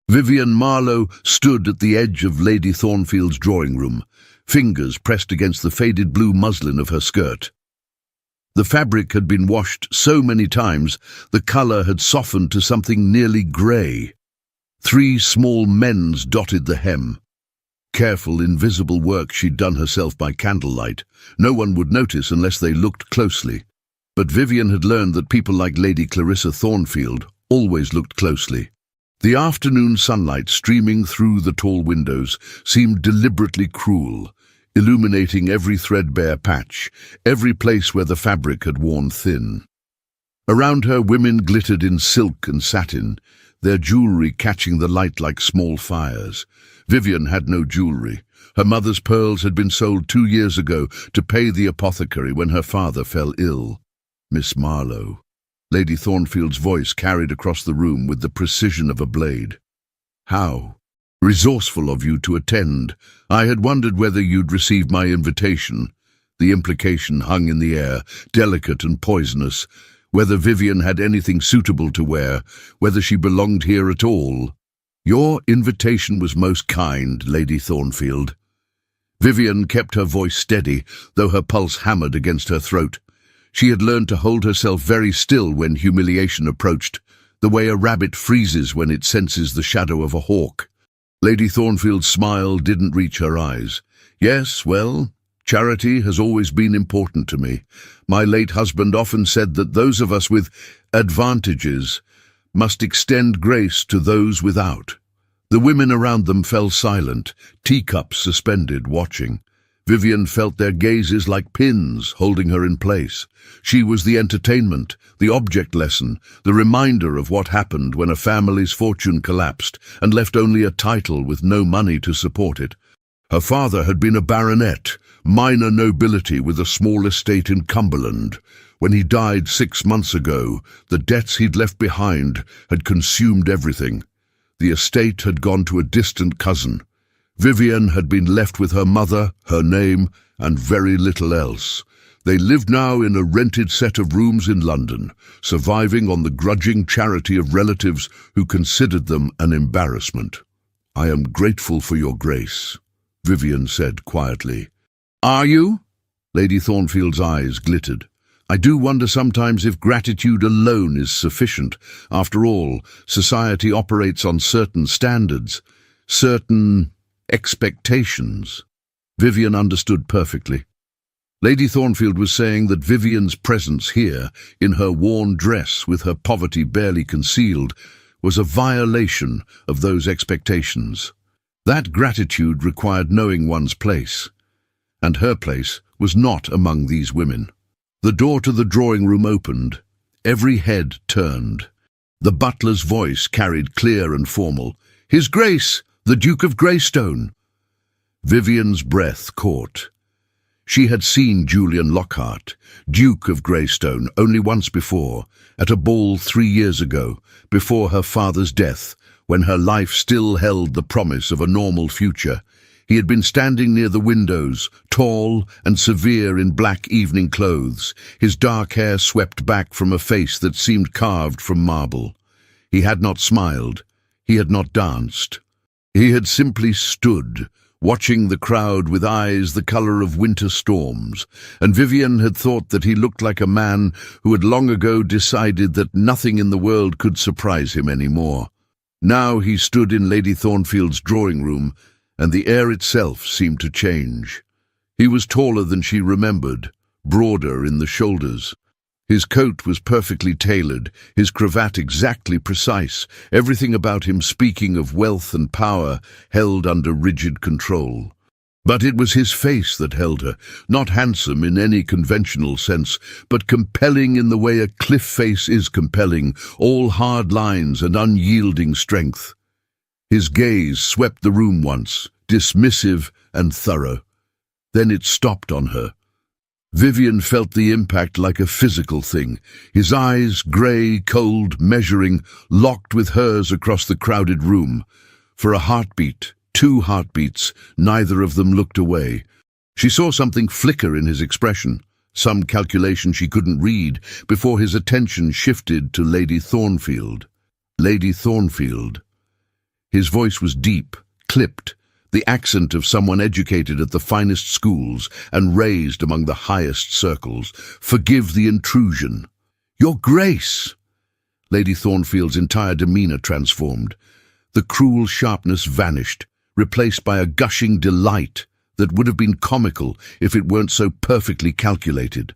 Vivian Marlowe stood at the edge of Lady Thornfield's drawing room, fingers pressed against the faded blue muslin of her skirt. The fabric had been washed so many times, the colour had softened to something nearly grey. 3 small mends dotted the hem. Careful, invisible work she'd done herself by candlelight. No one would notice unless they looked closely. But Vivian had learned that people like Lady Clarissa Thornfield always looked closely. The afternoon sunlight streaming through the tall windows seemed deliberately cruel, illuminating every threadbare patch, every place where the fabric had worn thin. Around her, women glittered in silk and satin, their jewellery catching the light like small fires. Vivian had no jewellery. Her mother's pearls had been sold 2 years ago to pay the apothecary when her father fell ill. Miss Marlowe. Lady Thornfield's voice carried across the room with the precision of a blade. How resourceful of you to attend. I had wondered whether you'd received my invitation. The implication hung in the air, delicate and poisonous. Whether Vivian had anything suitable to wear, whether she belonged here at all. Your invitation was most kind, Lady Thornfield. Vivian kept her voice steady, though her pulse hammered against her throat. She had learned to hold herself very still when humiliation approached, the way a rabbit freezes when it senses the shadow of a hawk. Lady Thornfield's smile didn't reach her eyes. Yes, well, charity has always been important to me. My late husband often said that those of us with advantages must extend grace to those without. The women around them fell silent, teacups suspended, watching. Vivian felt their gazes like pins holding her in place. She was the entertainment, the object lesson, the reminder of what happened when a family's fortune collapsed and left only a title with no money to support it. Her father had been a baronet, minor nobility with a small estate in Cumberland. When he died 6 months ago, the debts he'd left behind had consumed everything. The estate had gone to a distant cousin. Vivian had been left with her mother, her name, and very little else. They lived now in a rented set of rooms in London, surviving on the grudging charity of relatives who considered them an embarrassment. I am grateful for your grace, Vivian said quietly. Are you? Lady Thornfield's eyes glittered. I do wonder sometimes if gratitude alone is sufficient. After all, society operates on certain standards, certain expectations. Vivian understood perfectly. Lady Thornfield was saying that Vivian's presence here, in her worn dress with her poverty barely concealed, was a violation of those expectations. That gratitude required knowing one's place, and her place was not among these women. The door to the drawing room opened. Every head turned. The butler's voice carried clear and formal. His Grace, the Duke of Greystone. Vivian's breath caught. She had seen Julian Lockhart, Duke of Greystone, only once before, at a ball 3 years ago, before her father's death, when her life still held the promise of a normal future. He had been standing near the windows, tall and severe in black evening clothes, his dark hair swept back from a face that seemed carved from marble. He had not smiled. He had not danced. He had simply stood, watching the crowd with eyes the colour of winter storms, and Vivian had thought that he looked like a man who had long ago decided that nothing in the world could surprise him any more. Now he stood in Lady Thornfield's drawing room, and the air itself seemed to change. He was taller than she remembered, broader in the shoulders. His coat was perfectly tailored, his cravat exactly precise, everything about him speaking of wealth and power held under rigid control. But it was his face that held her, not handsome in any conventional sense, but compelling in the way a cliff face is compelling, all hard lines and unyielding strength. His gaze swept the room once, dismissive and thorough. Then it stopped on her. Vivian felt the impact like a physical thing. His eyes, grey, cold, measuring, locked with hers across the crowded room. For a heartbeat, 2 heartbeats, neither of them looked away. She saw something flicker in his expression, some calculation she couldn't read, before his attention shifted to Lady Thornfield. Lady Thornfield. His voice was deep, clipped, the accent of someone educated at the finest schools and raised among the highest circles. "Forgive the intrusion." "Your Grace!" Lady Thornfield's entire demeanour transformed. The cruel sharpness vanished, replaced by a gushing delight that would have been comical if it weren't so perfectly calculated.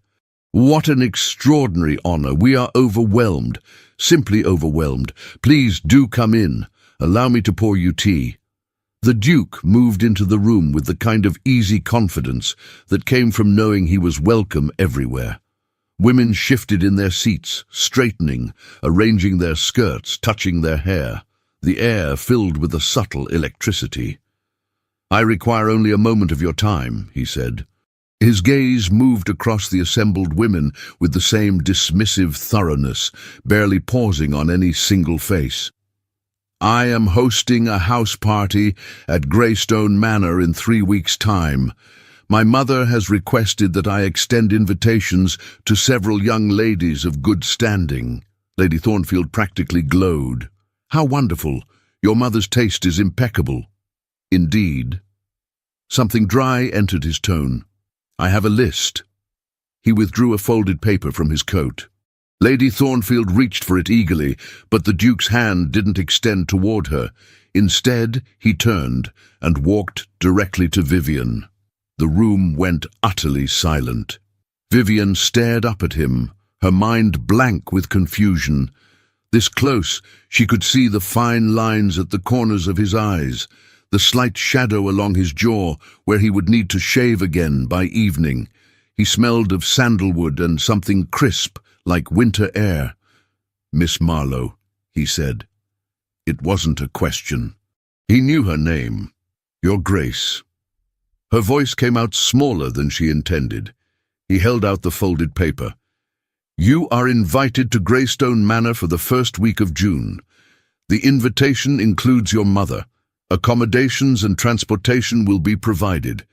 "What an extraordinary honour! We are overwhelmed, simply overwhelmed. Please do come in. Allow me to pour you tea." The Duke moved into the room with the kind of easy confidence that came from knowing he was welcome everywhere. Women shifted in their seats, straightening, arranging their skirts, touching their hair, the air filled with a subtle electricity. "I require only a moment of your time," he said. His gaze moved across the assembled women with the same dismissive thoroughness, barely pausing on any single face. "I am hosting a house party at Greystone Manor in 3 weeks' time. My mother has requested that I extend invitations to several young ladies of good standing." Lady Thornfield practically glowed. "How wonderful! Your mother's taste is impeccable." "Indeed." Something dry entered his tone. "I have a list." He withdrew a folded paper from his coat. Lady Thornfield reached for it eagerly, but the Duke's hand didn't extend toward her. Instead, he turned and walked directly to Vivian. The room went utterly silent. Vivian stared up at him, her mind blank with confusion. This close, she could see the fine lines at the corners of his eyes, the slight shadow along his jaw where he would need to shave again by evening. He smelled of sandalwood and something crisp, like winter air. "Miss Marlowe," he said. It wasn't a question. He knew her name. "Your Grace." Her voice came out smaller than she intended. He held out the folded paper. "You are invited to Greystone Manor for the first week of June. The invitation includes your mother. Accommodations and transportation will be provided."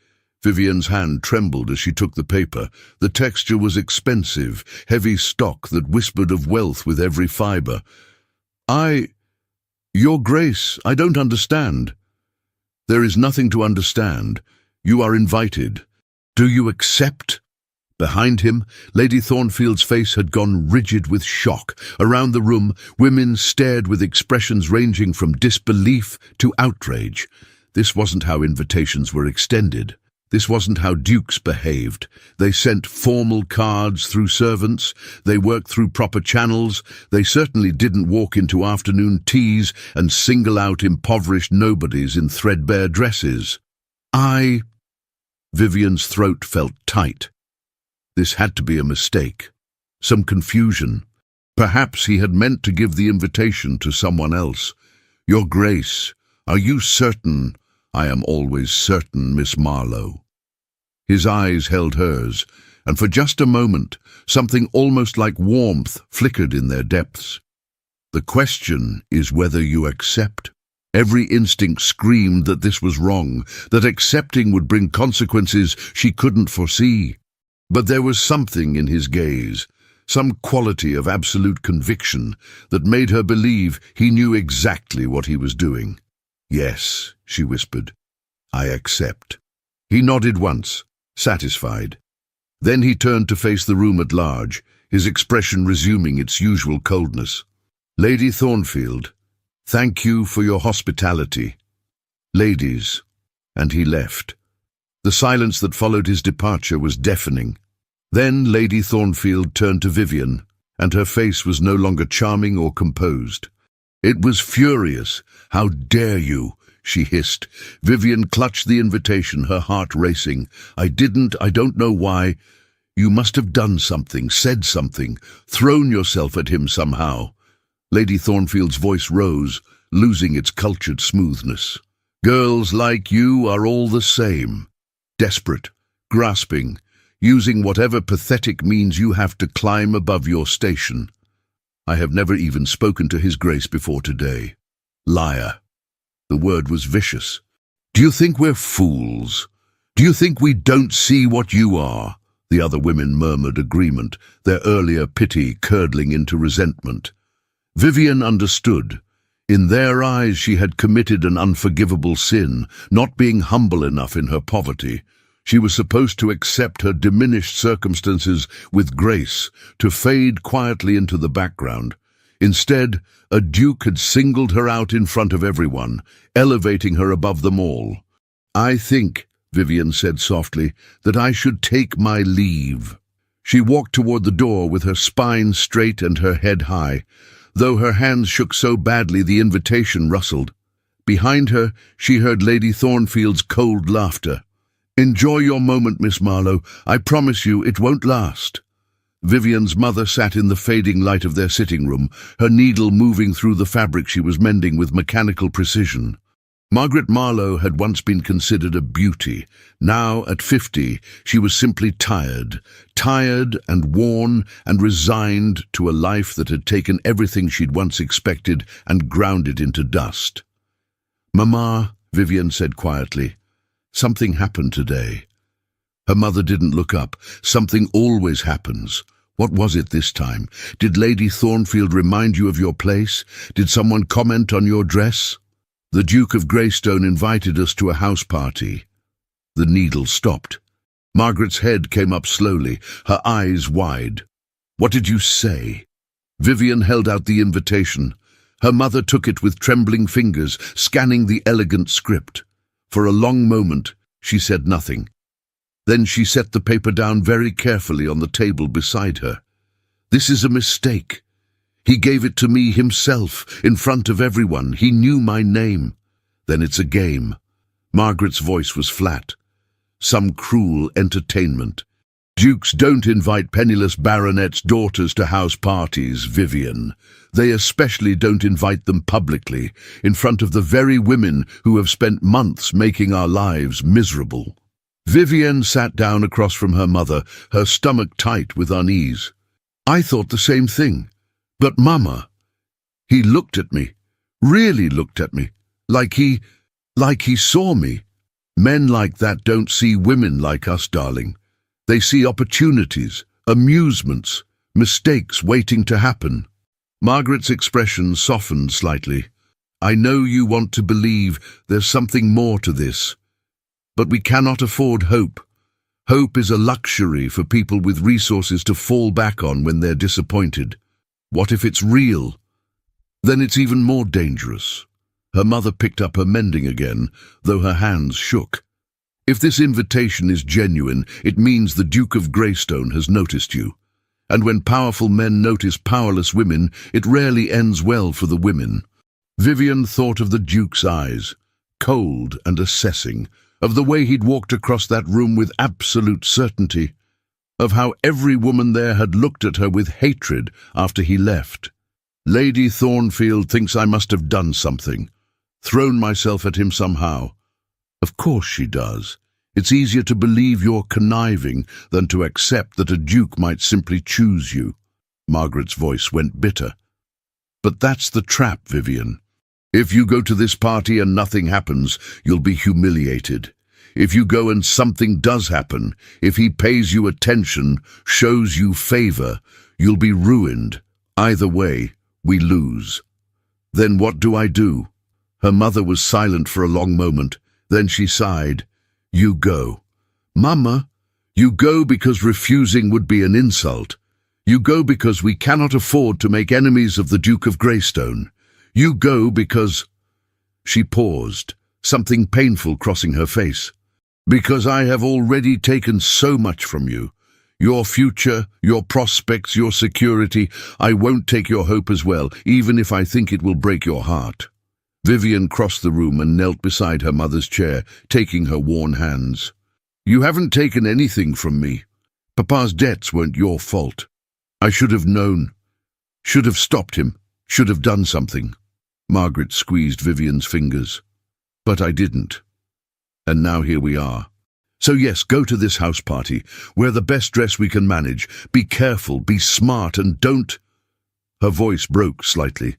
Vivian's hand trembled as she took the paper. The texture was expensive, heavy stock that whispered of wealth with every fibre. Your Grace, I don't understand." "There is nothing to understand. You are invited. Do you accept?" Behind him, Lady Thornfield's face had gone rigid with shock. Around the room, women stared with expressions ranging from disbelief to outrage. This wasn't how invitations were extended. This wasn't how dukes behaved. They sent formal cards through servants. They worked through proper channels. They certainly didn't walk into afternoon teas and single out impoverished nobodies in threadbare dresses. Vivian's throat felt tight. This had to be a mistake. Some confusion. Perhaps he had meant to give the invitation to someone else. "Your Grace, are you certain?" "I am always certain, Miss Marlowe." His eyes held hers, and for just a moment, something almost like warmth flickered in their depths. "The question is whether you accept." Every instinct screamed that this was wrong, that accepting would bring consequences she couldn't foresee. But there was something in his gaze, some quality of absolute conviction that made her believe he knew exactly what he was doing. "Yes," she whispered, "I accept." He nodded once, satisfied. Then he turned to face the room at large, his expression resuming its usual coldness. "Lady Thornfield, thank you for your hospitality. Ladies," and he left. The silence that followed his departure was deafening. Then Lady Thornfield turned to Vivian, and her face was no longer charming or composed. It was furious. "How dare you?" she hissed. Vivian clutched the invitation, her heart racing. I don't know why." "You must have done something, said something, thrown yourself at him somehow." Lady Thornfield's voice rose, losing its cultured smoothness. "Girls like you are all the same. Desperate, grasping, using whatever pathetic means you have to climb above your station." I have never even spoken to His Grace before today. Liar. The word was vicious. "Do you think we're fools? Do you think we don't see what you are?" The other women murmured agreement, their earlier pity curdling into resentment. Vivian understood. In their eyes she had committed an unforgivable sin, not being humble enough in her poverty. She was supposed to accept her diminished circumstances with grace, to fade quietly into the background. Instead, a duke had singled her out in front of everyone, elevating her above them all. "I think," Vivian said softly, "that I should take my leave." She walked toward the door with her spine straight and her head high. Though her hands shook so badly the invitation rustled. Behind her, she heard Lady Thornfield's cold laughter. "Enjoy your moment, Miss Marlowe. I promise you it won't last." Vivian's mother sat in the fading light of their sitting room, her needle moving through the fabric she was mending with mechanical precision. Margaret Marlowe had once been considered a beauty. Now, at 50, she was simply tired and worn and resigned to a life that had taken everything she'd once expected and ground it into dust. "Mama," Vivian said quietly, "something happened today." Her mother didn't look up. Something always happens. What was it this time? Did Lady Thornfield remind you of your place? Did someone comment on your dress? "The Duke of Greystone invited us to a house party." The needle stopped. Margaret's head came up slowly, her eyes wide. "What did you say?" Vivian held out the invitation. Her mother took it with trembling fingers, scanning the elegant script. For a long moment, she said nothing. Then she set the paper down very carefully on the table beside her. "This is a mistake. He gave it to me himself, in front of everyone. He knew my name." "Then it's a game." Margaret's voice was flat. "Some cruel entertainment. Dukes don't invite penniless baronets' daughters to house parties, Vivian. They especially don't invite them publicly, in front of the very women who have spent months making our lives miserable." Vivian sat down across from her mother, her stomach tight with unease. "I thought the same thing. But, Mama," he looked at me, really looked at me, like he saw me. "Men like that don't see women like us, darling. They see opportunities, amusements, mistakes waiting to happen." Margaret's expression softened slightly. "I know you want to believe there's something more to this, but we cannot afford hope. Hope is a luxury for people with resources to fall back on when they're disappointed. What if it's real? Then it's even more dangerous." Her mother picked up her mending again, though her hands shook. "If this invitation is genuine, it means the Duke of Greystone has noticed you. And when powerful men notice powerless women, it rarely ends well for the women." Vivian thought of the Duke's eyes, cold and assessing, of the way he'd walked across that room with absolute certainty, of how every woman there had looked at her with hatred after he left. "Lady Thornfield thinks I must have done something, thrown myself at him somehow." Of course she does. It's easier to believe you're conniving than to accept that a duke might simply choose you. Margaret's voice went bitter. "But that's the trap, Vivian. If you go to this party and nothing happens, you'll be humiliated. If you go and something does happen, if he pays you attention, shows you favor, you'll be ruined. Either way, we lose." "Then what do I do?" Her mother was silent for a long moment. Then she sighed. "You go." "Mama, you go because refusing would be an insult. You go because we cannot afford to make enemies of the Duke of Greystone. You go because—" She paused, something painful crossing her face. "Because I have already taken so much from you. Your future, your prospects, your security. I won't take your hope as well, even if I think it will break your heart." Vivian crossed the room and knelt beside her mother's chair, taking her worn hands. "You haven't taken anything from me. Papa's debts weren't your fault. I should have known. Should have stopped him. Should have done something." Margaret squeezed Vivian's fingers. "But I didn't. And now here we are. So yes, go to this house party. Wear the best dress we can manage. Be careful, be smart, and don't—" Her voice broke slightly.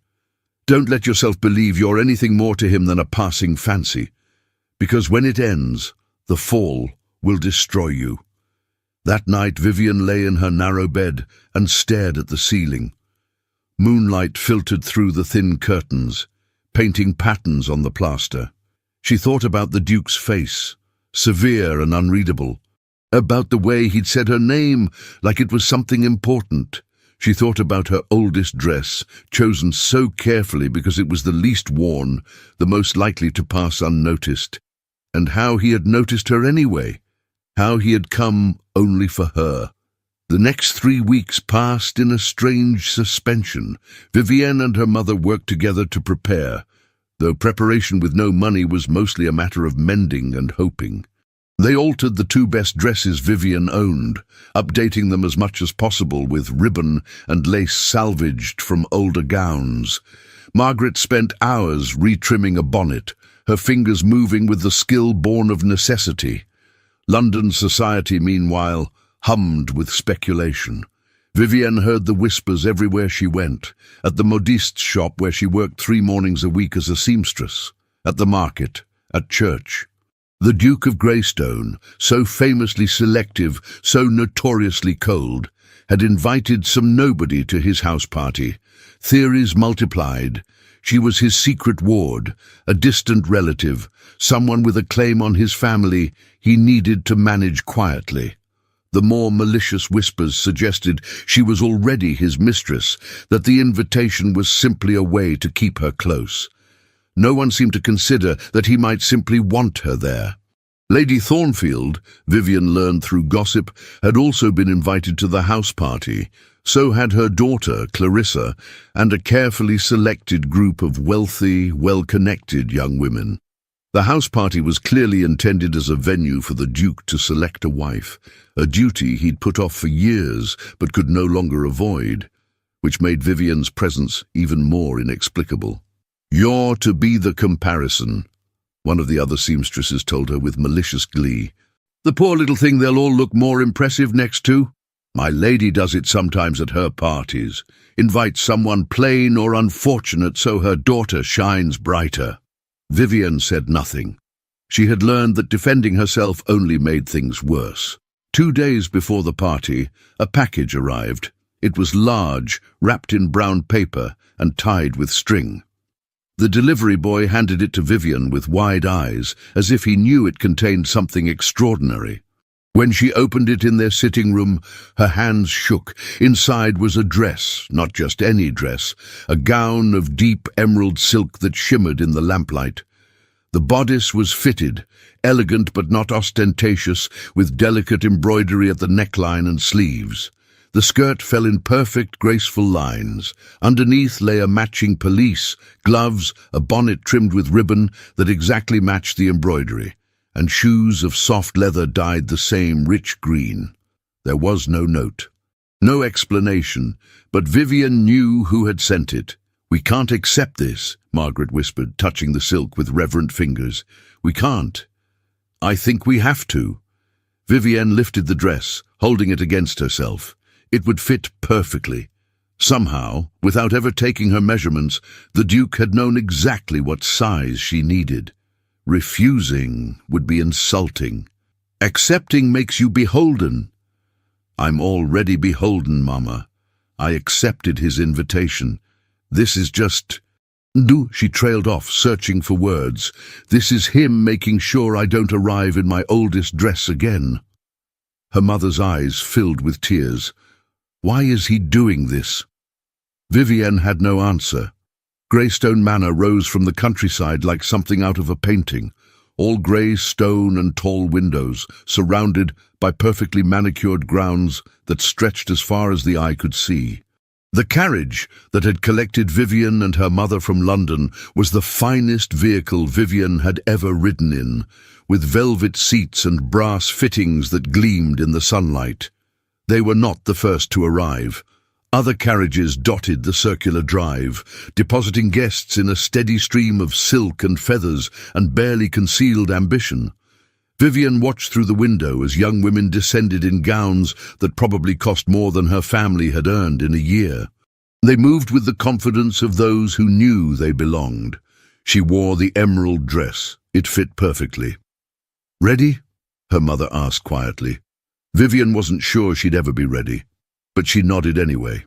"Don't let yourself believe you're anything more to him than a passing fancy. Because when it ends, the fall will destroy you." That night Vivian lay in her narrow bed and stared at the ceiling. Moonlight filtered through the thin curtains, painting patterns on the plaster. She thought about the Duke's face, severe and unreadable, about the way he'd said her name like it was something important. She thought about her oldest dress, chosen so carefully because it was the least worn, the most likely to pass unnoticed, and how he had noticed her anyway, how he had come only for her. The next 3 weeks passed in a strange suspension. Vivienne and her mother worked together to prepare, though preparation with no money was mostly a matter of mending and hoping. They altered the 2 best dresses Vivienne owned, updating them as much as possible with ribbon and lace salvaged from older gowns. Margaret spent hours retrimming a bonnet, her fingers moving with the skill born of necessity. London society, meanwhile, hummed with speculation. Vivienne heard the whispers everywhere she went, at the modiste's shop where she worked 3 mornings a week as a seamstress, at the market, at church. The Duke of Greystone, so famously selective, so notoriously cold, had invited some nobody to his house party. Theories multiplied. She was his secret ward, a distant relative, someone with a claim on his family he needed to manage quietly. The more malicious whispers suggested she was already his mistress, that the invitation was simply a way to keep her close. No one seemed to consider that he might simply want her there. Lady Thornfield, Vivienne learned through gossip, had also been invited to the house party. So had her daughter, Clarissa, and a carefully selected group of wealthy, well-connected young women. The house party was clearly intended as a venue for the Duke to select a wife, a duty he'd put off for years but could no longer avoid, which made Vivienne's presence even more inexplicable. "You're to be the comparison," one of the other seamstresses told her with malicious glee. "The poor little thing they'll all look more impressive next to. My lady does it sometimes at her parties, invites someone plain or unfortunate so her daughter shines brighter." Vivienne said nothing. She had learned that defending herself only made things worse. 2 days before the party, a package arrived. It was large, wrapped in brown paper and tied with string. The delivery boy handed it to Vivienne with wide eyes, as if he knew it contained something extraordinary. When she opened it in their sitting room, her hands shook. Inside was a dress, not just any dress, a gown of deep emerald silk that shimmered in the lamplight. The bodice was fitted, elegant but not ostentatious, with delicate embroidery at the neckline and sleeves. The skirt fell in perfect, graceful lines. Underneath lay a matching pelisse, gloves, a bonnet trimmed with ribbon that exactly matched the embroidery, and shoes of soft leather dyed the same rich green. There was no note, no explanation, but Vivienne knew who had sent it. "We can't accept this," Margaret whispered, touching the silk with reverent fingers. "We can't." "I think we have to." Vivienne lifted the dress, holding it against herself. It would fit perfectly. Somehow, without ever taking her measurements, the Duke had known exactly what size she needed. Refusing would be insulting. Accepting makes you beholden. "I'm already beholden, Mama. I accepted his invitation. This is just..." She trailed off, searching for words. "This is him making sure I don't arrive in my oldest dress again." Her mother's eyes filled with tears. Why is he doing this? Vivienne had no answer. Greystone Manor rose from the countryside like something out of a painting, all grey stone and tall windows, surrounded by perfectly manicured grounds that stretched as far as the eye could see. The carriage that had collected Vivienne and her mother from London was the finest vehicle Vivienne had ever ridden in, with velvet seats and brass fittings that gleamed in the sunlight. They were not the first to arrive. Other carriages dotted the circular drive, depositing guests in a steady stream of silk and feathers and barely concealed ambition. Vivienne watched through the window as young women descended in gowns that probably cost more than her family had earned in a year. They moved with the confidence of those who knew they belonged. She wore the emerald dress. It fit perfectly. "Ready?" her mother asked quietly. Vivienne wasn't sure she'd ever be ready, but she nodded anyway.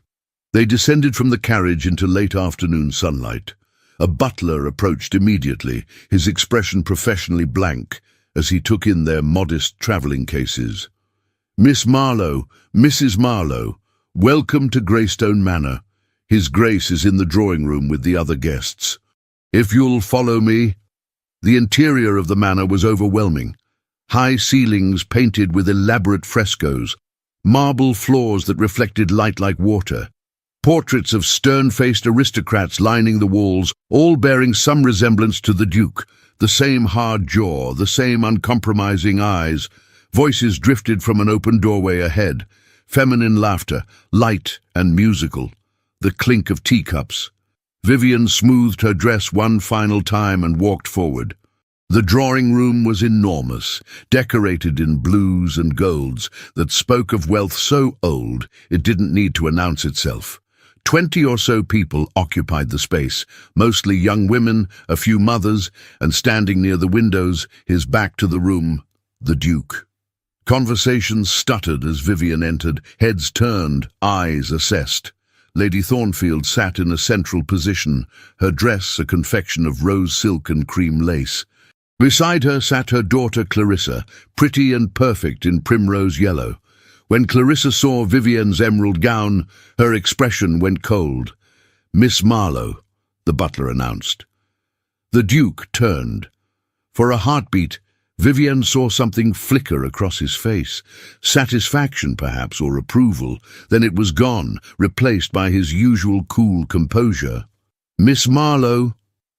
They descended from the carriage into late afternoon sunlight. A butler approached immediately, his expression professionally blank, as he took in their modest travelling cases. "Miss Marlowe, Mrs. Marlowe, welcome to Greystone Manor. His Grace is in the drawing room with the other guests. If you'll follow me." The interior of the manor was overwhelming. High ceilings painted with elaborate frescoes, marble floors that reflected light like water, portraits of stern-faced aristocrats lining the walls, all bearing some resemblance to the Duke, the same hard jaw, the same uncompromising eyes. Voices drifted from an open doorway ahead, feminine laughter, light and musical, the clink of teacups. Vivian smoothed her dress one final time and walked forward. The drawing room was enormous, decorated in blues and golds that spoke of wealth so old it didn't need to announce itself. 20 or so people occupied the space, mostly young women, a few mothers, and standing near the windows, his back to the room, the Duke. Conversations stuttered as Vivian entered, heads turned, eyes assessed. Lady Thornfield sat in a central position, her dress a confection of rose silk and cream lace. Beside her sat her daughter Clarissa, pretty and perfect in primrose yellow. When Clarissa saw Vivian's emerald gown, her expression went cold. "Miss Marlowe," the butler announced. The Duke turned. For a heartbeat, Vivian saw something flicker across his face. Satisfaction, perhaps, or approval. Then it was gone, replaced by his usual cool composure. "Miss Marlowe,"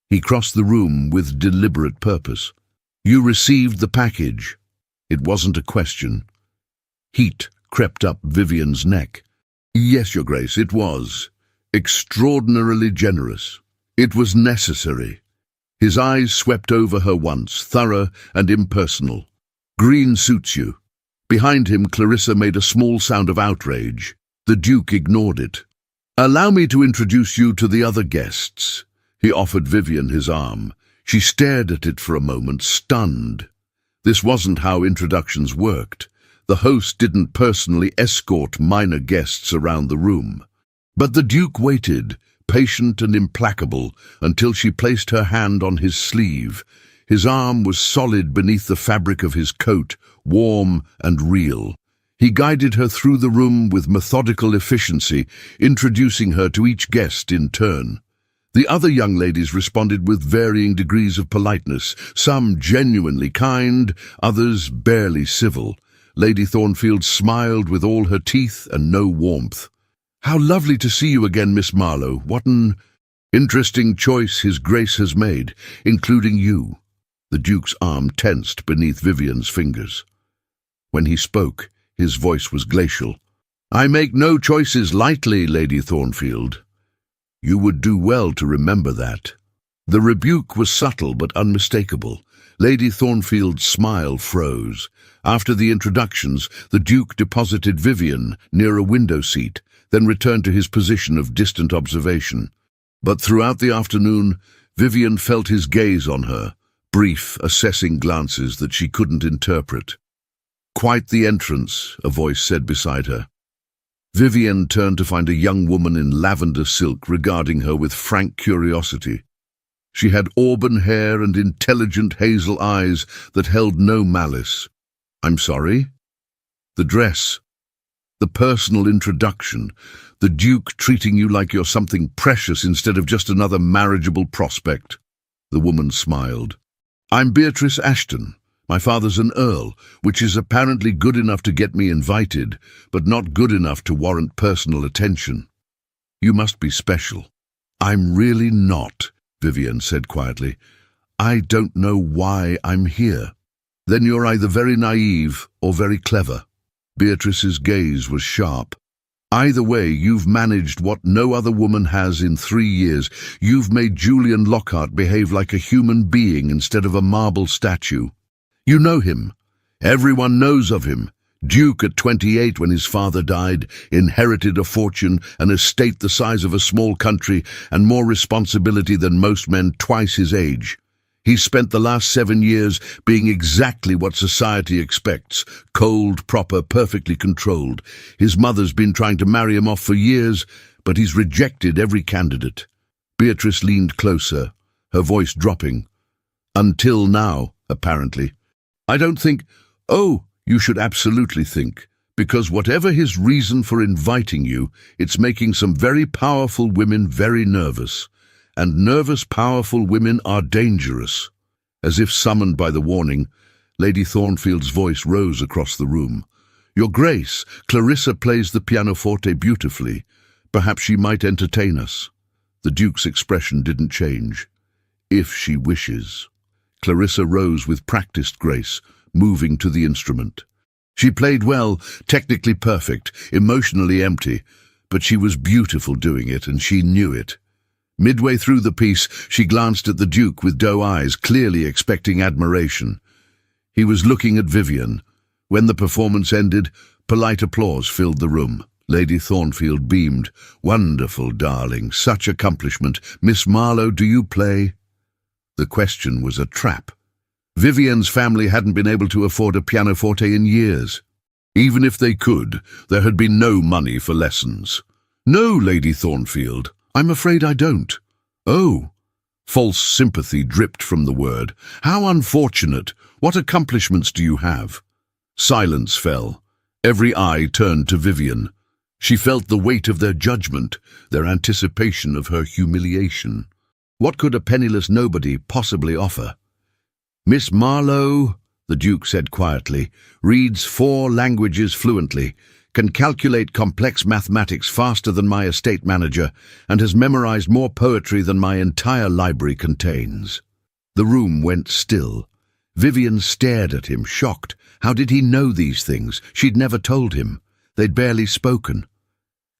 he crossed the room with deliberate purpose. "You received the package." It wasn't a question. Heat crept up Vivian's neck. "Yes, Your Grace, it was. Extraordinarily generous. It was necessary." His eyes swept over her once, thorough and impersonal. "Green suits you." Behind him, Clarissa made a small sound of outrage. The Duke ignored it. "Allow me to introduce you to the other guests." He offered Vivian his arm. She stared at it for a moment, stunned. This wasn't how introductions worked. The host didn't personally escort minor guests around the room. But the Duke waited, patient and implacable, until she placed her hand on his sleeve. His arm was solid beneath the fabric of his coat, warm and real. He guided her through the room with methodical efficiency, introducing her to each guest in turn. The other young ladies responded with varying degrees of politeness, some genuinely kind, others barely civil. Lady Thornfield smiled with all her teeth and no warmth. "How lovely to see you again, Miss Marlowe. What an interesting choice His Grace has made, including you." The Duke's arm tensed beneath Vivian's fingers. When he spoke, his voice was glacial. "I make no choices lightly, Lady Thornfield. You would do well to remember that." The rebuke was subtle but unmistakable. Lady Thornfield's smile froze. After the introductions, the Duke deposited Vivian near a window seat, then returned to his position of distant observation. But throughout the afternoon, Vivian felt his gaze on her, brief, assessing glances that she couldn't interpret. "Quite the entrance," a voice said beside her. Vivian turned to find a young woman in lavender silk regarding her with frank curiosity. She had auburn hair and intelligent hazel eyes that held no malice. "I'm sorry?" "The dress. The personal introduction. The Duke treating you like you're something precious instead of just another marriageable prospect." The woman smiled. "I'm Beatrice Ashton. My father's an earl, which is apparently good enough to get me invited, but not good enough to warrant personal attention." "You must be special." "I'm really not," Vivian said quietly. "I don't know why I'm here." "Then you're either very naive or very clever." Beatrice's gaze was sharp. "Either way, you've managed what no other woman has in 3 years. You've made Julian Lockhart behave like a human being instead of a marble statue. You know him. Everyone knows of him. Duke at 28 when his father died, inherited a fortune, an estate the size of a small country, and more responsibility than most men twice his age. He's spent the last 7 years being exactly what society expects, cold, proper, perfectly controlled. His mother's been trying to marry him off for years, but he's rejected every candidate. Beatrice leaned closer, her voice dropping. Until now, apparently. I don't think... Oh, you should absolutely think. Because whatever his reason for inviting you, it's making some very powerful women very nervous. And nervous, powerful women are dangerous. As if summoned by the warning, Lady Thornfield's voice rose across the room. Your Grace, Clarissa plays the pianoforte beautifully. Perhaps she might entertain us. The Duke's expression didn't change. If she wishes. Clarissa rose with practiced grace, moving to the instrument. She played well, technically perfect, emotionally empty, but she was beautiful doing it, and she knew it. Midway through the piece, she glanced at the Duke with doe eyes, clearly expecting admiration. He was looking at Vivian. When the performance ended, polite applause filled the room. Lady Thornfield beamed. Wonderful, darling, such accomplishment. Miss Marlowe, do you play? The question was a trap. Vivian's family hadn't been able to afford a pianoforte in years. Even if they could, there had been no money for lessons. No, Lady Thornfield, I'm afraid I don't. Oh. False sympathy dripped from the word. How unfortunate. What accomplishments do you have? Silence fell. Every eye turned to Vivian. She felt the weight of their judgment, their anticipation of her humiliation. What could a penniless nobody possibly offer? Miss Marlowe, the Duke said quietly, reads 4 languages fluently, can calculate complex mathematics faster than my estate manager, and has memorized more poetry than my entire library contains. The room went still. Vivian stared at him, shocked. How did he know these things? She'd never told him. They'd barely spoken.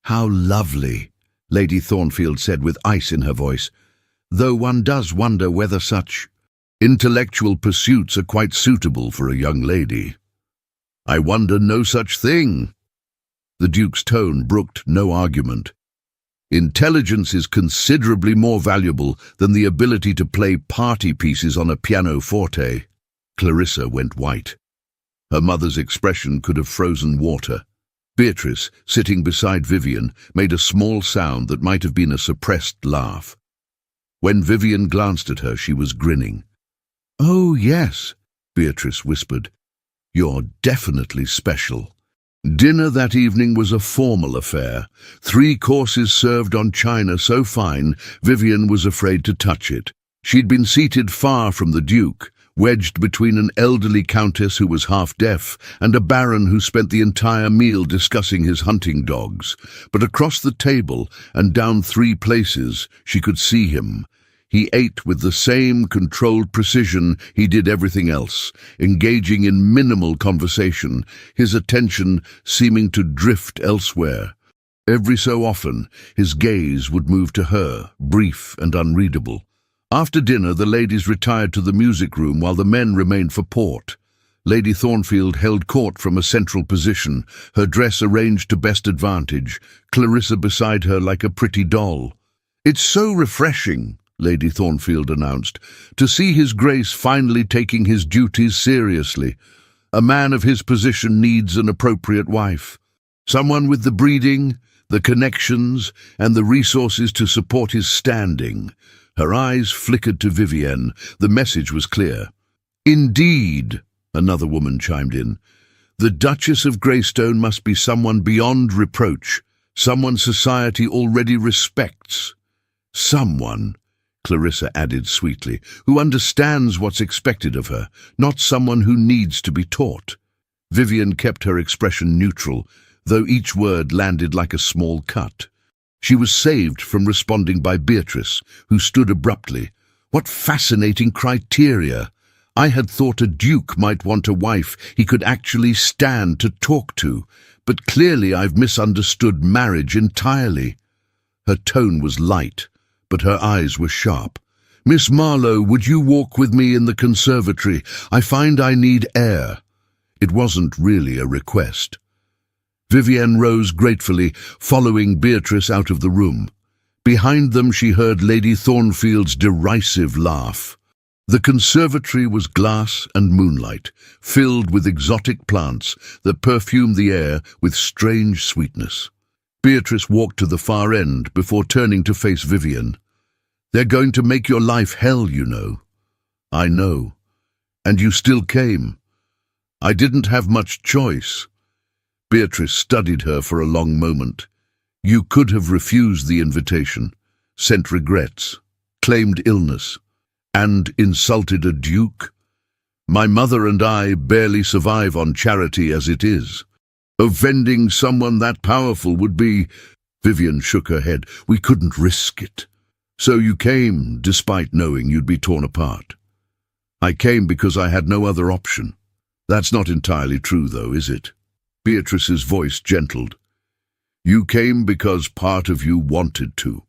How lovely, Lady Thornfield said with ice in her voice, though one does wonder whether such intellectual pursuits are quite suitable for a young lady. I wonder no such thing. The Duke's tone brooked no argument. Intelligence is considerably more valuable than the ability to play party pieces on a pianoforte. Clarissa went white. Her mother's expression could have frozen water. Beatrice, sitting beside Vivian, made a small sound that might have been a suppressed laugh. When Vivian glanced at her, she was grinning. Oh, yes, Beatrice whispered. You're definitely special. Dinner that evening was a formal affair. 3 courses served on china so fine, Vivian was afraid to touch it. She'd been seated far from the Duke, wedged between an elderly countess who was half-deaf and a baron who spent the entire meal discussing his hunting dogs. But across the table and down 3 places, she could see him. He ate with the same controlled precision he did everything else, engaging in minimal conversation, his attention seeming to drift elsewhere. Every so often, his gaze would move to her, brief and unreadable. After dinner, the ladies retired to the music room while the men remained for port. Lady Thornfield held court from a central position, her dress arranged to best advantage, Clarissa beside her like a pretty doll. It's so refreshing, Lady Thornfield announced, to see His Grace finally taking his duties seriously. A man of his position needs an appropriate wife. Someone with the breeding, the connections, and the resources to support his standing. Her eyes flickered to Vivienne. The message was clear. Indeed, another woman chimed in. The Duchess of Greystone must be someone beyond reproach, someone society already respects. Someone, Clarissa added sweetly, who understands what's expected of her, not someone who needs to be taught. Vivian kept her expression neutral, though each word landed like a small cut. She was saved from responding by Beatrice, who stood abruptly. What fascinating criteria! I had thought a duke might want a wife he could actually stand to talk to, but clearly I've misunderstood marriage entirely. Her tone was light, but her eyes were sharp. Miss Marlowe, would you walk with me in the conservatory? I find I need air. It wasn't really a request. Vivienne rose gratefully, following Beatrice out of the room. Behind them she heard Lady Thornfield's derisive laugh. The conservatory was glass and moonlight, filled with exotic plants that perfumed the air with strange sweetness. Beatrice walked to the far end before turning to face Vivian. They're going to make your life hell, you know. I know. And you still came. I didn't have much choice. Beatrice studied her for a long moment. You could have refused the invitation, sent regrets, claimed illness, and insulted a duke. My mother and I barely survive on charity as it is. Offending someone that powerful would be... Vivian shook her head. We couldn't risk it. So you came, despite knowing you'd be torn apart. I came because I had no other option. That's not entirely true, though, is it? Beatrice's voice gentled. You came because part of you wanted to.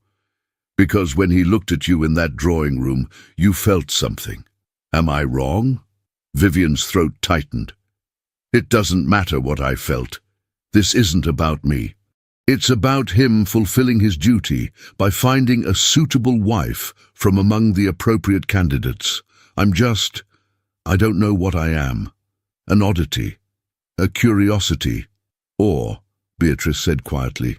Because when he looked at you in that drawing room, you felt something. Am I wrong? Vivian's throat tightened. It doesn't matter what I felt. This isn't about me. It's about him fulfilling his duty by finding a suitable wife from among the appropriate candidates. I don't know what I am. An oddity, a curiosity, or, Beatrice said quietly,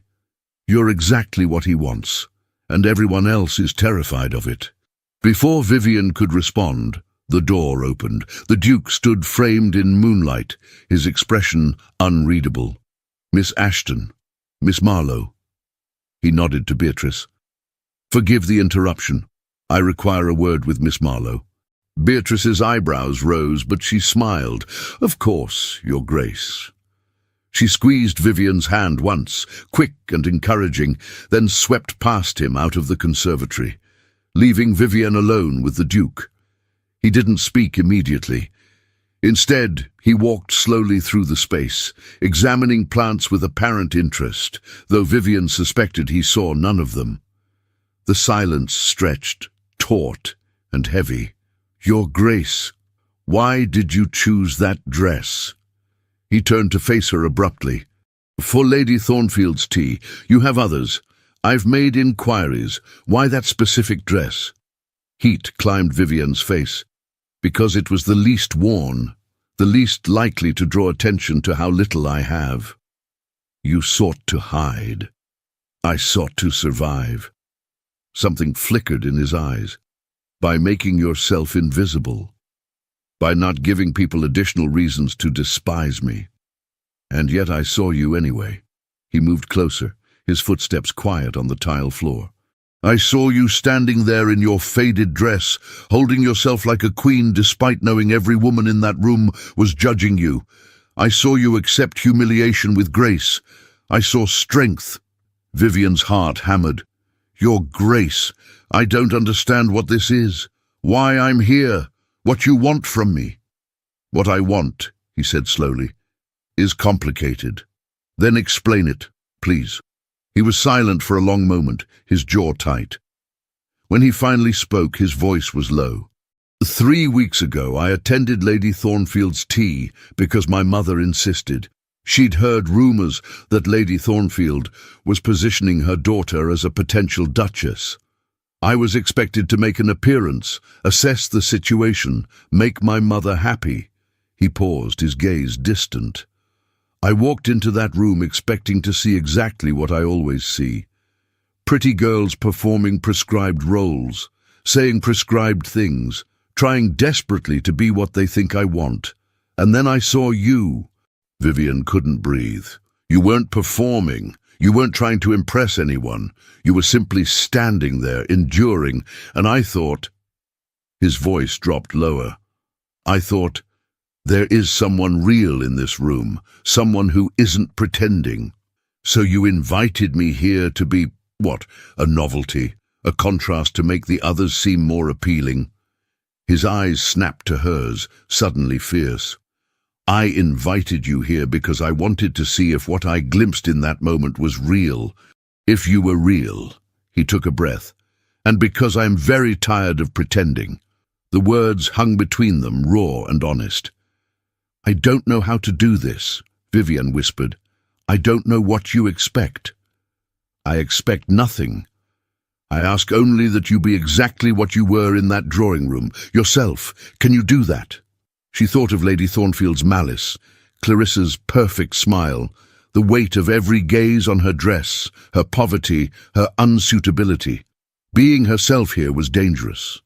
you're exactly what he wants, and everyone else is terrified of it. Before Vivian could respond, the door opened. The Duke stood framed in moonlight, his expression unreadable. Miss Ashton. Miss Marlowe. He nodded to Beatrice. Forgive the interruption. I require a word with Miss Marlowe. Beatrice's eyebrows rose, but she smiled. Of course, Your Grace. She squeezed Vivian's hand once, quick and encouraging, then swept past him out of the conservatory, leaving Vivian alone with the Duke. He didn't speak immediately. Instead, he walked slowly through the space, examining plants with apparent interest, though Vivian suspected he saw none of them. The silence stretched, taut and heavy. Your Grace, why did you choose that dress? He turned to face her abruptly. For Lady Thornfield's tea, you have others. I've made inquiries. Why that specific dress? Heat climbed Vivian's face. Because it was the least worn, the least likely to draw attention to how little I have. You sought to hide. I sought to survive. Something flickered in his eyes. By making yourself invisible. By not giving people additional reasons to despise me. And yet I saw you anyway. He moved closer, his footsteps quiet on the tile floor. I saw you standing there in your faded dress, holding yourself like a queen despite knowing every woman in that room was judging you. I saw you accept humiliation with grace. I saw strength. Vivian's heart hammered. Your Grace, I don't understand what this is, why I'm here, what you want from me. What I want, he said slowly, is complicated. Then explain it, please. He was silent for a long moment, his jaw tight. When he finally spoke, his voice was low. 3 weeks ago, I attended Lady Thornfield's tea because my mother insisted. She'd heard rumors that Lady Thornfield was positioning her daughter as a potential duchess. I was expected to make an appearance, assess the situation, make my mother happy. He paused, his gaze distant. I walked into that room expecting to see exactly what I always see. Pretty girls performing prescribed roles, saying prescribed things, trying desperately to be what they think I want. And then I saw you. Vivian couldn't breathe. You weren't performing. You weren't trying to impress anyone. You were simply standing there, enduring, and I thought... His voice dropped lower. I thought, there is someone real in this room, someone who isn't pretending. So you invited me here to be, what, a novelty, a contrast to make the others seem more appealing. His eyes snapped to hers, suddenly fierce. I invited you here because I wanted to see if what I glimpsed in that moment was real. If you were real. He took a breath. And because I'm very tired of pretending. The words hung between them, raw and honest. I don't know how to do this, Vivian whispered. I don't know what you expect. I expect nothing. I ask only that you be exactly what you were in that drawing room, yourself. Can you do that? She thought of Lady Thornfield's malice, Clarissa's perfect smile, the weight of every gaze on her dress, her poverty, her unsuitability. Being herself here was dangerous.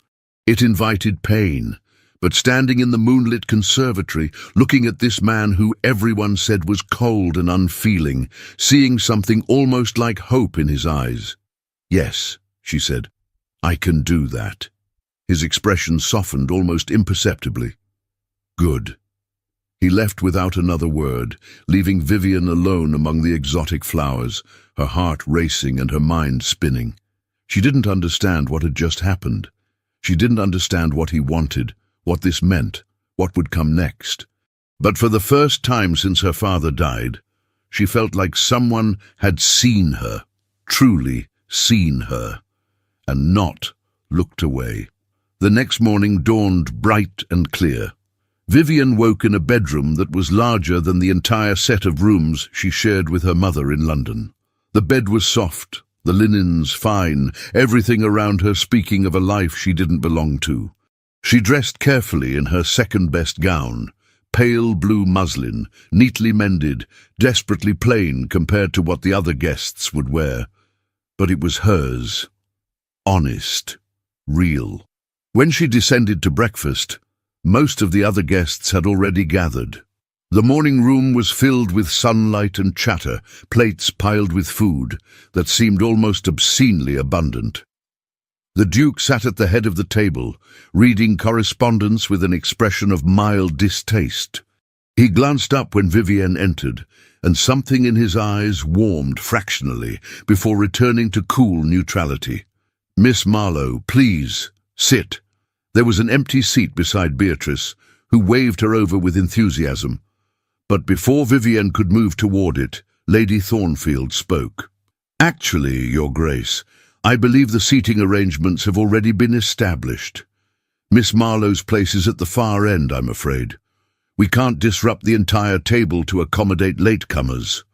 It invited pain. But standing in the moonlit conservatory, looking at this man who everyone said was cold and unfeeling, seeing something almost like hope in his eyes. "Yes," she said, "I can do that." His expression softened almost imperceptibly. "Good." He left without another word, leaving Vivian alone among the exotic flowers, her heart racing and her mind spinning. She didn't understand what had just happened. She didn't understand what he wanted, what this meant, what would come next. But for the first time since her father died, she felt like someone had seen her, truly seen her, and not looked away. The next morning dawned bright and clear. Vivian woke in a bedroom that was larger than the entire set of rooms she shared with her mother in London. The bed was soft, the linens fine, everything around her speaking of a life she didn't belong to. She dressed carefully in her second-best gown, pale blue muslin, neatly mended, desperately plain compared to what the other guests would wear. But it was hers. Honest. Real. When she descended to breakfast, most of the other guests had already gathered. The morning room was filled with sunlight and chatter, plates piled with food that seemed almost obscenely abundant. The Duke sat at the head of the table, reading correspondence with an expression of mild distaste. He glanced up when Vivienne entered, and something in his eyes warmed fractionally before returning to cool neutrality. "Miss Marlowe, please, sit." There was an empty seat beside Beatrice, who waved her over with enthusiasm. But before Vivienne could move toward it, Lady Thornfield spoke. "Actually, Your Grace, I believe the seating arrangements have already been established. Miss Marlowe's place is at the far end, I'm afraid. We can't disrupt the entire table to accommodate latecomers."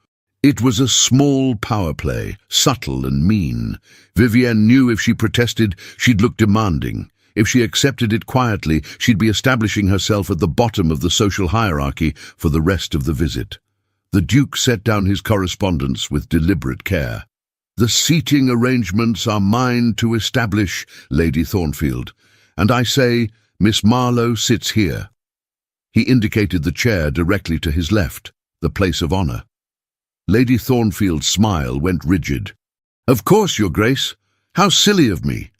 It was a small power play, subtle and mean. Vivienne knew if she protested, she'd look demanding. If she accepted it quietly, she'd be establishing herself at the bottom of the social hierarchy for the rest of the visit. The Duke set down his correspondence with deliberate care. "The seating arrangements are mine to establish, Lady Thornfield, and I say Miss Marlowe sits here." He indicated the chair directly to his left, the place of honour. Lady Thornfield's smile went rigid. "Of course, Your Grace. How silly of me."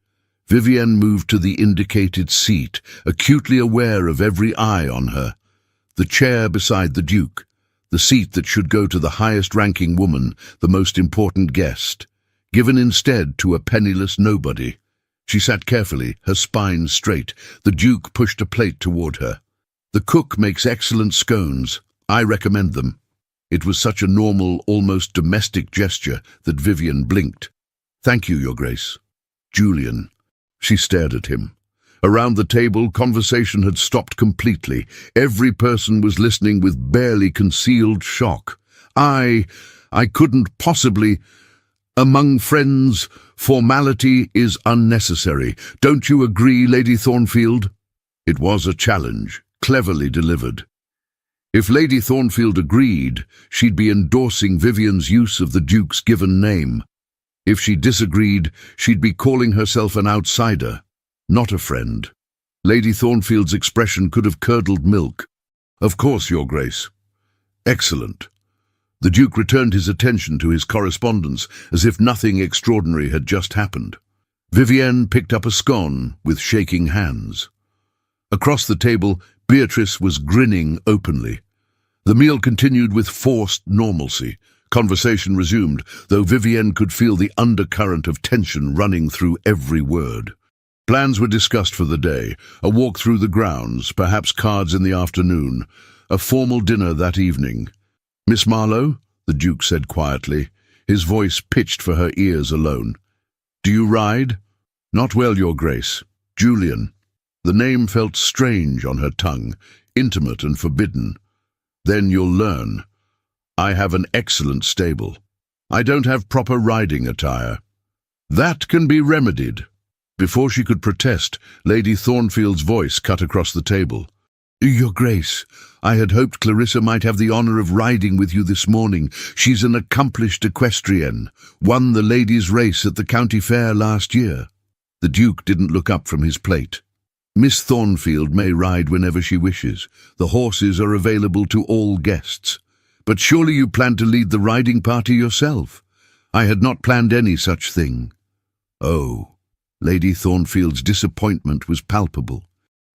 Vivienne moved to the indicated seat, acutely aware of every eye on her. The chair beside the Duke, the seat that should go to the highest-ranking woman, the most important guest, given instead to a penniless nobody. She sat carefully, her spine straight. The Duke pushed a plate toward her. "The cook makes excellent scones. I recommend them." It was such a normal, almost domestic gesture that Vivienne blinked. "Thank you, Your Grace." "Julian." She stared at him. Around the table, conversation had stopped completely. Every person was listening with barely concealed shock. I couldn't possibly... Among friends, formality is unnecessary. Don't you agree, Lady Thornfield? It was a challenge, cleverly delivered. If Lady Thornfield agreed, she'd be endorsing Vivian's use of the Duke's given name. If she disagreed, she'd be calling herself an outsider, not a friend. Lady Thornfield's expression could have curdled milk. "Of course, Your Grace." "Excellent." The Duke returned his attention to his correspondence as if nothing extraordinary had just happened. Vivienne picked up a scone with shaking hands. Across the table, Beatrice was grinning openly. The meal continued with forced normalcy. Conversation resumed, though Vivienne could feel the undercurrent of tension running through every word. Plans were discussed for the day, a walk through the grounds, perhaps cards in the afternoon, a formal dinner that evening. "Miss Marlowe," the Duke said quietly, his voice pitched for her ears alone. "Do you ride?" "Not well, Your Grace. Julian." The name felt strange on her tongue, intimate and forbidden. "Then you'll learn. I have an excellent stable. I don't have proper riding attire." "That can be remedied." Before she could protest, Lady Thornfield's voice cut across the table. "Your Grace, I had hoped Clarissa might have the honour of riding with you this morning. She's an accomplished equestrienne, won the ladies' race at the county fair last year." The Duke didn't look up from his plate. Miss Thornfield may ride whenever she wishes. The horses are available to all guests. But surely you plan to lead the riding party yourself? I had not planned any such thing. Oh, Lady Thornfield's disappointment was palpable.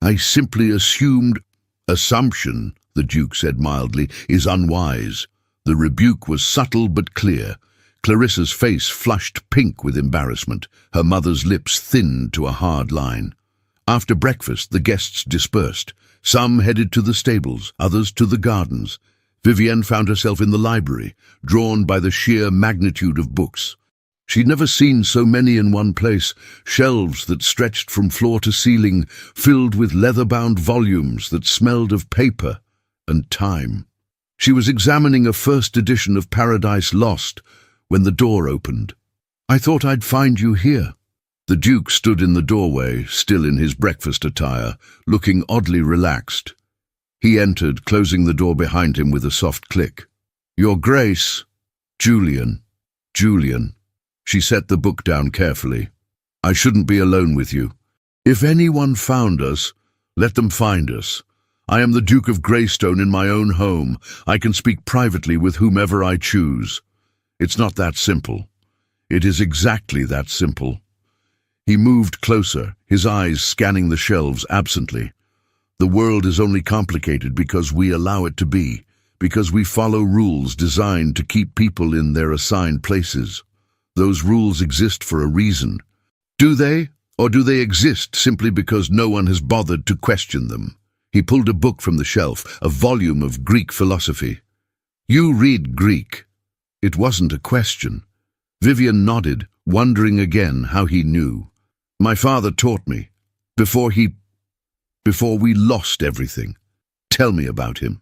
I simply assumed— Assumption, the Duke said mildly, is unwise. The rebuke was subtle but clear. Clarissa's face flushed pink with embarrassment. Her mother's lips thinned to a hard line. After breakfast, the guests dispersed. Some headed to the stables, others to the gardens. Vivienne found herself in the library, drawn by the sheer magnitude of books. She'd never seen so many in one place, shelves that stretched from floor to ceiling, filled with leather-bound volumes that smelled of paper and time. She was examining a first edition of Paradise Lost when the door opened. "I thought I'd find you here." The Duke stood in the doorway, still in his breakfast attire, looking oddly relaxed. He entered, closing the door behind him with a soft click. "Your Grace." "Julian." "Julian." She set the book down carefully. "I shouldn't be alone with you. If anyone found us, let them find us. I am the Duke of Greystone in my own home. I can speak privately with whomever I choose. It's not that simple. It is exactly that simple." He moved closer, his eyes scanning the shelves absently. The world is only complicated because we allow it to be, because we follow rules designed to keep people in their assigned places. Those rules exist for a reason. Do they? Or do they exist simply because no one has bothered to question them? He pulled a book from the shelf, a volume of Greek philosophy. "You read Greek." It wasn't a question. Vivienne nodded, wondering again how he knew. "My father taught me. Before we lost everything. Tell me about him."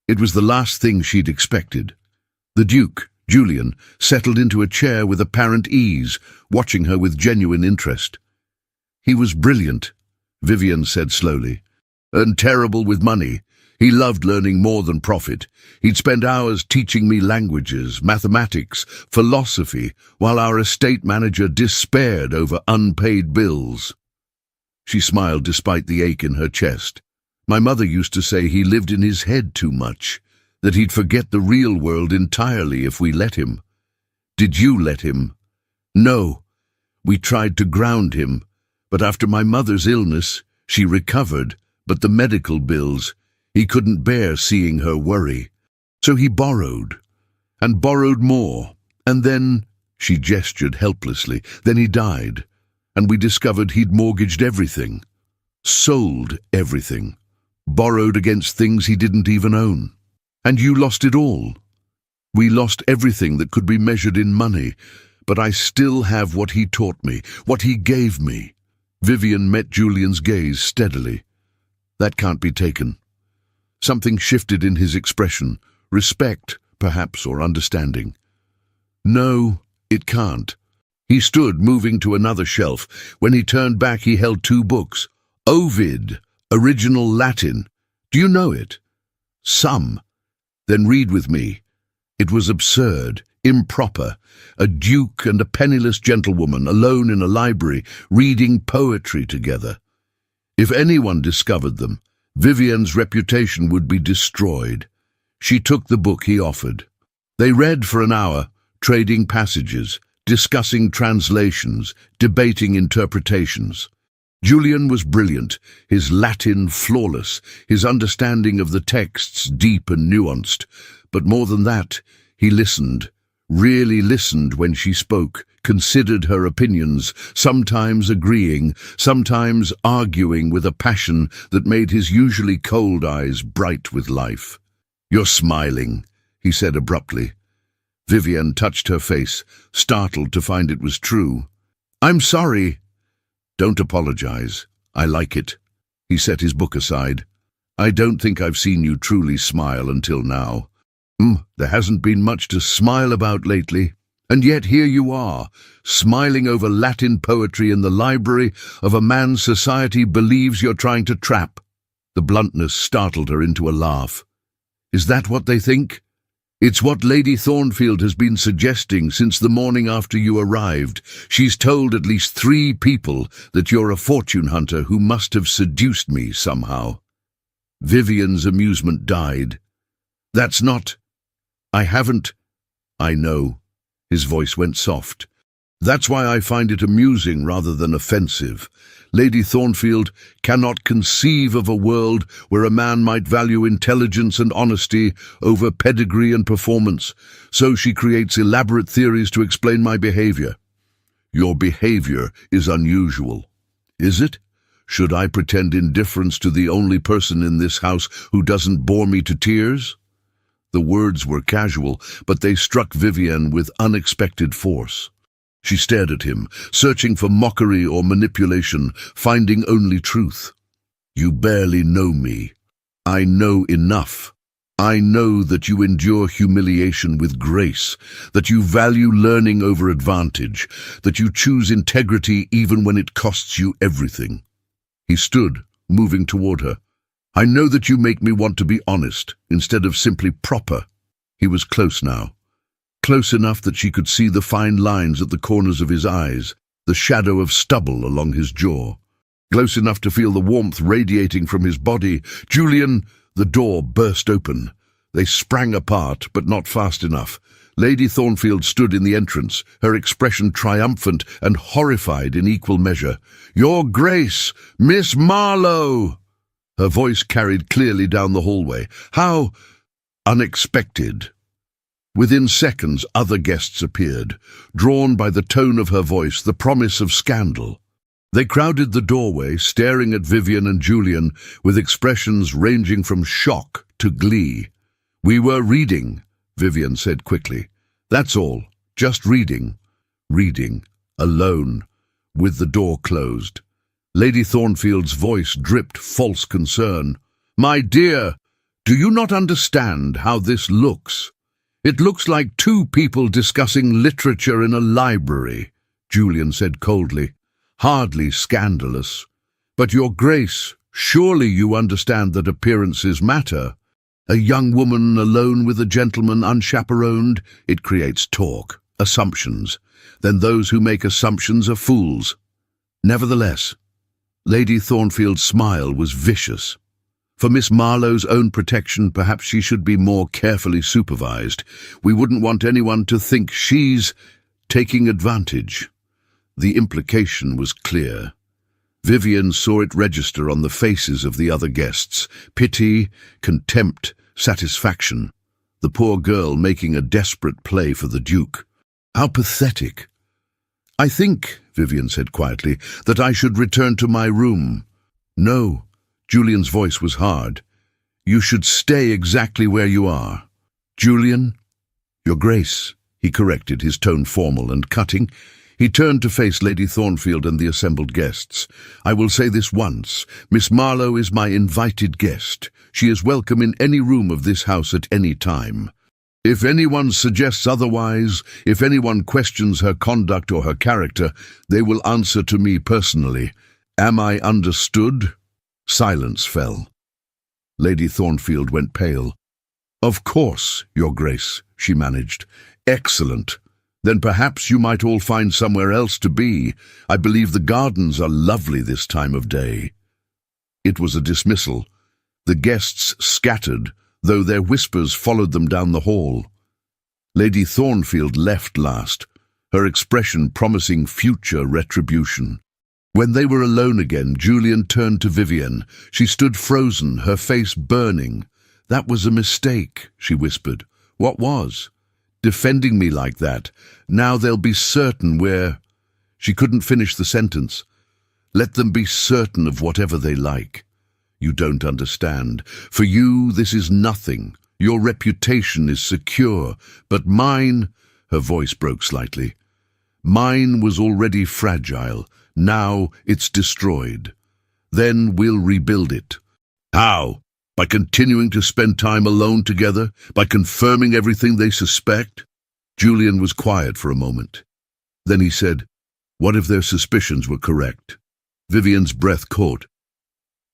It was the last thing she'd expected. The Duke, Julian, settled into a chair with apparent ease, watching her with genuine interest. "He was brilliant," Vivienne said slowly, "and terrible with money. He loved learning more than profit. He'd spend hours teaching me languages, mathematics, philosophy, while our estate manager despaired over unpaid bills." She smiled despite the ache in her chest. "My mother used to say he lived in his head too much, that he'd forget the real world entirely if we let him." "Did you let him?" "No. We tried to ground him, but after my mother's illness, she recovered, but the medical bills, he couldn't bear seeing her worry. So he borrowed, and borrowed more, and then," she gestured helplessly, "then he died, and we discovered he'd mortgaged everything, sold everything, borrowed against things he didn't even own. And you lost it all." "We lost everything that could be measured in money, but I still have what he taught me, what he gave me." Vivienne met Julian's gaze steadily. "That can't be taken." Something shifted in his expression, respect, perhaps, or understanding. "No, it can't." He stood, moving to another shelf. When he turned back, he held two books. Ovid, original Latin. "Do you know it?" "Some." "Then read with me." It was absurd, improper. A duke and a penniless gentlewoman alone in a library, reading poetry together. If anyone discovered them, Vivienne's reputation would be destroyed. She took the book he offered. They read for an hour, trading passages, discussing translations, debating interpretations. Julian was brilliant, his Latin flawless, his understanding of the texts deep and nuanced. But more than that, he listened, really listened when she spoke, considered her opinions, sometimes agreeing, sometimes arguing with a passion that made his usually cold eyes bright with life. "You're smiling," he said abruptly. Vivienne touched her face, startled to find it was true. "I'm sorry." "Don't apologize. I like it." He set his book aside. "I don't think I've seen you truly smile until now. There hasn't been much to smile about lately. And yet here you are, smiling over Latin poetry in the library of a man society believes you're trying to trap." The bluntness startled her into a laugh. "Is that what they think?" It's what Lady Thornfield has been suggesting since the morning after you arrived. She's told at least 3 people that you're a fortune hunter who must have seduced me somehow." Vivian's amusement died. "That's not... I haven't... I know." His voice went soft. "That's why I find it amusing rather than offensive. Lady Thornfield cannot conceive of a world where a man might value intelligence and honesty over pedigree and performance, so she creates elaborate theories to explain my behavior. Your behavior is unusual. Is it? Should I pretend indifference to the only person in this house who doesn't bore me to tears?" The words were casual, but they struck Vivian with unexpected force. She stared at him, searching for mockery or manipulation, finding only truth. "You barely know me. I know enough. I know that you endure humiliation with grace, that you value learning over advantage, that you choose integrity even when it costs you everything." He stood, moving toward her. "I know that you make me want to be honest, instead of simply proper." He was close now. Close enough that she could see the fine lines at the corners of his eyes, the shadow of stubble along his jaw. Close enough to feel the warmth radiating from his body. "Julian!" The door burst open. They sprang apart, but not fast enough. Lady Thornfield stood in the entrance, her expression triumphant and horrified in equal measure. "Your Grace! Miss Marlowe!" Her voice carried clearly down the hallway. "How unexpected!" Within seconds, other guests appeared, drawn by the tone of her voice, the promise of scandal. They crowded the doorway, staring at Vivian and Julian with expressions ranging from shock to glee. "We were reading," Vivian said quickly. "That's all. Just reading." Reading. Alone. With the door closed. Lady Thornfield's voice dripped false concern. "My dear, do you not understand how this looks? It looks like 2 people discussing literature in a library," Julian said coldly. "Hardly scandalous. But Your Grace, surely you understand that appearances matter. A young woman alone with a gentleman unchaperoned, it creates talk, assumptions. Then those who make assumptions are fools." Nevertheless, Lady Thornfield's smile was vicious. For Miss Marlowe's own protection, perhaps she should be more carefully supervised. We wouldn't want anyone to think she's taking advantage. The implication was clear. Vivian saw it register on the faces of the other guests. Pity, contempt, satisfaction. The poor girl making a desperate play for the Duke. How pathetic. "I think," Vivian said quietly, "that I should return to my room." "No." Julian's voice was hard. "You should stay exactly where you are." "Julian?" "Your Grace," he corrected, his tone formal and cutting. He turned to face Lady Thornfield and the assembled guests. "I will say this once. Miss Marlowe is my invited guest. She is welcome in any room of this house at any time. If anyone suggests otherwise, if anyone questions her conduct or her character, they will answer to me personally. Am I understood?" Silence fell. Lady Thornfield went pale. "Of course, Your Grace," she managed. "Excellent. Then perhaps you might all find somewhere else to be. I believe the gardens are lovely this time of day." It was a dismissal. The guests scattered, though their whispers followed them down the hall. Lady Thornfield left last, her expression promising future retribution. When they were alone again, Julian turned to Vivian. She stood frozen, her face burning. "That was a mistake," she whispered. "What was?" "Defending me like that. Now they'll be certain where—" She couldn't finish the sentence. "Let them be certain of whatever they like. You don't understand. For you, this is nothing. Your reputation is secure. But mine—" Her voice broke slightly. "Mine was already fragile. Now it's destroyed. Then we'll rebuild it." "How? By continuing to spend time alone together? By confirming everything they suspect?" Julian was quiet for a moment. Then he said, "What if their suspicions were correct?" Vivian's breath caught.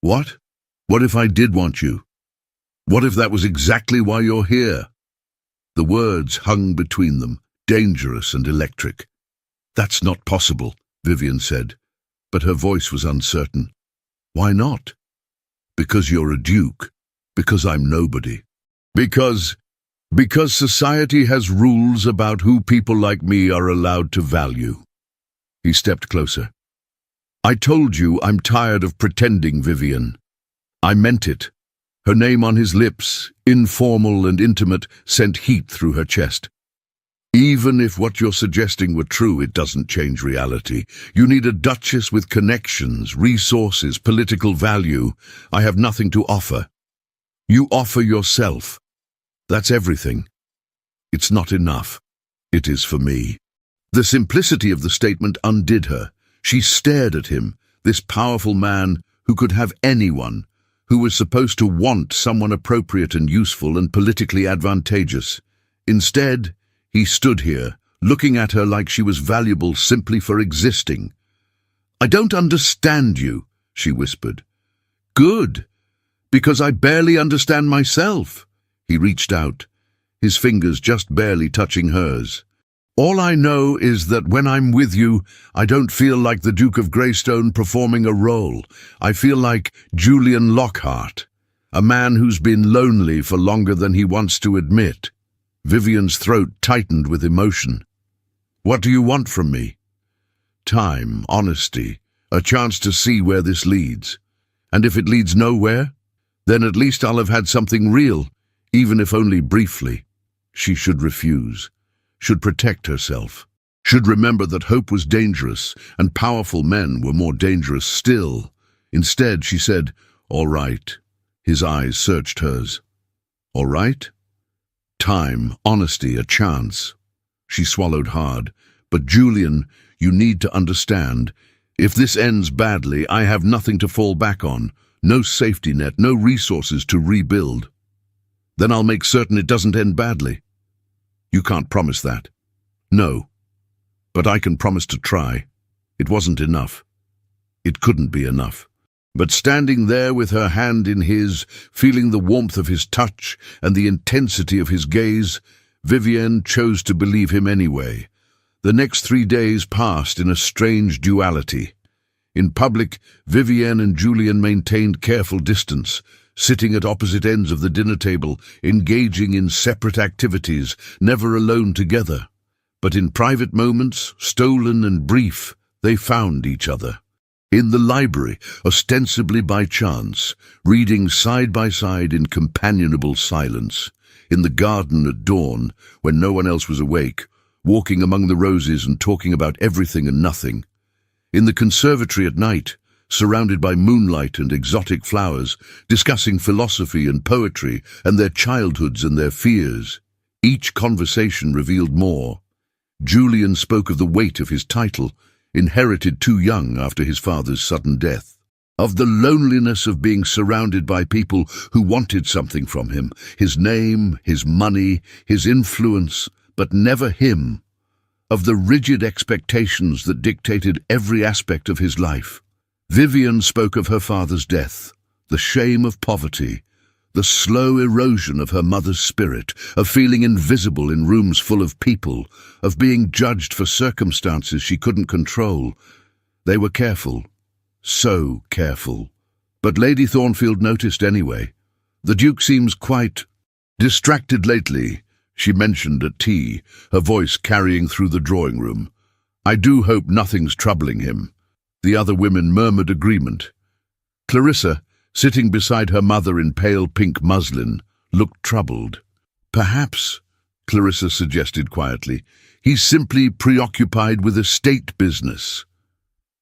"What? What if I did want you? What if that was exactly why you're here?" The words hung between them, dangerous and electric. "That's not possible," Vivian said, but her voice was uncertain. "Why not?" "Because you're a duke. Because I'm nobody. Because society has rules about who people like me are allowed to value." He stepped closer. "I told you I'm tired of pretending, Vivian. I meant it." Her name on his lips, informal and intimate, sent heat through her chest. "Even if what you're suggesting were true, it doesn't change reality. You need a duchess with connections, resources, political value. I have nothing to offer. You offer yourself. That's everything. It's not enough. It is for me." The simplicity of the statement undid her. She stared at him, this powerful man who could have anyone, who was supposed to want someone appropriate and useful and politically advantageous. Instead, he stood here, looking at her like she was valuable simply for existing. "I don't understand you," she whispered. "Good, because I barely understand myself." He reached out, his fingers just barely touching hers. "All I know is that when I'm with you, I don't feel like the Duke of Greystone performing a role. I feel like Julian Lockhart, a man who's been lonely for longer than he wants to admit." Vivian's throat tightened with emotion. "What do you want from me?" "Time, honesty, a chance to see where this leads. And if it leads nowhere, then at least I'll have had something real, even if only briefly." She should refuse, should protect herself, should remember that hope was dangerous and powerful men were more dangerous still. Instead, she said, "All right." His eyes searched hers. "All right?" "Time, honesty, a chance." She swallowed hard. "But Julian, you need to understand. If this ends badly, I have nothing to fall back on. No safety net, no resources to rebuild. Then I'll make certain it doesn't end badly." "You can't promise that." "No. But I can promise to try." It wasn't enough. It couldn't be enough. But standing there with her hand in his, feeling the warmth of his touch and the intensity of his gaze, Vivian chose to believe him anyway. The next 3 days passed in a strange duality. In public, Vivian and Julian maintained careful distance, sitting at opposite ends of the dinner table, engaging in separate activities, never alone together. But in private moments, stolen and brief, they found each other. In the library, ostensibly by chance, reading side by side in companionable silence. In the garden at dawn, when no one else was awake, walking among the roses and talking about everything and nothing. In the conservatory at night, surrounded by moonlight and exotic flowers, discussing philosophy and poetry and their childhoods and their fears. Each conversation revealed more. Julian spoke of the weight of his title, inherited too young after his father's sudden death. Of the loneliness of being surrounded by people who wanted something from him, his name, his money, his influence, but never him. Of the rigid expectations that dictated every aspect of his life. Vivian spoke of her father's death, the shame of poverty, the slow erosion of her mother's spirit, of feeling invisible in rooms full of people, of being judged for circumstances she couldn't control. They were careful, so careful. But Lady Thornfield noticed anyway. "The Duke seems quite distracted lately," she mentioned at tea, her voice carrying through the drawing room. "I do hope nothing's troubling him." The other women murmured agreement. Clarissa, sitting beside her mother in pale pink muslin, looked troubled. "Perhaps," Clarissa suggested quietly, "he's simply preoccupied with estate business."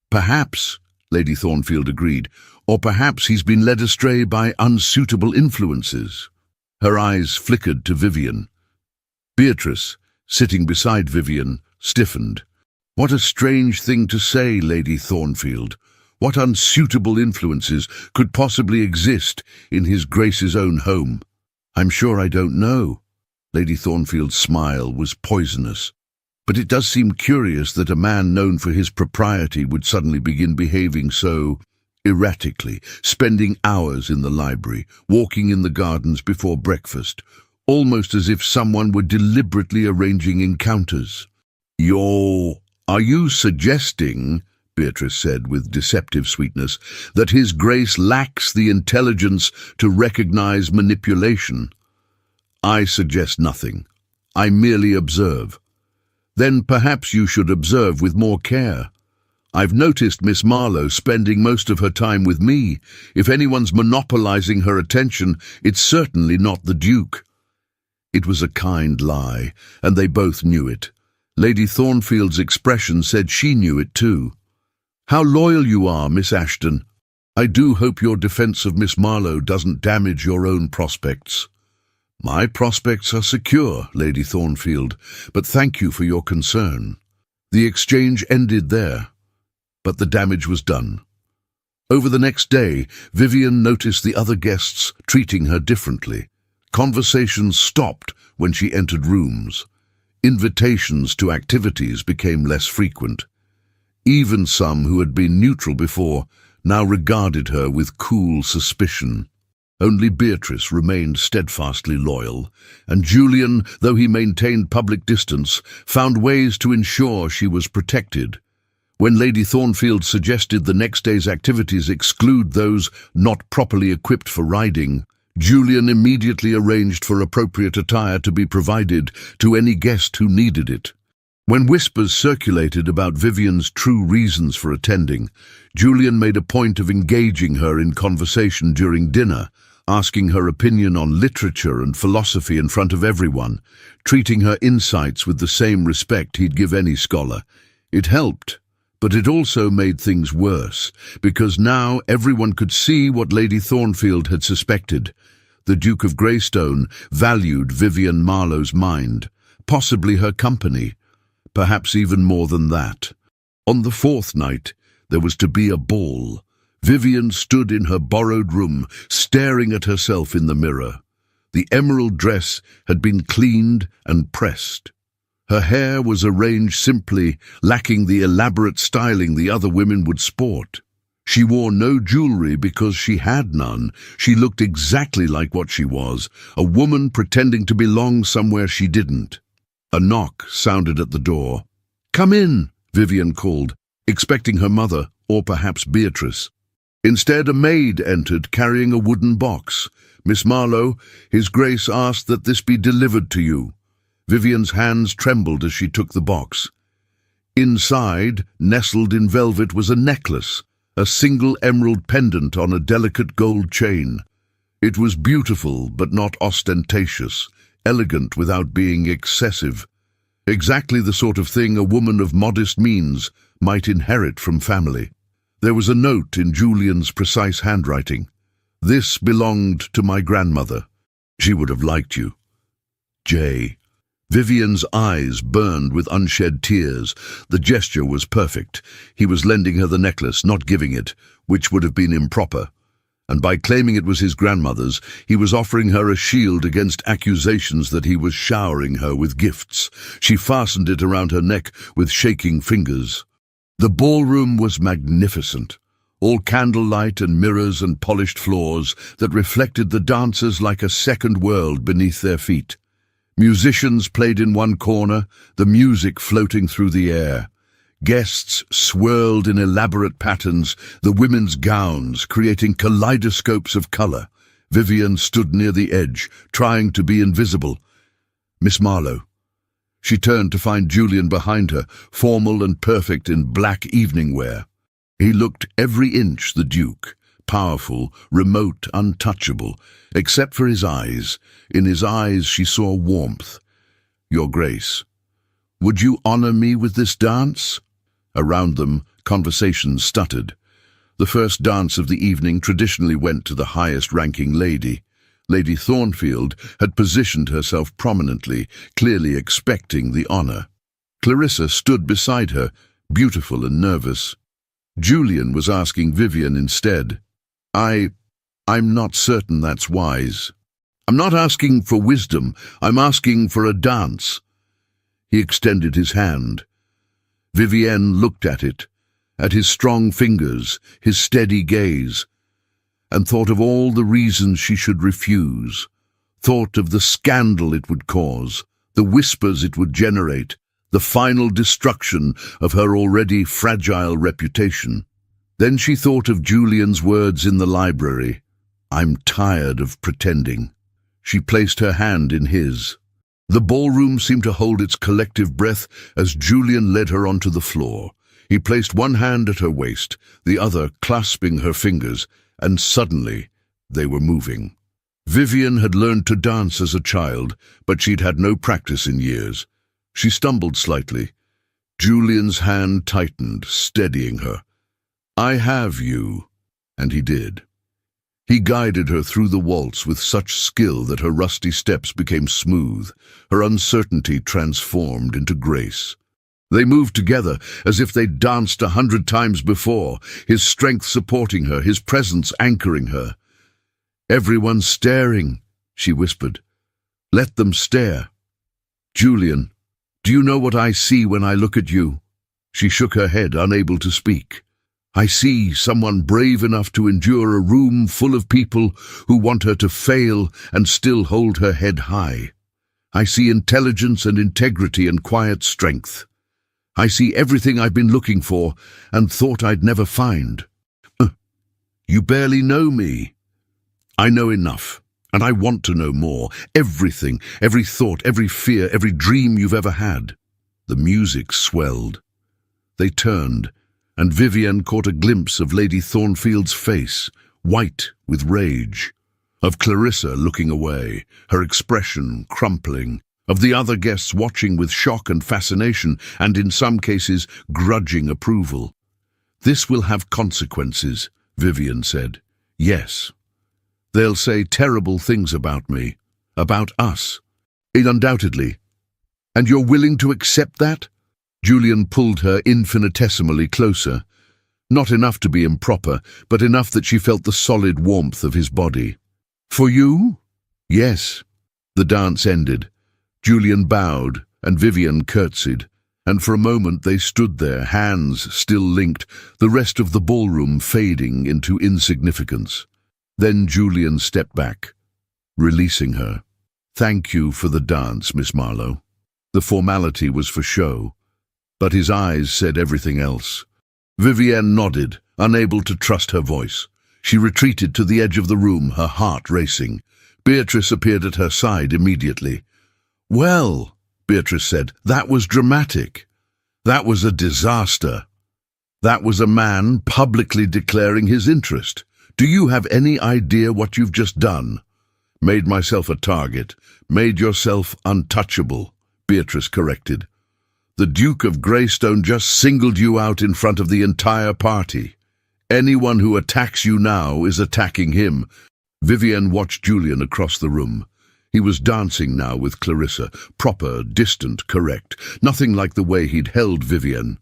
"Perhaps," Lady Thornfield agreed, "or perhaps he's been led astray by unsuitable influences." Her eyes flickered to Vivian. Beatrice, sitting beside Vivian, stiffened. "What a strange thing to say, Lady Thornfield. What unsuitable influences could possibly exist in His Grace's own home?" "I'm sure I don't know." Lady Thornfield's smile was poisonous. "But it does seem curious that a man known for his propriety would suddenly begin behaving so erratically, spending hours in the library, walking in the gardens before breakfast, almost as if someone were deliberately arranging encounters. Are you suggesting, Beatrice said with deceptive sweetness, that His Grace lacks the intelligence to recognize manipulation? I suggest nothing. I merely observe. Then perhaps you should observe with more care. I've noticed Miss Marlowe spending most of her time with me. If anyone's monopolizing her attention, it's certainly not the Duke. It was a kind lie, and they both knew it. Lady Thornfield's expression said she knew it too. How loyal you are, Miss Ashton. I do hope your defense of Miss Marlowe doesn't damage your own prospects. My prospects are secure, Lady Thornfield, but thank you for your concern. The exchange ended there, but the damage was done. Over the next day, Vivian noticed the other guests treating her differently. Conversations stopped when she entered rooms. Invitations to activities became less frequent. Even some who had been neutral before now regarded her with cool suspicion. Only Beatrice remained steadfastly loyal, and Julian, though he maintained public distance, found ways to ensure she was protected. When Lady Thornfield suggested the next day's activities exclude those not properly equipped for riding, Julian immediately arranged for appropriate attire to be provided to any guest who needed it. When whispers circulated about Vivian's true reasons for attending, Julian made a point of engaging her in conversation during dinner, asking her opinion on literature and philosophy in front of everyone, treating her insights with the same respect he'd give any scholar. It helped, but it also made things worse, because now everyone could see what Lady Thornfield had suspected. The Duke of Greystone valued Vivian Marlowe's mind, possibly her company, perhaps even more than that. On the fourth night, there was to be a ball. Vivian stood in her borrowed room, staring at herself in the mirror. The emerald dress had been cleaned and pressed. Her hair was arranged simply, lacking the elaborate styling the other women would sport. She wore no jewelry because she had none. She looked exactly like what she was, a woman pretending to belong somewhere she didn't. A knock sounded at the door. "Come in," Vivian called, expecting her mother, or perhaps Beatrice. Instead, a maid entered carrying a wooden box. "Miss Marlowe, His Grace asked that this be delivered to you." Vivian's hands trembled as she took the box. Inside, nestled in velvet, was a necklace, a single emerald pendant on a delicate gold chain. It was beautiful but not ostentatious, elegant without being excessive. Exactly the sort of thing a woman of modest means might inherit from family. There was a note in Julian's precise handwriting. "This belonged to my grandmother. She would have liked you. J." Vivian's eyes burned with unshed tears. The gesture was perfect. He was lending her the necklace, not giving it, which would have been improper. And by claiming it was his grandmother's, he was offering her a shield against accusations that he was showering her with gifts. She fastened it around her neck with shaking fingers. The ballroom was magnificent, all candlelight and mirrors and polished floors that reflected the dancers like a second world beneath their feet. Musicians played in one corner, the music floating through the air. Guests swirled in elaborate patterns, the women's gowns creating kaleidoscopes of color. Vivian stood near the edge, trying to be invisible. "Miss Marlowe." She turned to find Julian behind her, formal and perfect in black evening wear. He looked every inch the Duke, powerful, remote, untouchable, except for his eyes. In his eyes she saw warmth. "Your Grace, would you honor me with this dance?" Around them, conversation stuttered. The first dance of the evening traditionally went to the highest-ranking lady. Lady Thornfield had positioned herself prominently, clearly expecting the honor. Clarissa stood beside her, beautiful and nervous. Julian was asking Vivian instead. I'm not certain that's wise. I'm not asking for wisdom, I'm asking for a dance." He extended his hand. Vivienne looked at it, at his strong fingers, his steady gaze, and thought of all the reasons she should refuse, thought of the scandal it would cause, the whispers it would generate, the final destruction of her already fragile reputation. Then she thought of Julian's words in the library, "I'm tired of pretending." She placed her hand in his. The ballroom seemed to hold its collective breath as Julian led her onto the floor. He placed one hand at her waist, the other clasping her fingers, and suddenly they were moving. Vivian had learned to dance as a child, but she'd had no practice in years. She stumbled slightly. Julian's hand tightened, steadying her. "I have you," and he did. He guided her through the waltz with such skill that her rusty steps became smooth, her uncertainty transformed into grace. They moved together as if they'd danced 100 times before, his strength supporting her, his presence anchoring her. "Everyone's staring," she whispered. "Let them stare." "Julian, do you know what I see when I look at you?" She shook her head, unable to speak. "I see someone brave enough to endure a room full of people who want her to fail and still hold her head high. I see intelligence and integrity and quiet strength. I see everything I've been looking for and thought I'd never find." "You barely know me." "I know enough, and I want to know more. Everything, every thought, every fear, every dream you've ever had." The music swelled. They turned, and Vivian caught a glimpse of Lady Thornfield's face, white with rage, of Clarissa looking away, her expression crumpling, of the other guests watching with shock and fascination, and in some cases grudging approval. "This will have consequences," Vivian said. "Yes. They'll say terrible things about me, about us. Undoubtedly. And you're willing to accept that?" Julian pulled her infinitesimally closer. Not enough to be improper, but enough that she felt the solid warmth of his body. "For you?" "Yes." The dance ended. Julian bowed, and Vivian curtsied, and for a moment they stood there, hands still linked, the rest of the ballroom fading into insignificance. Then Julian stepped back, releasing her. "Thank you for the dance, Miss Marlowe." The formality was for show, but his eyes said everything else. Vivienne nodded, unable to trust her voice. She retreated to the edge of the room, her heart racing. Beatrice appeared at her side immediately. "Well," Beatrice said, "that was dramatic. That was a disaster. That was a man publicly declaring his interest. Do you have any idea what you've just done?" "Made myself a target. Made yourself untouchable," Beatrice corrected. "The Duke of Greystone just singled you out in front of the entire party. Anyone who attacks you now is attacking him." Vivienne watched Julian across the room. He was dancing now with Clarissa, proper, distant, correct, nothing like the way he'd held Vivienne.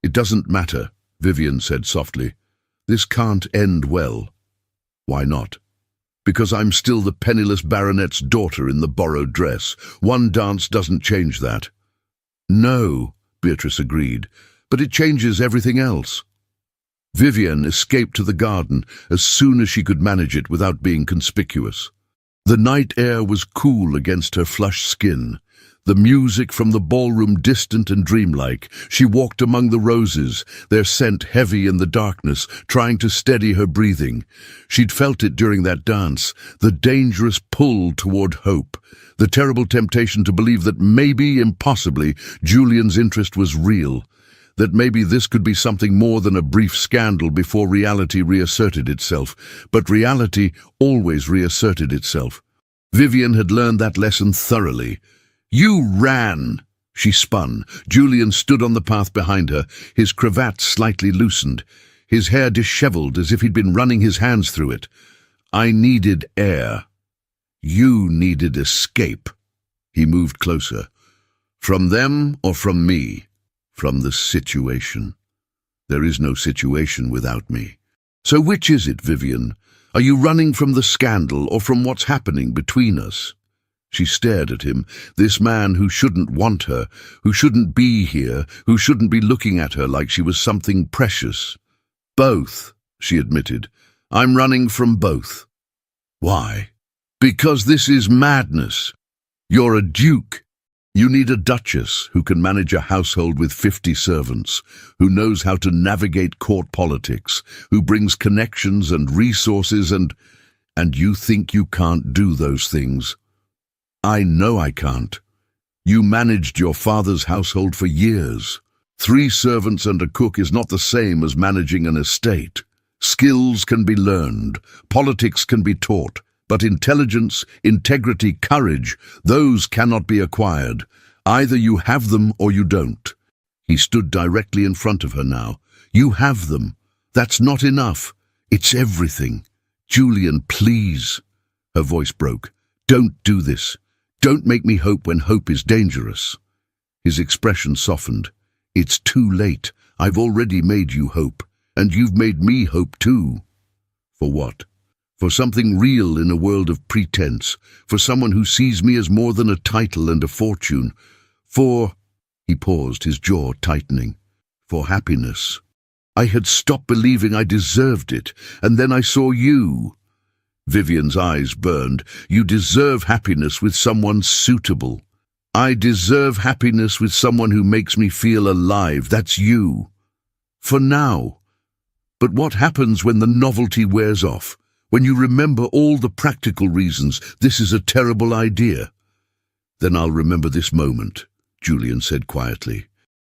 "It doesn't matter," Vivienne said softly. "This can't end well." "Why not?" "Because I'm still the penniless baronet's daughter in the borrowed dress. One dance doesn't change that." "No," Beatrice agreed, "but it changes everything else." Vivian escaped to the garden as soon as she could manage it without being conspicuous. The night air was cool against her flushed skin, the music from the ballroom distant and dreamlike. She walked among the roses, their scent heavy in the darkness, trying to steady her breathing. She'd felt it during that dance, the dangerous pull toward hope, the terrible temptation to believe that maybe, impossibly, Julian's interest was real, that maybe this could be something more than a brief scandal before reality reasserted itself. But reality always reasserted itself. Vivian had learned that lesson thoroughly. "You ran!" She spun. Julian stood on the path behind her, his cravat slightly loosened, his hair disheveled as if he'd been running his hands through it. "I needed air. You needed escape." He moved closer. "From them or from me?" "From the situation. There is no situation without me." "So which is it, Vivian? Are you running from the scandal or from what's happening between us?" She stared at him, this man who shouldn't want her, who shouldn't be here, who shouldn't be looking at her like she was something precious. "Both," she admitted. "I'm running from both." "Why?" Because this is madness. You're a duke. You need a duchess who can manage a household with 50 servants, who knows how to navigate court politics, who brings connections and resources and you think you can't do those things. I know I can't. You managed your father's household for years. 3 servants and a cook is not the same as managing an estate. Skills can be learned, politics can be taught, but intelligence, integrity, courage, those cannot be acquired. Either you have them or you don't. He stood directly in front of her now. You have them. That's not enough. It's everything. Julian, please. Her voice broke. Don't do this. Don't make me hope when hope is dangerous. His expression softened. It's too late. I've already made you hope, and you've made me hope too. For what? For something real in a world of pretense, for someone who sees me as more than a title and a fortune, for, he paused, his jaw tightening, for happiness. I had stopped believing I deserved it, and then I saw you. Vivian's eyes burned. You deserve happiness with someone suitable. I deserve happiness with someone who makes me feel alive. That's you. For now. But what happens when the novelty wears off? When you remember all the practical reasons this is a terrible idea? Then I'll remember this moment, Julian said quietly.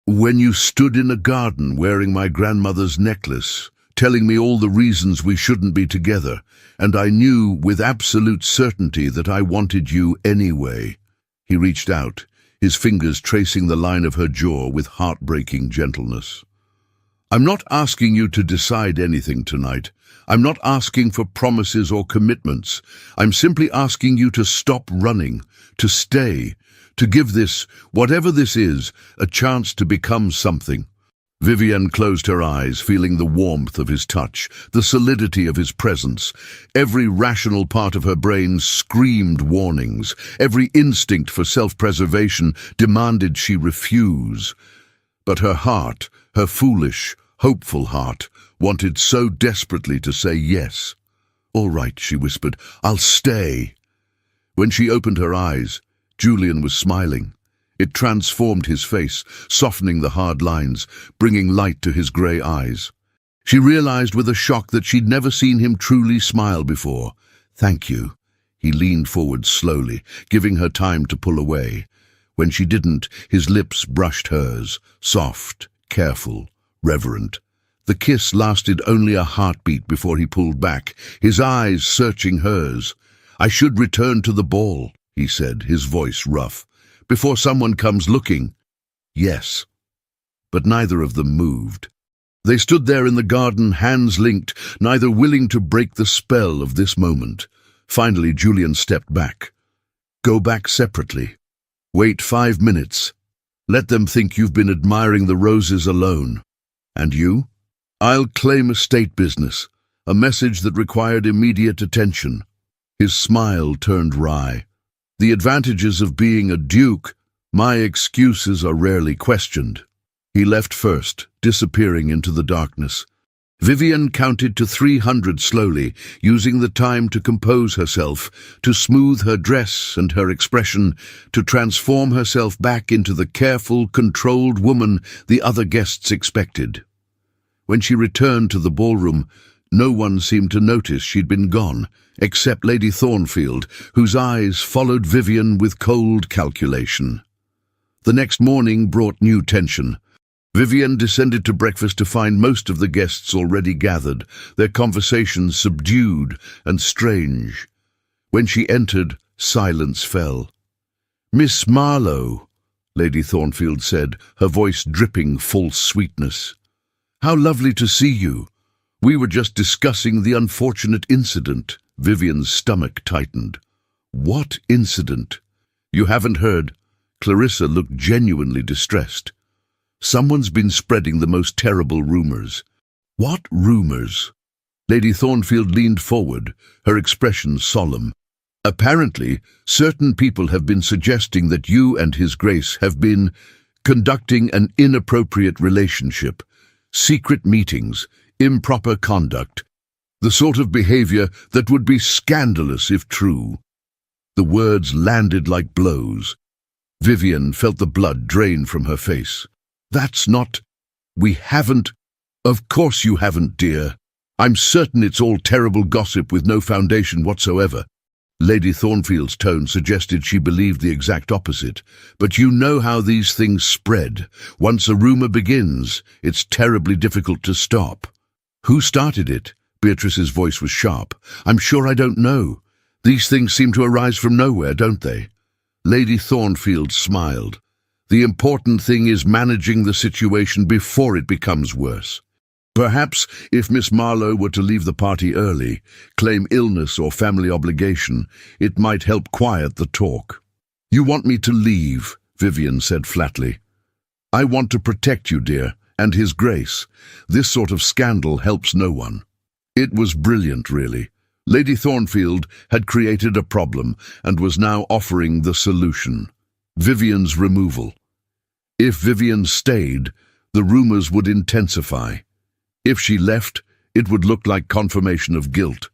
When you stood in a garden wearing my grandmother's necklace, telling me all the reasons we shouldn't be together, and I knew with absolute certainty that I wanted you anyway. He reached out, his fingers tracing the line of her jaw with heartbreaking gentleness. I'm not asking you to decide anything tonight. I'm not asking for promises or commitments. I'm simply asking you to stop running, to stay, to give this, whatever this is, a chance to become something. Vivian closed her eyes, feeling the warmth of his touch, the solidity of his presence. Every rational part of her brain screamed warnings. Every instinct for self-preservation demanded she refuse. But her heart, her foolish, hopeful heart, wanted so desperately to say yes. All right, she whispered, I'll stay. When she opened her eyes, Julian was smiling. It transformed his face, softening the hard lines, bringing light to his grey eyes. She realized with a shock that she'd never seen him truly smile before. Thank you. He leaned forward slowly, giving her time to pull away. When she didn't, his lips brushed hers, soft, careful, reverent. The kiss lasted only a heartbeat before he pulled back, his eyes searching hers. I should return to the ball, he said, his voice rough. Before someone comes looking. Yes. But neither of them moved. They stood there in the garden, hands linked, neither willing to break the spell of this moment. Finally, Julian stepped back. Go back separately. Wait 5 minutes. Let them think you've been admiring the roses alone. And you? I'll claim estate business, a message that required immediate attention. His smile turned wry. The advantages of being a duke, my excuses are rarely questioned. He left first, disappearing into the darkness. Vivian counted to 300 slowly, using the time to compose herself, to smooth her dress and her expression, to transform herself back into the careful, controlled woman the other guests expected. When she returned to the ballroom, no one seemed to notice she'd been gone, except Lady Thornfield, whose eyes followed Vivian with cold calculation. The next morning brought new tension. Vivian descended to breakfast to find most of the guests already gathered, their conversations subdued and strange. When she entered, silence fell. Miss Marlowe, Lady Thornfield said, her voice dripping false sweetness. How lovely to see you. We were just discussing the unfortunate incident. Vivian's stomach tightened. What incident? You haven't heard? Clarissa looked genuinely distressed. Someone's been spreading the most terrible rumors. What rumors? Lady Thornfield leaned forward, her expression solemn. Apparently, certain people have been suggesting that you and His Grace have been conducting an inappropriate relationship, secret meetings, improper conduct, the sort of behavior that would be scandalous if true. The words landed like blows. Vivian felt the blood drain from her face. "That's not... We haven't... Of course you haven't, dear. I'm certain it's all terrible gossip with no foundation whatsoever." Lady Thornfield's tone suggested she believed the exact opposite. "But you know how these things spread. Once a rumor begins, it's terribly difficult to stop." "Who started it?" Beatrice's voice was sharp. "I'm sure I don't know. These things seem to arise from nowhere, don't they?" Lady Thornfield smiled. "The important thing is managing the situation before it becomes worse. Perhaps if Miss Marlowe were to leave the party early, claim illness or family obligation, it might help quiet the talk." "You want me to leave," Vivian said flatly. "I want to protect you, dear, and His Grace. This sort of scandal helps no one." It was brilliant, really. Lady Thornfield had created a problem and was now offering the solution: Vivian's removal. If Vivian stayed, the rumors would intensify. If she left, it would look like confirmation of guilt.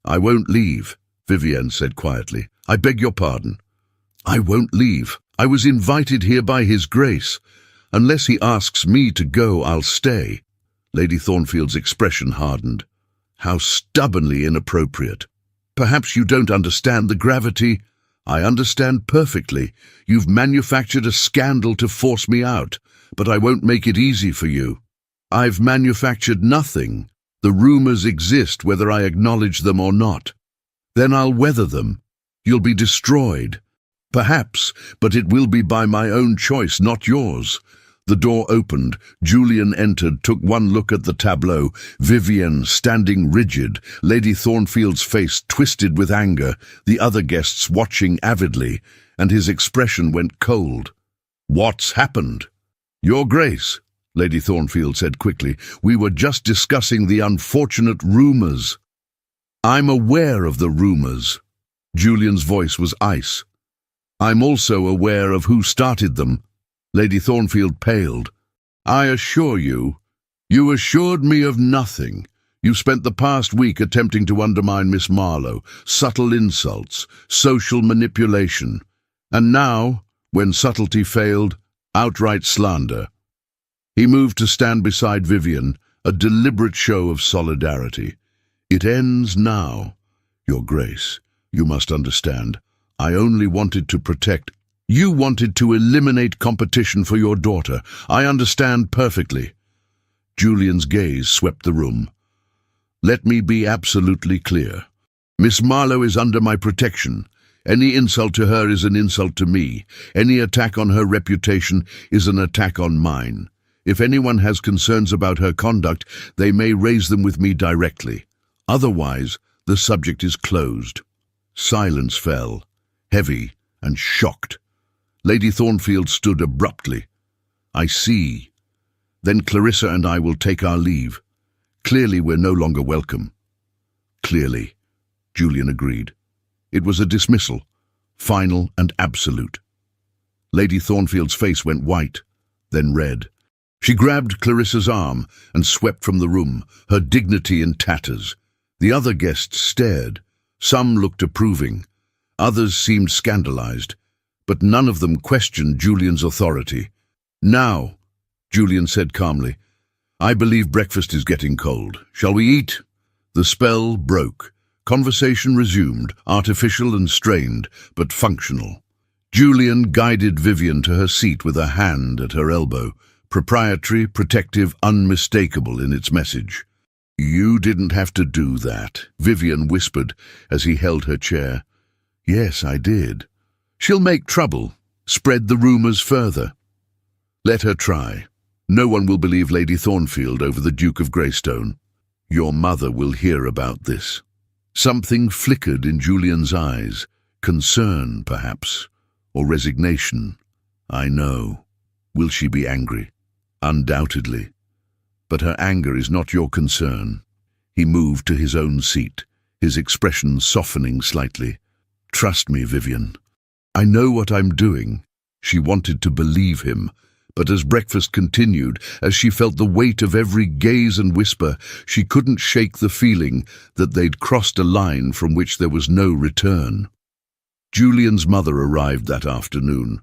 "I won't leave," Vivian said quietly. "I beg your pardon." "I won't leave. I was invited here by His Grace. Unless he asks me to go, I'll stay." Lady Thornfield's expression hardened. How stubbornly inappropriate. "Perhaps you don't understand the gravity." "I understand perfectly. You've manufactured a scandal to force me out, but I won't make it easy for you." "I've manufactured nothing. The rumors exist whether I acknowledge them or not. Then I'll weather them. You'll be destroyed. Perhaps, but it will be by my own choice, not yours." The door opened. Julian entered, took one look at the tableau. Vivian standing rigid, Lady Thornfield's face twisted with anger, the other guests watching avidly, and his expression went cold. "What's happened?" "Your Grace," Lady Thornfield said quickly, "we were just discussing the unfortunate rumors." "I'm aware of the rumors." Julian's voice was ice. "I'm also aware of who started them." Lady Thornfield paled. "I assure you, you assured me of nothing. You spent the past week attempting to undermine Miss Marlowe, subtle insults, social manipulation. And now, when subtlety failed, outright slander." He moved to stand beside Vivian, a deliberate show of solidarity. "It ends now, Your Grace. You must understand. I only wanted to protect... You wanted to eliminate competition for your daughter. I understand perfectly." Julian's gaze swept the room. "Let me be absolutely clear. Miss Marlowe is under my protection. Any insult to her is an insult to me. Any attack on her reputation is an attack on mine. If anyone has concerns about her conduct, they may raise them with me directly. Otherwise, the subject is closed." Silence fell, heavy and shocked. Lady Thornfield stood abruptly. "I see. Then Clarissa and I will take our leave. Clearly we're no longer welcome." "Clearly," Julian agreed. It was a dismissal, final and absolute. Lady Thornfield's face went white, then red. She grabbed Clarissa's arm and swept from the room, her dignity in tatters. The other guests stared. Some looked approving. Others seemed scandalized. But none of them questioned Julian's authority. "Now," Julian said calmly, "I believe breakfast is getting cold. Shall we eat?" The spell broke. Conversation resumed, artificial and strained, but functional. Julian guided Vivian to her seat with a hand at her elbow, proprietary, protective, unmistakable in its message. "You didn't have to do that," Vivian whispered as he held her chair. "Yes, I did. She'll make trouble, spread the rumors further. Let her try. No one will believe Lady Thornfield over the Duke of Greystone. Your mother will hear about this." Something flickered in Julian's eyes, concern, perhaps, or resignation. "I know. Will she be angry?" "Undoubtedly. But her anger is not your concern." He moved to his own seat, his expression softening slightly. "Trust me, Vivian. I know what I'm doing." She wanted to believe him, but as breakfast continued, as she felt the weight of every gaze and whisper, she couldn't shake the feeling that they'd crossed a line from which there was no return. Julian's mother arrived that afternoon.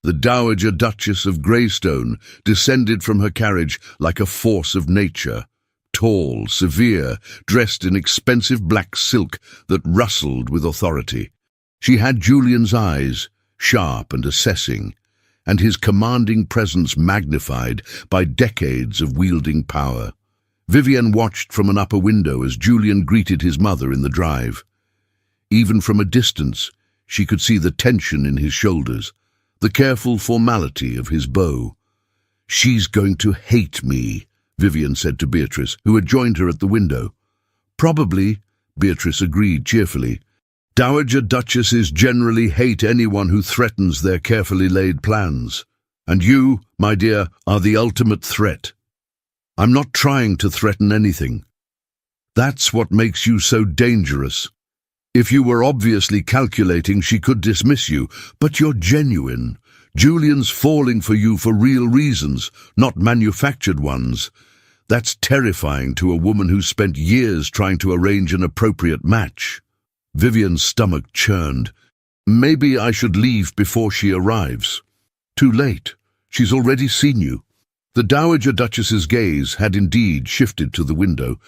The Dowager Duchess of Greystone descended from her carriage like a force of nature, tall, severe, dressed in expensive black silk that rustled with authority. She had Julian's eyes, sharp and assessing, and his commanding presence magnified by decades of wielding power. Vivian watched from an upper window as Julian greeted his mother in the drive. Even from a distance, she could see the tension in his shoulders, the careful formality of his bow. "She's going to hate me," Vivian said to Beatrice, who had joined her at the window. "Probably," Beatrice agreed cheerfully. "Dowager Duchesses generally hate anyone who threatens their carefully laid plans. And you, my dear, are the ultimate threat." "I'm not trying to threaten anything. That's what makes you so dangerous. If you were obviously calculating, she could dismiss you, but you're genuine. Julian's falling for you for real reasons, not manufactured ones. That's terrifying to a woman who spent years trying to arrange an appropriate match." Vivian's stomach churned. "Maybe I should leave before she arrives." "Too late. She's already seen you." The Dowager Duchess's gaze had indeed shifted to the window.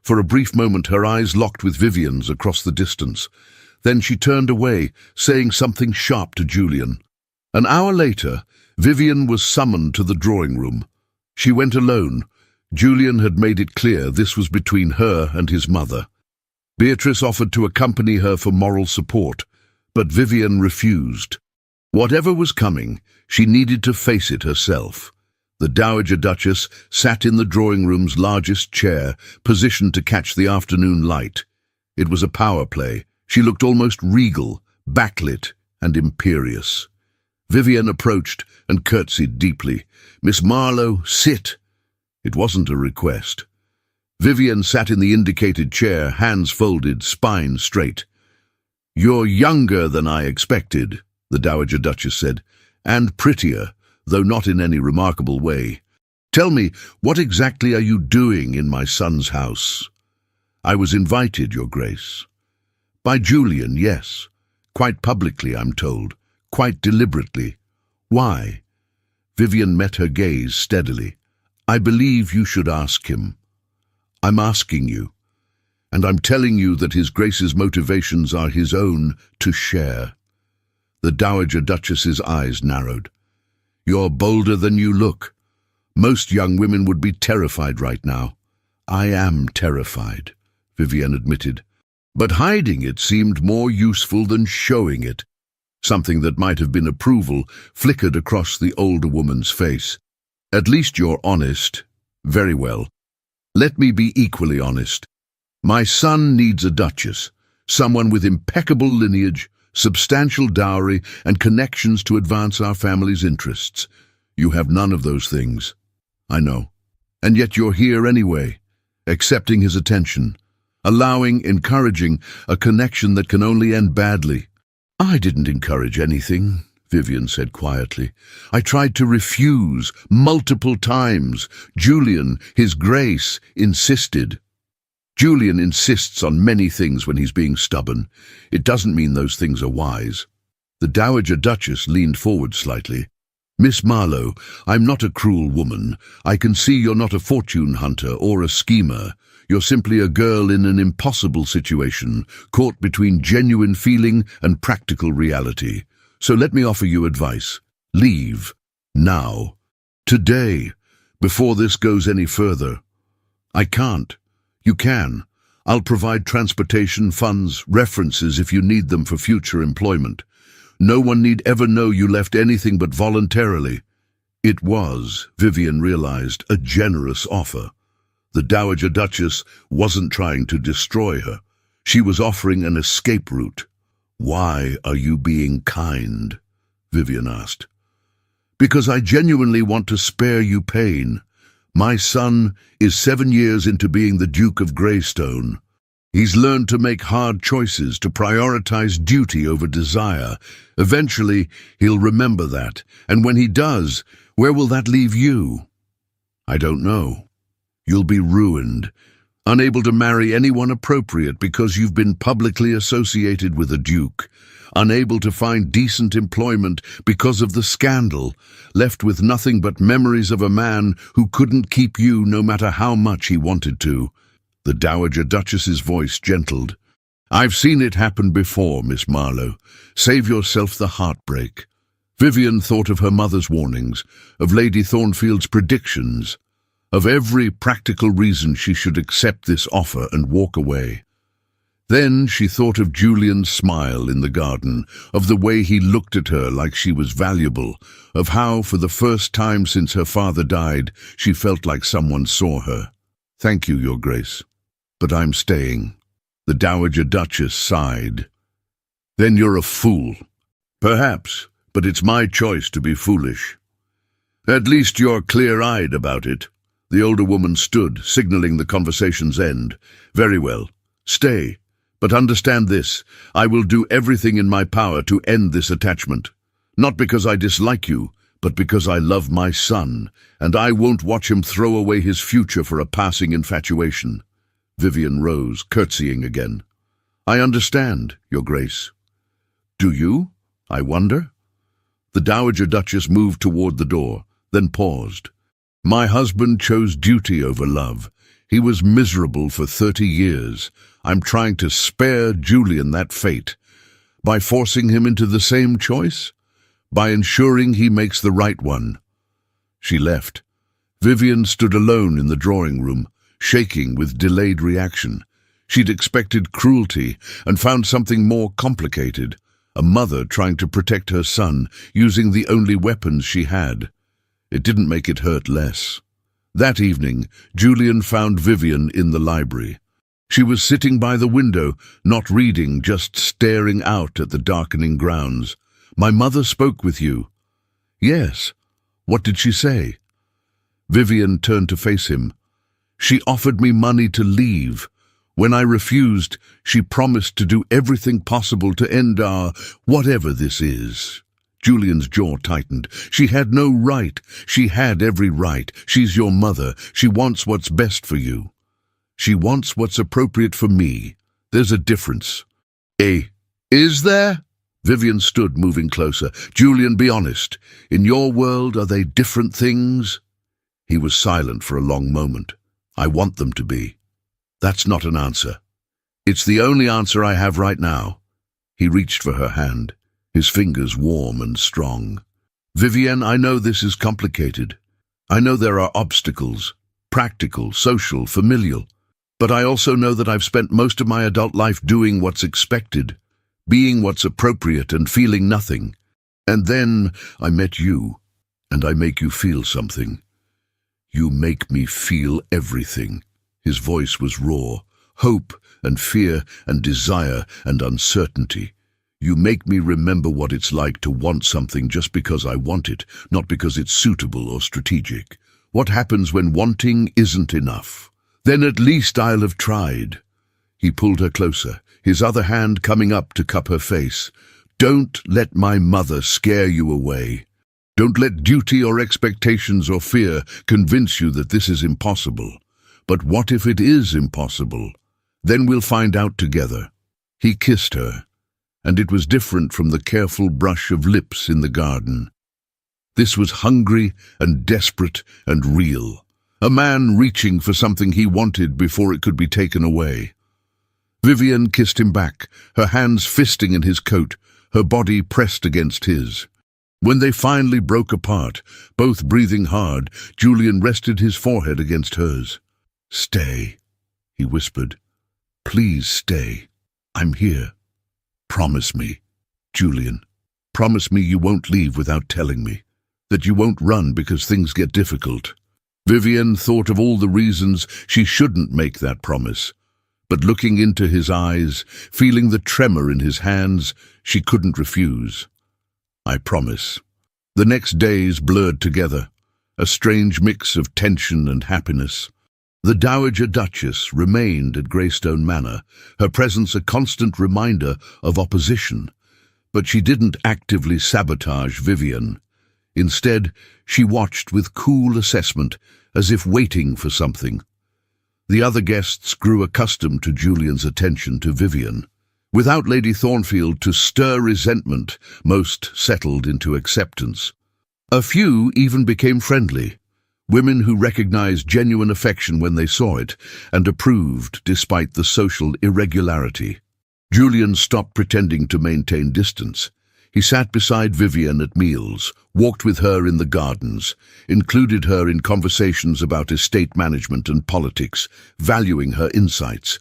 For a brief moment her eyes locked with Vivian's across the distance. Then she turned away, saying something sharp to Julian. An hour later, Vivian was summoned to the drawing room. She went alone. Julian had made it clear this was between her and his mother. Beatrice offered to accompany her for moral support, but Vivian refused. Whatever was coming, she needed to face it herself. The Dowager Duchess sat in the drawing room's largest chair, positioned to catch the afternoon light. It was a power play. She looked almost regal, backlit and imperious. Vivian approached and curtsied deeply. "Miss Marlowe, sit." It wasn't a request. Vivian sat in the indicated chair, hands folded, spine straight. "You're younger than I expected," the Dowager Duchess said, "and prettier, though not in any remarkable way. Tell me, what exactly are you doing in my son's house?" "I was invited, Your Grace." "By Julian, yes. Quite publicly, I'm told. Quite deliberately. Why?" Vivian met her gaze steadily. "I believe you should ask him." "I'm asking you. And I'm telling you that His Grace's motivations are his own to share." The Dowager Duchess's eyes narrowed. "You're bolder than you look. Most young women would be terrified right now." "I am terrified," Vivian admitted. "But hiding it seemed more useful than showing it." Something that might have been approval flickered across the older woman's face. "At least you're honest." "Very well. Let me be equally honest. My son needs a duchess, someone with impeccable lineage, substantial dowry, and connections to advance our family's interests. You have none of those things. I know. And yet you're here anyway, accepting his attention, encouraging a connection that can only end badly." "I didn't encourage anything," Vivian said quietly. "I tried to refuse multiple times. Julian, His Grace, insisted." "Julian insists on many things when he's being stubborn. It doesn't mean those things are wise." The Dowager Duchess leaned forward slightly. "Miss Marlowe, I'm not a cruel woman. I can see you're not a fortune hunter or a schemer. You're simply a girl in an impossible situation, caught between genuine feeling and practical reality. So let me offer you advice. Leave. Now. Today. Before this goes any further." "I can't." "You can. I'll provide transportation, funds, references if you need them for future employment. No one need ever know you left anything but voluntarily." It was, Vivian realized, a generous offer. The Dowager Duchess wasn't trying to destroy her. She was offering an escape route. "Why are you being kind?" Vivian asked. "Because I genuinely want to spare you pain. My son is 7 years into being the Duke of Greystone. He's learned to make hard choices, to prioritize duty over desire. Eventually, he'll remember that. And when he does, where will that leave you?" "I don't know. You'll be ruined. unable to marry anyone appropriate because you've been publicly associated with a duke, unable to find decent employment because of the scandal, left with nothing but memories of a man who couldn't keep you no matter how much he wanted to. The Dowager Duchess's voice gentled. I've seen it happen before, Miss Marlowe. Save yourself the heartbreak. Vivian thought of her mother's warnings, of Lady Thornfield's predictions, of every practical reason she should accept this offer and walk away. Then she thought of Julian's smile in the garden, of the way he looked at her like she was valuable, of how, for the first time since her father died, she felt like someone saw her. Thank you, Your Grace, but I'm staying. The Dowager Duchess sighed. Then you're a fool. Perhaps, but it's my choice to be foolish. At least you're clear-eyed about it. The older woman stood, signaling the conversation's end. Very well. Stay. But understand this. I will do everything in my power to end this attachment. Not because I dislike you, but because I love my son, and I won't watch him throw away his future for a passing infatuation. Vivian rose, curtsying again. I understand, Your Grace. Do you? I wonder. The Dowager Duchess moved toward the door, then paused. My husband chose duty over love. He was miserable for 30 years. I'm trying to spare Julian that fate. By forcing him into the same choice? By ensuring he makes the right one. She left. Vivian stood alone in the drawing room, shaking with delayed reaction. She'd expected cruelty and found something more complicated. A mother trying to protect her son, using the only weapons she had. It didn't make it hurt less. That evening, Julian found Vivian in the library. She was sitting by the window, not reading, just staring out at the darkening grounds. My mother spoke with you. Yes. What did she say? Vivian turned to face him. She offered me money to leave. When I refused, she promised to do everything possible to end our whatever this is. Julian's jaw tightened. She had no right. She had every right. She's your mother. She wants what's best for you. She wants what's appropriate for me. There's a difference. Is there? Vivian stood, moving closer. Julian, be honest. In your world, are they different things? He was silent for a long moment. I want them to be. That's not an answer. It's the only answer I have right now. He reached for her hand, his fingers warm and strong. Vivian, I know this is complicated. I know there are obstacles, practical, social, familial. But I also know that I've spent most of my adult life doing what's expected, being what's appropriate and feeling nothing. And then I met you, and I make you feel something. You make me feel everything. His voice was raw, hope and fear and desire and uncertainty. You make me remember what it's like to want something just because I want it, not because it's suitable or strategic. What happens when wanting isn't enough? Then at least I'll have tried. He pulled her closer, his other hand coming up to cup her face. Don't let my mother scare you away. Don't let duty or expectations or fear convince you that this is impossible. But what if it is impossible? Then we'll find out together. He kissed her, and it was different from the careful brush of lips in the garden. This was hungry and desperate and real. A man reaching for something he wanted before it could be taken away. Vivian kissed him back, her hands fisting in his coat, her body pressed against his. When they finally broke apart, both breathing hard, Julian rested his forehead against hers. Stay, he whispered. Please stay. I'm here. Promise me, Julian. Promise me you won't leave without telling me. That you won't run because things get difficult. Vivian thought of all the reasons she shouldn't make that promise. But looking into his eyes, feeling the tremor in his hands, she couldn't refuse. I promise. The next days blurred together, a strange mix of tension and happiness. The Dowager Duchess remained at Greystone Manor, her presence a constant reminder of opposition. But she didn't actively sabotage Vivian. Instead, she watched with cool assessment, as if waiting for something. The other guests grew accustomed to Julian's attention to Vivian. Without Lady Thornfield to stir resentment, most settled into acceptance. A few even became friendly, women who recognized genuine affection when they saw it and approved despite the social irregularity. Julian stopped pretending to maintain distance. He sat beside Vivian at meals, walked with her in the gardens, included her in conversations about estate management and politics, valuing her insights.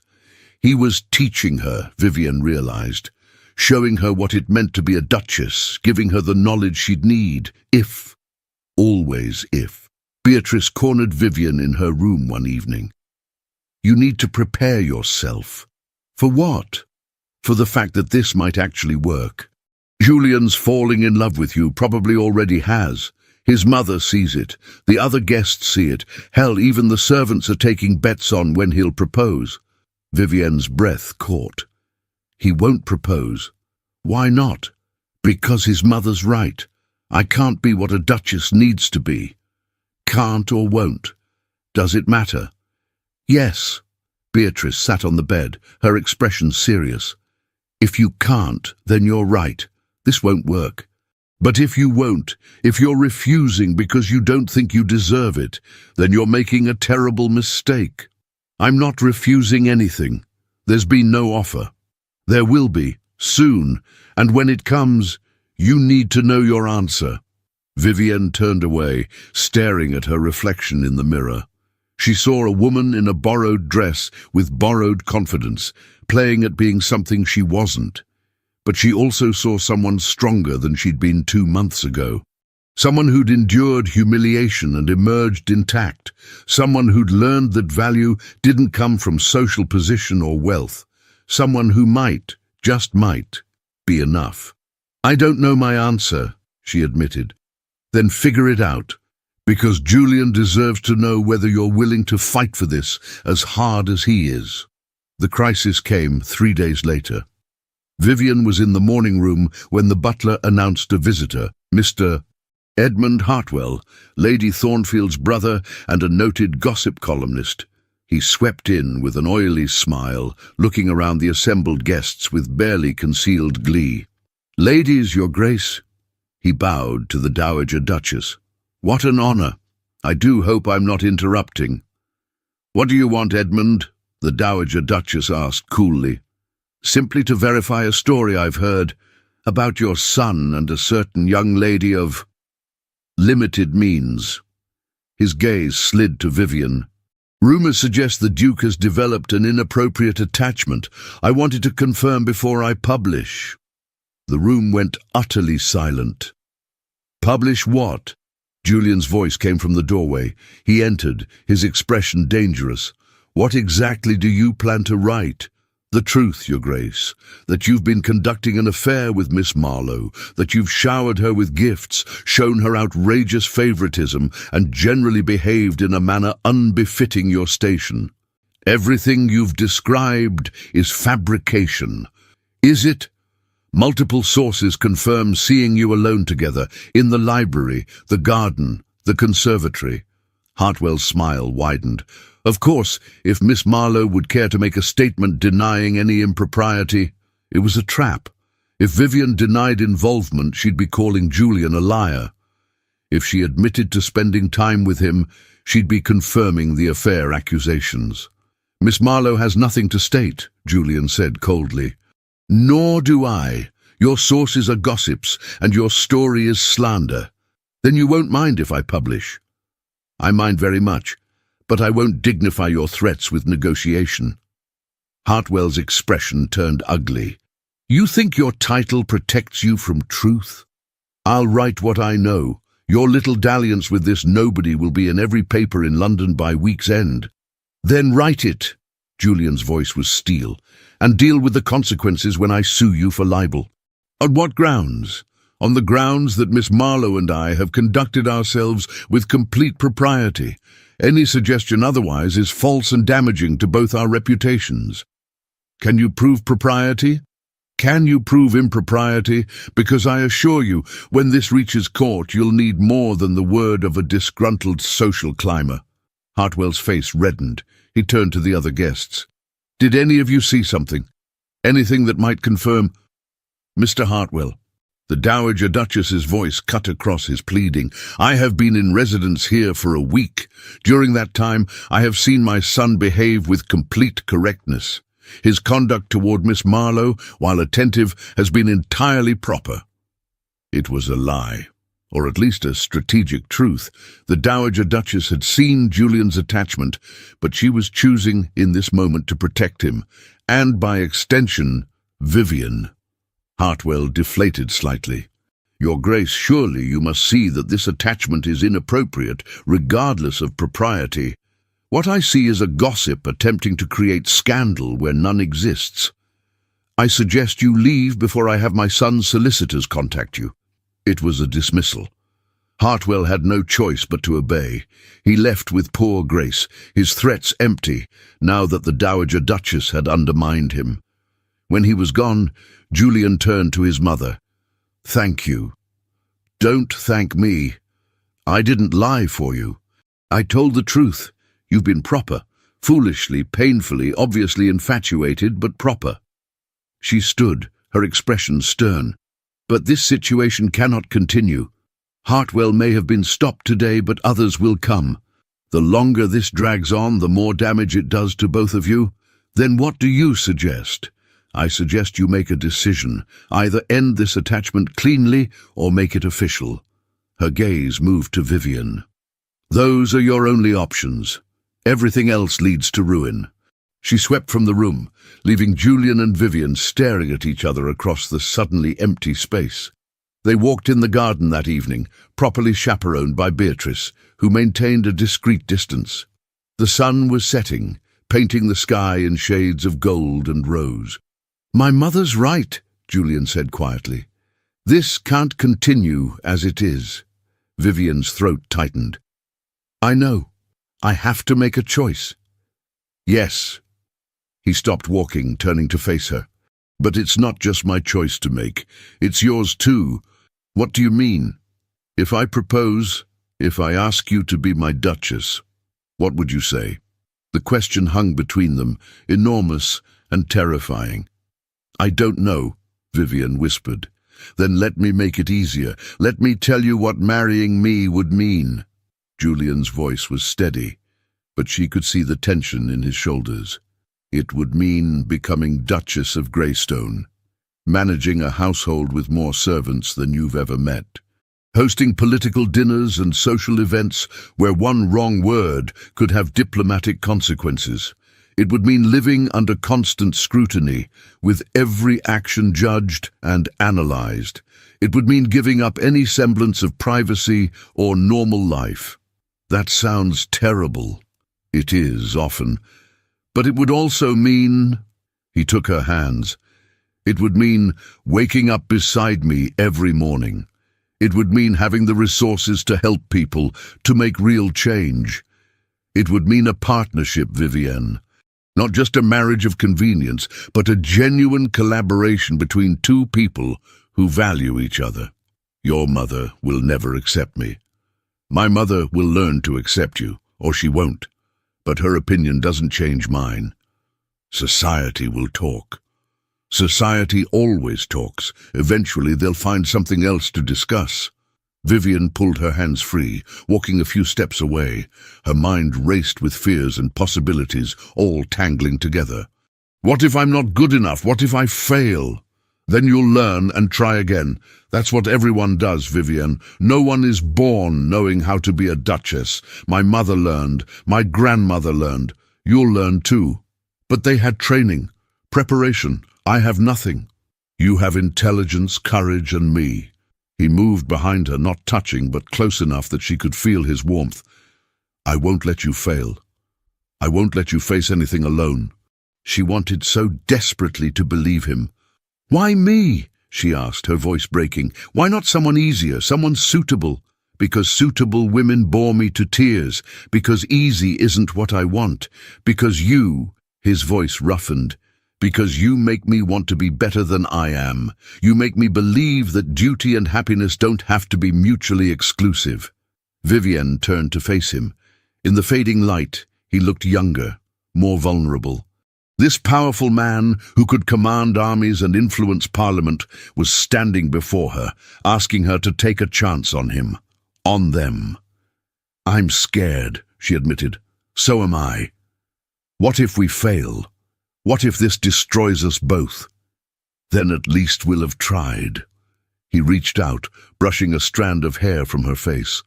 He was teaching her, Vivian realized, showing her what it meant to be a duchess, giving her the knowledge she'd need, if, always if. Beatrice cornered Vivian in her room one evening. You need to prepare yourself. For what? For the fact that this might actually work. Julian's falling in love with you probably already has. His mother sees it. The other guests see it. Hell, even the servants are taking bets on when he'll propose. Vivian's breath caught. He won't propose. Why not? Because his mother's right. I can't be what a duchess needs to be. Can't or won't. Does it matter? Yes. Beatrice sat on the bed, her expression serious. If you can't, then you're right. This won't work. But if you won't, if you're refusing because you don't think you deserve it, then you're making a terrible mistake. I'm not refusing anything. There's been no offer. There will be, soon, and when it comes, you need to know your answer. Vivian turned away, staring at her reflection in the mirror. She saw a woman in a borrowed dress with borrowed confidence, playing at being something she wasn't. But she also saw someone stronger than she'd been 2 months ago. Someone who'd endured humiliation and emerged intact. Someone who'd learned that value didn't come from social position or wealth. Someone who might, just might, be enough. I don't know my answer, she admitted. Then figure it out, because Julian deserves to know whether you're willing to fight for this as hard as he is. The crisis came 3 days later. Vivian was in the morning room when the butler announced a visitor, Mr. Edmund Hartwell, Lady Thornfield's brother and a noted gossip columnist. He swept in with an oily smile, looking around the assembled guests with barely concealed glee. Ladies, your grace. He bowed to the Dowager Duchess. What an honor. I do hope I'm not interrupting. What do you want, Edmund? The Dowager Duchess asked coolly. Simply to verify a story I've heard about your son and a certain young lady of limited means. His gaze slid to Vivian. Rumors suggest the Duke has developed an inappropriate attachment. I wanted to confirm before I publish. The room went utterly silent. Publish what? Julian's voice came from the doorway. He entered, his expression dangerous. What exactly do you plan to write? The truth, Your Grace, that you've been conducting an affair with Miss Marlowe, that you've showered her with gifts, shown her outrageous favoritism, and generally behaved in a manner unbefitting your station. Everything you've described is fabrication. Is it? Multiple sources confirm seeing you alone together, in the library, the garden, the conservatory. Hartwell's smile widened. Of course, if Miss Marlowe would care to make a statement denying any impropriety, it was a trap. If Vivian denied involvement, she'd be calling Julian a liar. If she admitted to spending time with him, she'd be confirming the affair accusations. Miss Marlowe has nothing to state, Julian said coldly. Nor do I. Your sources are gossips, and your story is slander. Then you won't mind if I publish. I mind very much, but I won't dignify your threats with negotiation. Hartwell's expression turned ugly. You think your title protects you from truth? I'll write what I know. Your little dalliance with this nobody will be in every paper in London by week's end. Then write it, Julian's voice was steel, and deal with the consequences when I sue you for libel. On what grounds? On the grounds that Miss Marlowe and I have conducted ourselves with complete propriety. Any suggestion otherwise is false and damaging to both our reputations. Can you prove propriety? Can you prove impropriety? Because I assure you, when this reaches court, you'll need more than the word of a disgruntled social climber. Hartwell's face reddened. He turned to the other guests. "Did any of you see something? Anything that might confirm—" "Mr. Hartwell." The Dowager Duchess's voice cut across his pleading. "I have been in residence here for a week. During that time, I have seen my son behave with complete correctness. His conduct toward Miss Marlowe, while attentive, has been entirely proper." It was a lie, or at least a strategic truth. The Dowager Duchess had seen Julian's attachment, but she was choosing in this moment to protect him, and by extension, Vivian. Hartwell deflated slightly. "Your Grace, surely you must see that this attachment is inappropriate, regardless of propriety. What I see is a gossip attempting to create scandal where none exists. I suggest you leave before I have my son's solicitors contact you." It was a dismissal. Hartwell had no choice but to obey. He left with poor grace, his threats empty, now that the Dowager Duchess had undermined him. When he was gone, Julian turned to his mother. "Thank you. Don't thank me. I didn't lie for you. I told the truth. You've been proper, foolishly, painfully, obviously infatuated, but proper." She stood, her expression stern. "But this situation cannot continue. Hartwell may have been stopped today, but others will come. The longer this drags on, the more damage it does to both of you. Then what do you suggest? I suggest you make a decision. Either end this attachment cleanly or make it official." Her gaze moved to Vivian. "Those are your only options. Everything else leads to ruin." She swept from the room, leaving Julian and Vivian staring at each other across the suddenly empty space. They walked in the garden that evening, properly chaperoned by Beatrice, who maintained a discreet distance. The sun was setting, painting the sky in shades of gold and rose. "My mother's right," Julian said quietly. "This can't continue as it is." Vivian's throat tightened. "I know. I have to make a choice." "Yes." He stopped walking, turning to face her. "But it's not just my choice to make. It's yours too. What do you mean? If I propose, if I ask you to be my Duchess, what would you say?" The question hung between them, enormous and terrifying. "I don't know," Vivian whispered. "Then let me make it easier. Let me tell you what marrying me would mean." Julian's voice was steady, but she could see the tension in his shoulders. "It would mean becoming Duchess of Greystone, managing a household with more servants than you've ever met, hosting political dinners and social events where one wrong word could have diplomatic consequences. It would mean living under constant scrutiny, with every action judged and analyzed. It would mean giving up any semblance of privacy or normal life. That sounds terrible. It is, often. But it would also mean—" He took her hands. "It would mean waking up beside me every morning. It would mean having the resources to help people, to make real change. It would mean a partnership, Vivienne. Not just a marriage of convenience, but a genuine collaboration between two people who value each other. Your mother will never accept me. My mother will learn to accept you, or she won't. But her opinion doesn't change mine. Society will talk. Society always talks. Eventually they'll find something else to discuss." Vivian pulled her hands free, walking a few steps away. Her mind raced with fears and possibilities, all tangling together. "What if I'm not good enough? What if I fail?" "Then you'll learn and try again. That's what everyone does, Vivian. No one is born knowing how to be a duchess. My mother learned. My grandmother learned. You'll learn too. But they had training, preparation. I have nothing. You have intelligence, courage, and me." He moved behind her, not touching, but close enough that she could feel his warmth. "I won't let you fail. I won't let you face anything alone." She wanted so desperately to believe him. "Why me?" she asked, her voice breaking. "Why not someone easier, someone suitable? Because suitable women bore me to tears. Because easy isn't what I want. Because you," his voice roughened, "because you make me want to be better than I am. You make me believe that duty and happiness don't have to be mutually exclusive." Vivian turned to face him. In the fading light, he looked younger, more vulnerable. This powerful man, who could command armies and influence Parliament, was standing before her, asking her to take a chance on him, on them. "I'm scared," she admitted. "So am I. What if we fail? What if this destroys us both? Then at least we'll have tried." He reached out, brushing a strand of hair from her face.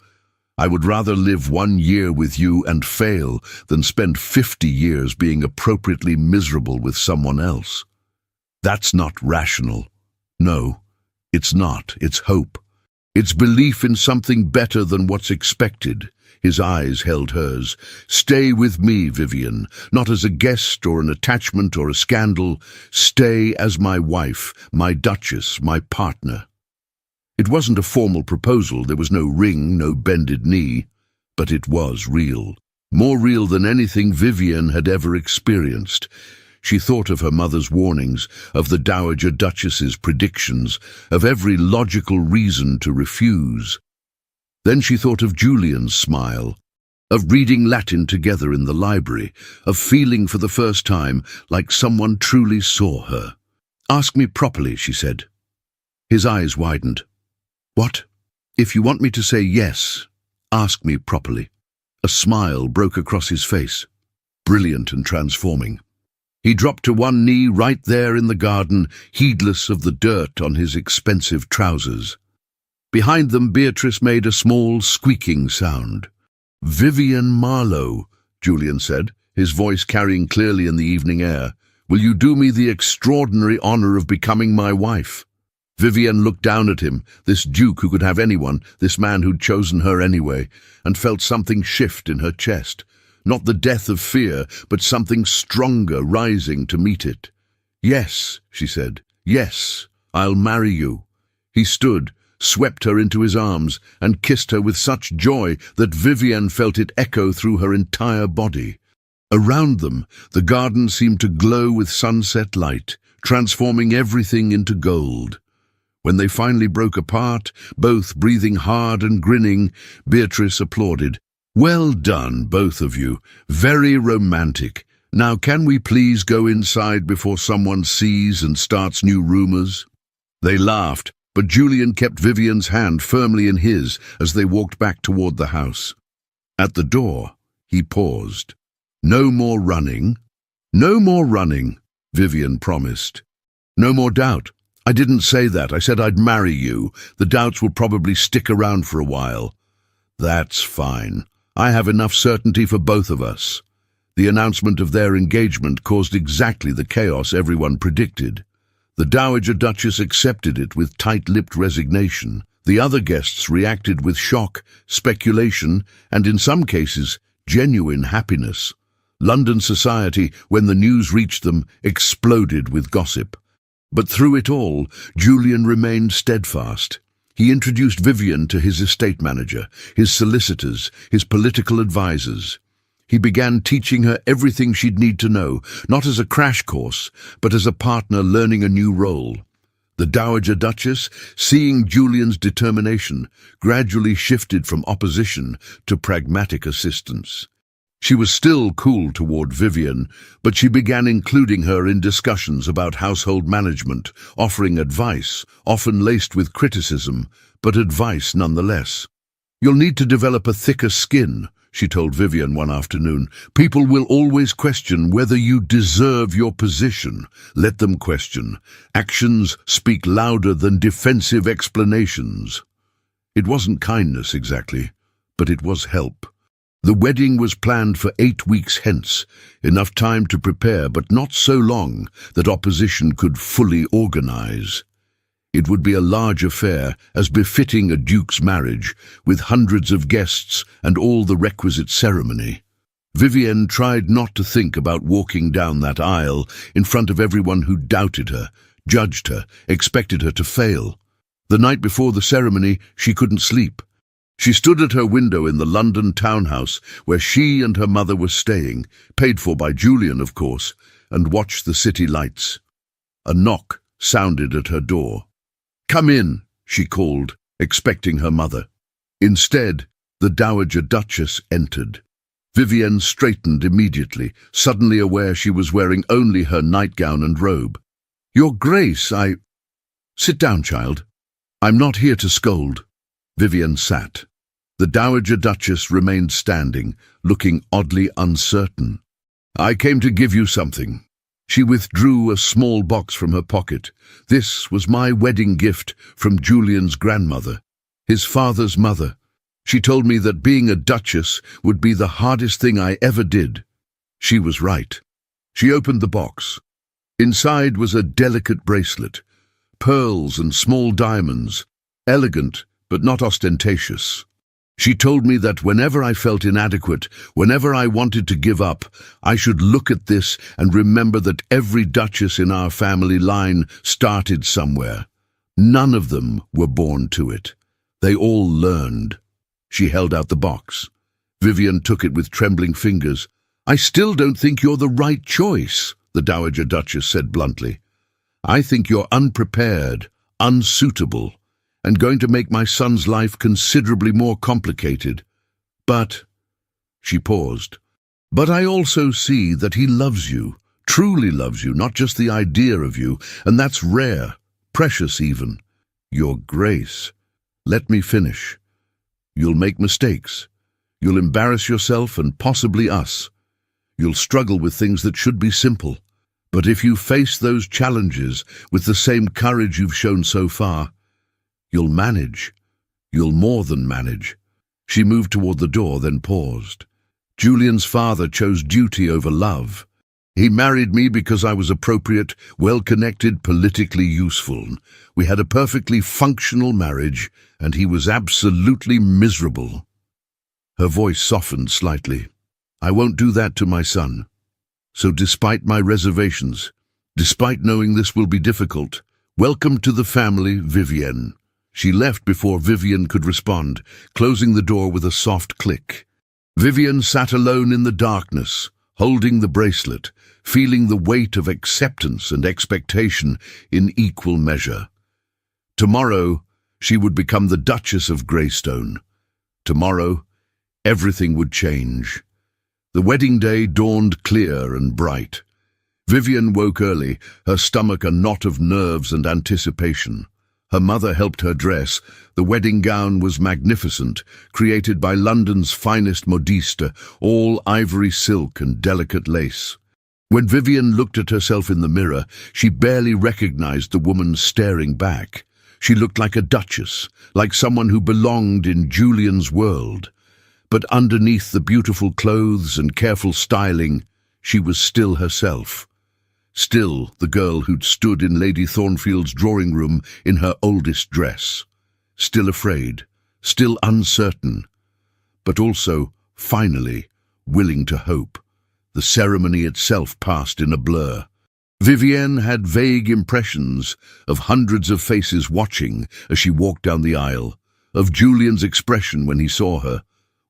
"I would rather live 1 year with you and fail than spend 50 years being appropriately miserable with someone else. That's not rational. No, it's not. It's hope. It's belief in something better than what's expected." His eyes held hers. "Stay with me, Vivian, not as a guest or an attachment or a scandal. Stay as my wife, my duchess, my partner." It wasn't a formal proposal. There was no ring, no bended knee, but it was real. More real than anything Vivian had ever experienced. She thought of her mother's warnings, of the Dowager Duchess's predictions, of every logical reason to refuse. Then she thought of Julian's smile, of reading Latin together in the library, of feeling for the first time like someone truly saw her. "Ask me properly," she said. His eyes widened. "What? If you want me to say yes, ask me properly." A smile broke across his face, brilliant and transforming. He dropped to one knee right there in the garden, heedless of the dirt on his expensive trousers. Behind them, Beatrice made a small, squeaking sound. "Vivian Marlowe," Julian said, his voice carrying clearly in the evening air. "Will you do me the extraordinary honor of becoming my wife?" Vivian looked down at him, this duke who could have anyone, this man who'd chosen her anyway, and felt something shift in her chest. Not the death of fear, but something stronger rising to meet it. "Yes," she said. "Yes, I'll marry you." He stood, swept her into his arms, and kissed her with such joy that Vivian felt it echo through her entire body. Around them, the garden seemed to glow with sunset light, transforming everything into gold. When they finally broke apart, both breathing hard and grinning, Beatrice applauded. "Well done, both of you. Very romantic. Now can we please go inside before someone sees and starts new rumors?" They laughed, but Julian kept Vivian's hand firmly in his as they walked back toward the house. At the door, he paused. "No more running." "No more running," Vivian promised. "No more doubt. I didn't say that. I said I'd marry you. The doubts will probably stick around for a while." "That's fine. I have enough certainty for both of us." The announcement of their engagement caused exactly the chaos everyone predicted. The Dowager Duchess accepted it with tight-lipped resignation. The other guests reacted with shock, speculation, and in some cases, genuine happiness. London society, when the news reached them, exploded with gossip. But through it all, Julian remained steadfast. He introduced Vivian to his estate manager, his solicitors, his political advisors. He began teaching her everything she'd need to know, not as a crash course, but as a partner learning a new role. The Dowager Duchess, seeing Julian's determination, gradually shifted from opposition to pragmatic assistance. She was still cool toward Vivian, but she began including her in discussions about household management, offering advice, often laced with criticism, but advice nonetheless. "You'll need to develop a thicker skin," she told Vivian one afternoon. "People will always question whether you deserve your position. Let them question. Actions speak louder than defensive explanations." It wasn't kindness exactly, but it was help. The wedding was planned for 8 weeks hence, enough time to prepare, but not so long that opposition could fully organize. It would be a large affair, as befitting a duke's marriage, with hundreds of guests and all the requisite ceremony. Vivian tried not to think about walking down that aisle in front of everyone who doubted her, judged her, expected her to fail. The night before the ceremony, she couldn't sleep. She stood at her window in the London townhouse where she and her mother were staying, paid for by Julian, of course, and watched the city lights. A knock sounded at her door. "Come in," she called, expecting her mother. Instead, the Dowager Duchess entered. Vivienne straightened immediately, suddenly aware she was wearing only her nightgown and robe. "Your Grace, Sit down, child. I'm not here to scold." Vivienne sat. The Dowager Duchess remained standing, looking oddly uncertain. "I came to give you something." She withdrew a small box from her pocket. "This was my wedding gift from Julian's grandmother, his father's mother. She told me that being a duchess would be the hardest thing I ever did." She was right. She opened the box. Inside was a delicate bracelet, pearls and small diamonds, elegant but not ostentatious. She told me that whenever I felt inadequate, whenever I wanted to give up, I should look at this and remember that every duchess in our family line started somewhere. None of them were born to it. They all learned. She held out the box. Vivienne took it with trembling fingers. "I still don't think you're the right choice," the Dowager Duchess said bluntly. "I think you're unprepared, unsuitable, and going to make my son's life considerably more complicated. But," she paused, "but I also see that he loves you, truly loves you, not just the idea of you, and that's rare, precious even. Your Grace, let me finish. You'll make mistakes. You'll embarrass yourself and possibly us. You'll struggle with things that should be simple. But if you face those challenges with the same courage you've shown so far, you'll manage. You'll more than manage." She moved toward the door, then paused. "Julian's father chose duty over love. He married me because I was appropriate, well-connected, politically useful. We had a perfectly functional marriage, and he was absolutely miserable." Her voice softened slightly. "I won't do that to my son. So despite my reservations, despite knowing this will be difficult, welcome to the family, Vivienne." She left before Vivienne could respond, closing the door with a soft click. Vivienne sat alone in the darkness, holding the bracelet, feeling the weight of acceptance and expectation in equal measure. Tomorrow, she would become the Duchess of Greystone. Tomorrow, everything would change. The wedding day dawned clear and bright. Vivienne woke early, her stomach a knot of nerves and anticipation. Her mother helped her dress. The wedding gown was magnificent, created by London's finest modiste, all ivory silk and delicate lace. When Vivienne looked at herself in the mirror, she barely recognized the woman staring back. She looked like a duchess, like someone who belonged in Julian's world. But underneath the beautiful clothes and careful styling, she was still herself. Still the girl who'd stood in Lady Thornfield's drawing room in her oldest dress. Still afraid, still uncertain, but also, finally, willing to hope. The ceremony itself passed in a blur. Vivienne had vague impressions of hundreds of faces watching as she walked down the aisle, of Julian's expression when he saw her,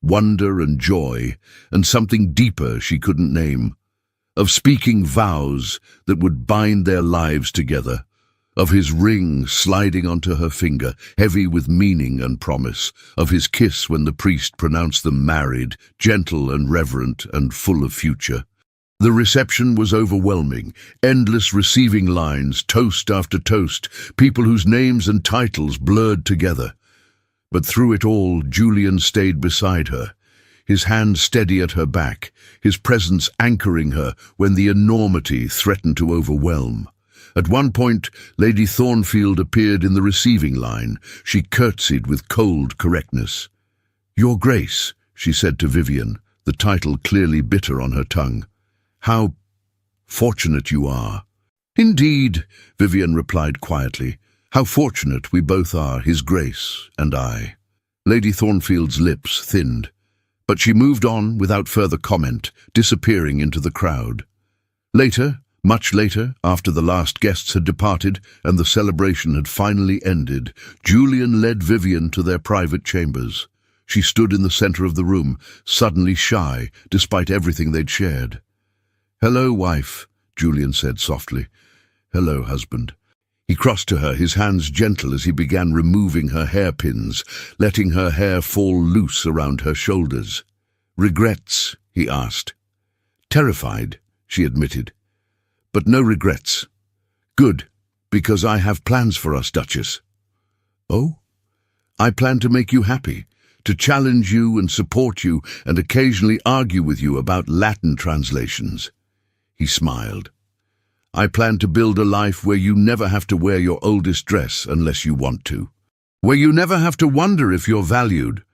wonder and joy, and something deeper she couldn't name. Of speaking vows that would bind their lives together, of his ring sliding onto her finger, heavy with meaning and promise, of his kiss when the priest pronounced them married, gentle and reverent and full of future. The reception was overwhelming, endless receiving lines, toast after toast, people whose names and titles blurred together. But through it all, Julian stayed beside her, his hand steady at her back, his presence anchoring her when the enormity threatened to overwhelm. At one point, Lady Thornfield appeared in the receiving line. She curtsied with cold correctness. "Your Grace," she said to Vivienne, the title clearly bitter on her tongue. "How fortunate you are." "Indeed," Vivienne replied quietly. "How fortunate we both are, His Grace and I." Lady Thornfield's lips thinned, but she moved on without further comment, disappearing into the crowd. Later, much later, after the last guests had departed and the celebration had finally ended, Julian led Vivienne to their private chambers. She stood in the center of the room, suddenly shy, despite everything they'd shared. "Hello, wife," Julian said softly. "Hello, husband." He crossed to her, his hands gentle as he began removing her hairpins, letting her hair fall loose around her shoulders. Regrets? He asked. Terrified, she admitted. But no regrets. Good, because I have plans for us, Duchess. Oh? I plan to make you happy, to challenge you and support you and occasionally argue with you about Latin translations. He smiled. I plan to build a life where you never have to wear your oldest dress unless you want to. Where you never have to wonder if you're valued.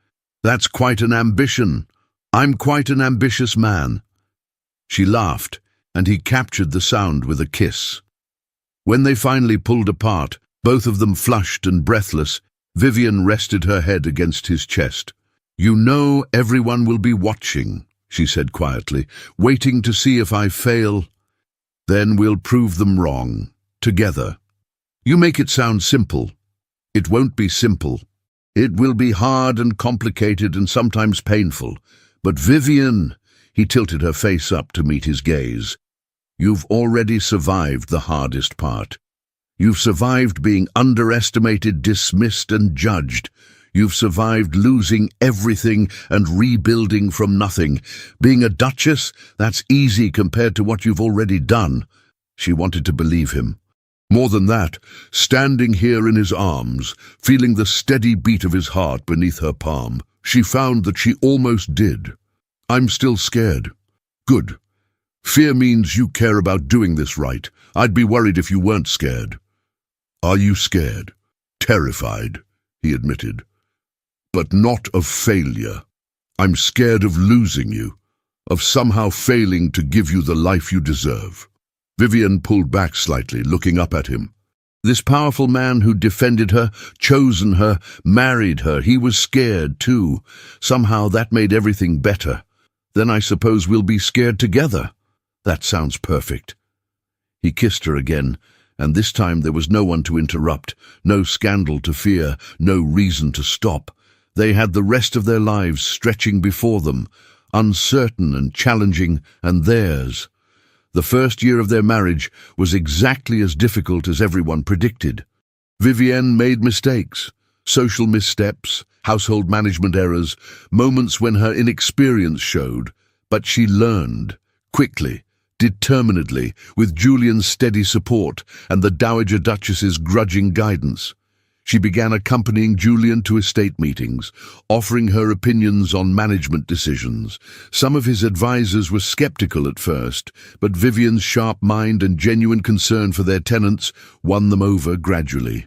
That's quite an ambition. I'm quite an ambitious man. She laughed, and he captured the sound with a kiss. When they finally pulled apart, both of them flushed and breathless, Vivian rested her head against his chest. You know everyone will be watching, she said quietly, waiting to see if I fail. Then we'll prove them wrong, together. You make it sound simple. It won't be simple. It will be hard and complicated and sometimes painful. But Vivian, he tilted her face up to meet his gaze, you've already survived the hardest part. You've survived being underestimated, dismissed and judged. You've survived losing everything and rebuilding from nothing. Being a duchess, that's easy compared to what you've already done. She wanted to believe him. More than that, standing here in his arms, feeling the steady beat of his heart beneath her palm, she found that she almost did. I'm still scared. Good. Fear means you care about doing this right. I'd be worried if you weren't scared. Are you scared? Terrified, he admitted. But not of failure. I'm scared of losing you, of somehow failing to give you the life you deserve. Vivian pulled back slightly, looking up at him. This powerful man who defended her, chosen her, married her, he was scared too. Somehow that made everything better. Then I suppose we'll be scared together. That sounds perfect. He kissed her again, and this time there was no one to interrupt, no scandal to fear, no reason to stop. They had the rest of their lives stretching before them, uncertain and challenging, and theirs. The first year of their marriage was exactly as difficult as everyone predicted. Vivienne made mistakes, social missteps, household management errors, moments when her inexperience showed, but she learned, quickly, determinedly, with Julian's steady support and the Dowager Duchess's grudging guidance. She began accompanying Julian to estate meetings, offering her opinions on management decisions. Some of his advisors were skeptical at first, but Vivian's sharp mind and genuine concern for their tenants won them over gradually.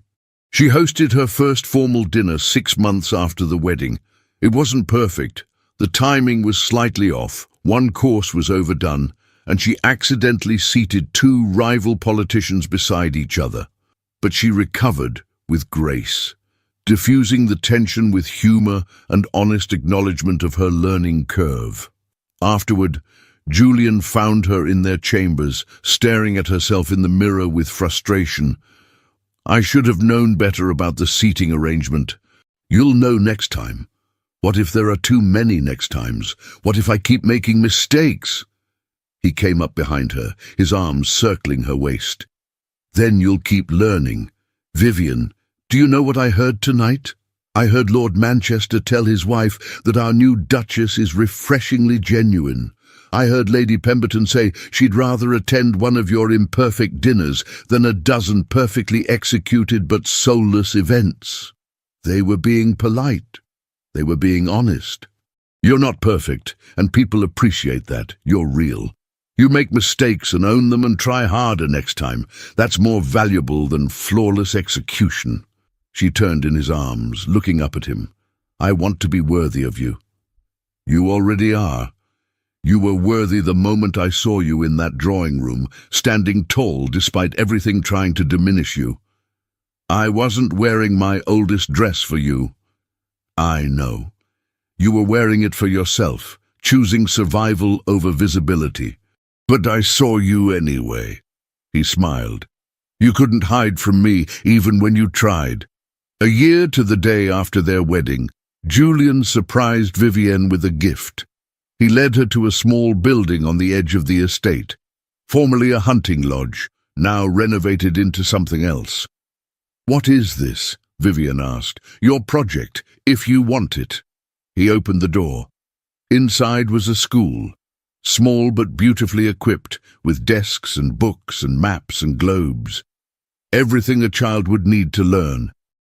She hosted her first formal dinner 6 months after the wedding. It wasn't perfect. The timing was slightly off, one course was overdone, and she accidentally seated 2 rival politicians beside each other. But she recovered with grace, diffusing the tension with humor and honest acknowledgement of her learning curve. Afterward, Julian found her in their chambers, staring at herself in the mirror with frustration. I should have known better about the seating arrangement. You'll know next time. What if there are too many next times? What if I keep making mistakes? He came up behind her, his arms circling her waist. Then you'll keep learning. Vivian, do you know what I heard tonight? I heard Lord Manchester tell his wife that our new Duchess is refreshingly genuine. I heard Lady Pemberton say she'd rather attend one of your imperfect dinners than a dozen perfectly executed but soulless events. They were being polite. They were being honest. You're not perfect, and people appreciate that. You're real. You make mistakes and own them and try harder next time. That's more valuable than flawless execution. She turned in his arms, looking up at him. I want to be worthy of you. You already are. You were worthy the moment I saw you in that drawing room, standing tall despite everything trying to diminish you. I wasn't wearing my oldest dress for you. I know. You were wearing it for yourself, choosing survival over visibility. But I saw you anyway. He smiled. You couldn't hide from me even when you tried. A year to the day after their wedding, Julian surprised Vivienne with a gift. He led her to a small building on the edge of the estate, formerly a hunting lodge, now renovated into something else. What is this? Vivian asked. Your project, if you want it. He opened the door. Inside was a school, small but beautifully equipped, with desks and books and maps and globes. Everything a child would need to learn.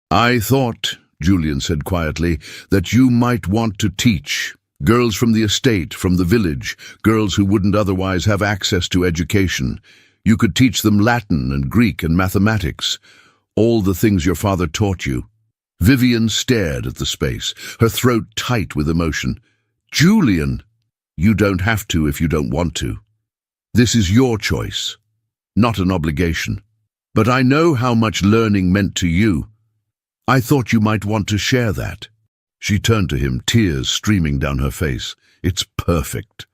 "I thought," Julian said quietly, "that you might want to teach. Girls from the estate, from the village, girls who wouldn't otherwise have access to education. You could teach them Latin and Greek and mathematics, all the things your father taught you." Vivian stared at the space, her throat tight with emotion. "Julian, you don't have to if you don't want to. This is your choice, not an obligation. But I know how much learning meant to you. I thought you might want to share that." She turned to him, tears streaming down her face. "It's perfect."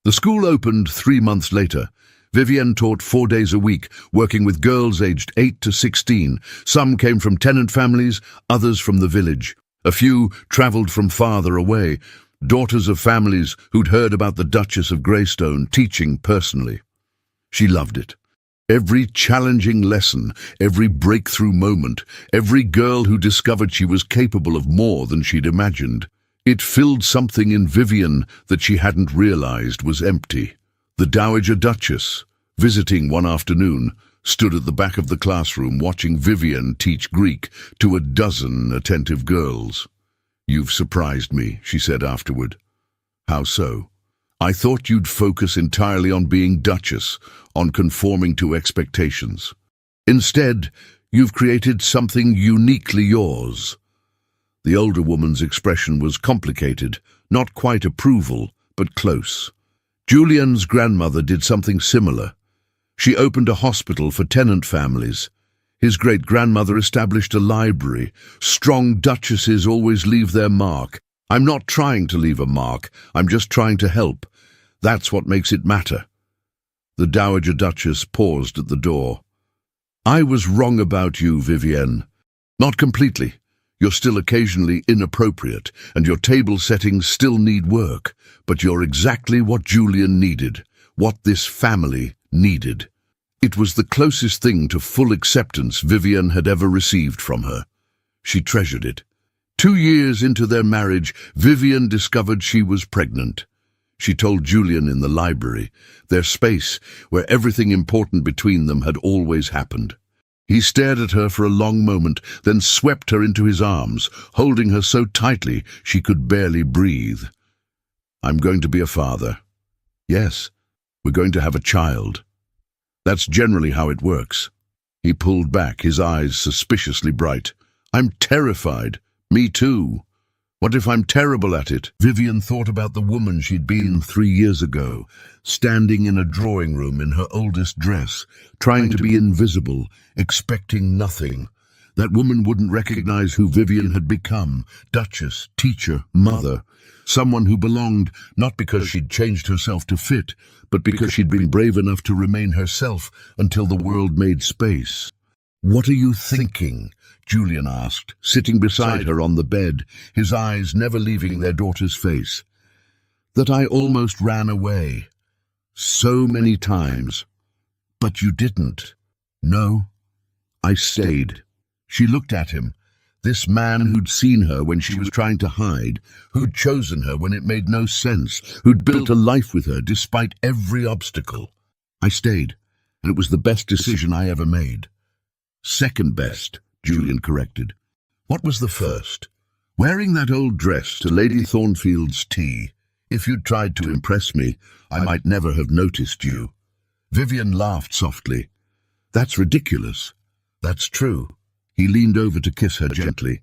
The school opened 3 months later. Vivienne taught 4 days a week, working with girls aged 8 to 16. Some came from tenant families, others from the village. A few travelled from farther away, daughters of families who'd heard about the Duchess of Greystone teaching personally. She loved it. Every challenging lesson, every breakthrough moment, every girl who discovered she was capable of more than she'd imagined. It filled something in Vivienne that she hadn't realized was empty. The Dowager Duchess, visiting one afternoon, stood at the back of the classroom watching Vivienne teach Greek to a dozen attentive girls. "You've surprised me," she said afterward. "How so?" "I thought you'd focus entirely on being Duchess, on conforming to expectations. Instead, you've created something uniquely yours." The older woman's expression was complicated, not quite approval, but close. Julian's grandmother did something similar. She opened a hospital for tenant families. His great-grandmother established a library. Strong duchesses always leave their mark. I'm not trying to leave a mark, I'm just trying to help. That's what makes it matter. The Dowager Duchess paused at the door. "I was wrong about you, Vivienne. Not completely. You're still occasionally inappropriate, and your table settings still need work, but you're exactly what Julian needed, what this family needed." It was the closest thing to full acceptance Vivienne had ever received from her. She treasured it. 2 years into their marriage, Vivienne discovered she was pregnant. She told Julian in the library, their space where everything important between them had always happened. He stared at her for a long moment, then swept her into his arms, holding her so tightly she could barely breathe. "I'm going to be a father. Yes, we're going to have a child. That's generally how it works." He pulled back, his eyes suspiciously bright. "I'm terrified. Me too. What if I'm terrible at it?" Vivienne thought about the woman she'd been 3 years ago, standing in a drawing room in her oldest dress, trying to be invisible, expecting nothing. That woman wouldn't recognize who Vivienne had become: duchess, teacher, mother. Someone who belonged, not because she'd changed herself to fit, but because she'd been brave enough to remain herself until the world made space. "What are you thinking?" Julian asked, sitting beside her on the bed, his eyes never leaving their daughter's face. "That I almost ran away. So many times. But you didn't." "No, I stayed." She looked at him, this man who'd seen her when she was trying to hide, who'd chosen her when it made no sense, who'd built a life with her despite every obstacle. "I stayed, and it was the best decision I ever made." "Second best," Julian corrected. "What was the first?" "Wearing that old dress to Lady Thornfield's tea. If you'd tried to impress me, I might never have noticed you." Vivienne laughed softly. "That's ridiculous." "That's true." He leaned over to kiss her gently.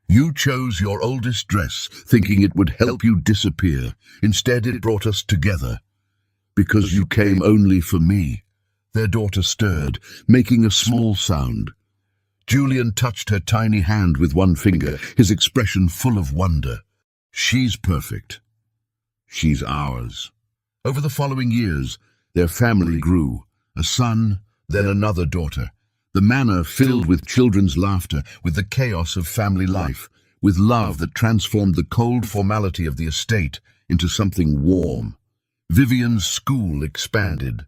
"You chose your oldest dress, thinking it would help you disappear. Instead, it brought us together. Because you came only for me." Their daughter stirred, making a small sound. Julian touched her tiny hand with one finger, his expression full of wonder. "She's perfect. She's ours." Over the following years, their family grew. A son, then another daughter. The manor filled with children's laughter, with the chaos of family life, with love that transformed the cold formality of the estate into something warm. Vivienne's school expanded.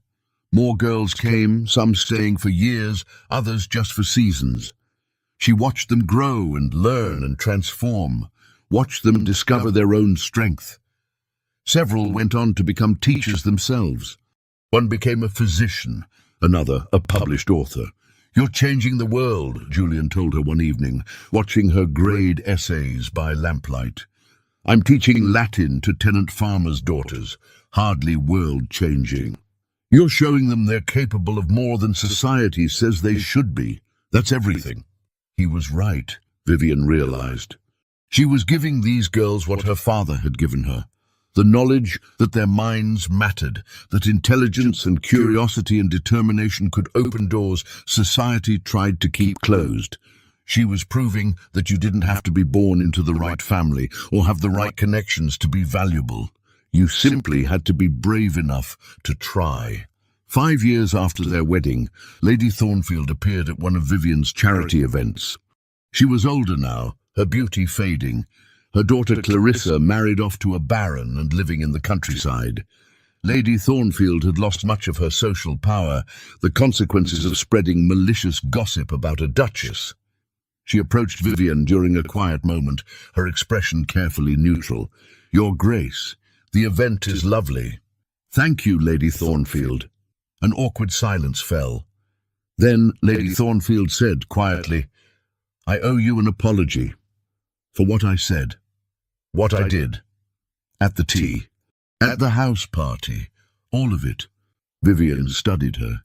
More girls came, some staying for years, others just for seasons. She watched them grow and learn and transform, watched them discover their own strength. Several went on to become teachers themselves. One became a physician, another a published author. "You're changing the world," Julian told her one evening, watching her grade essays by lamplight. "I'm teaching Latin to tenant farmers' daughters, hardly world-changing. You're showing them they're capable of more than society says they should be. That's everything." He was right, Vivian realized. She was giving these girls what her father had given her. The knowledge that their minds mattered, that intelligence and curiosity and determination could open doors society tried to keep closed. She was proving that you didn't have to be born into the right family or have the right connections to be valuable. You simply had to be brave enough to try. 5 years after their wedding, Lady Thornfield appeared at one of Vivian's charity events. She was older now, her beauty fading. Her daughter Clarissa married off to a baron and living in the countryside. Lady Thornfield had lost much of her social power, the consequences of spreading malicious gossip about a duchess. She approached Vivian during a quiet moment, her expression carefully neutral. "Your Grace, the event is lovely." "Thank you, Lady Thornfield." An awkward silence fell. Then Lady Thornfield said quietly, "I owe you an apology for what I said, what I did, at the tea, at the house party, all of it." Vivian studied her.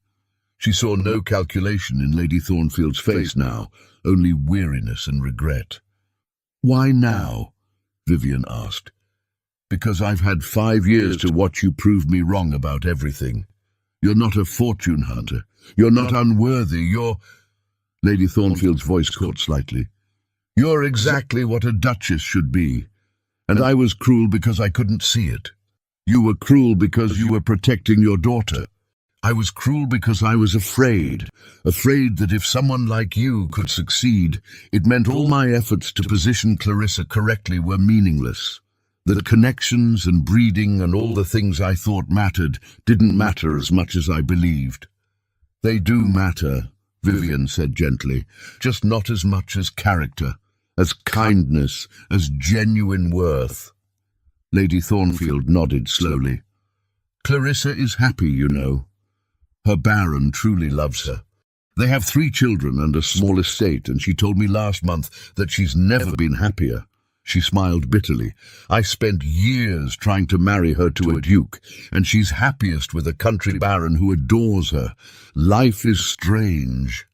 She saw no calculation in Lady Thornfield's face now, only weariness and regret. "Why now?" Vivian asked. "Because I've had 5 years to watch you prove me wrong about everything. You're not a fortune hunter. You're not unworthy. You're—" Lady Thornfield's voice caught slightly. "You're exactly what a duchess should be. And I was cruel because I couldn't see it. You were cruel because you were protecting your daughter. I was cruel because I was afraid that if someone like you could succeed, it meant all my efforts to position Clarissa correctly were meaningless. That connections and breeding and all the things I thought mattered didn't matter as much as I believed." "They do matter," Vivian said gently, "just not as much as character, as kindness, as genuine worth." Lady Thornfield nodded slowly. "Clarissa is happy, you know. Her baron truly loves her. They have 3 children and a small estate, and she told me last month that she's never been happier." She smiled bitterly. "I spent years trying to marry her to a duke, and she's happiest with a country baron who adores her. Life is strange."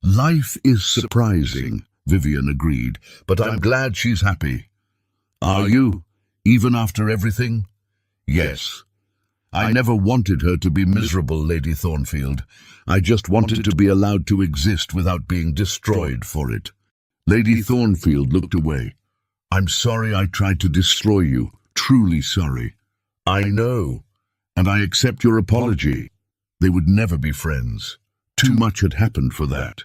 "Life is surprising," Vivian agreed, "but I'm glad she's happy." "Are you? Even after everything?" "Yes. I never wanted her to be miserable, Lady Thornfield. I just wanted to be allowed to exist without being destroyed for it." Lady Thornfield looked away. "I'm sorry I tried to destroy you. Truly sorry." "I know, and I accept your apology." They would never be friends. Too much had happened for that.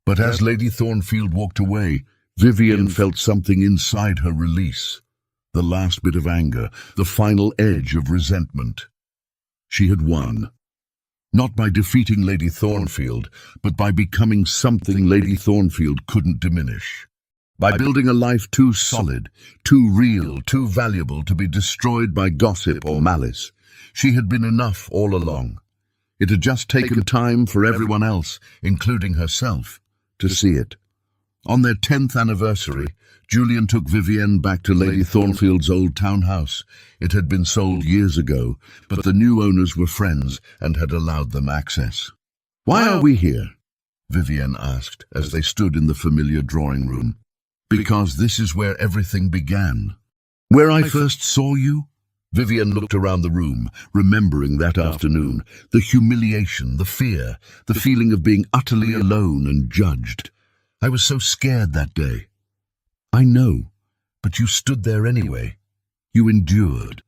But as Lady Thornfield walked away, Vivian felt something inside her release. The last bit of anger, the final edge of resentment. She had won. Not by defeating Lady Thornfield, but by becoming something Lady Thornfield couldn't diminish. By building a life too solid, too real, too valuable to be destroyed by gossip or malice. She had been enough all along. It had just taken time for everyone else, including herself, to see it. On their 10th anniversary, Julian took Vivienne back to Lady Thornfield's old townhouse. It had been sold years ago, but the new owners were friends and had allowed them access. "Why are we here?" Vivienne asked as they stood in the familiar drawing room. "Because this is where everything began. Where I first saw you?" Vivienne looked around the room, remembering that afternoon, the humiliation, the fear, the feeling of being utterly alone and judged. "I was so scared that day." "I know, but you stood there anyway. You endured."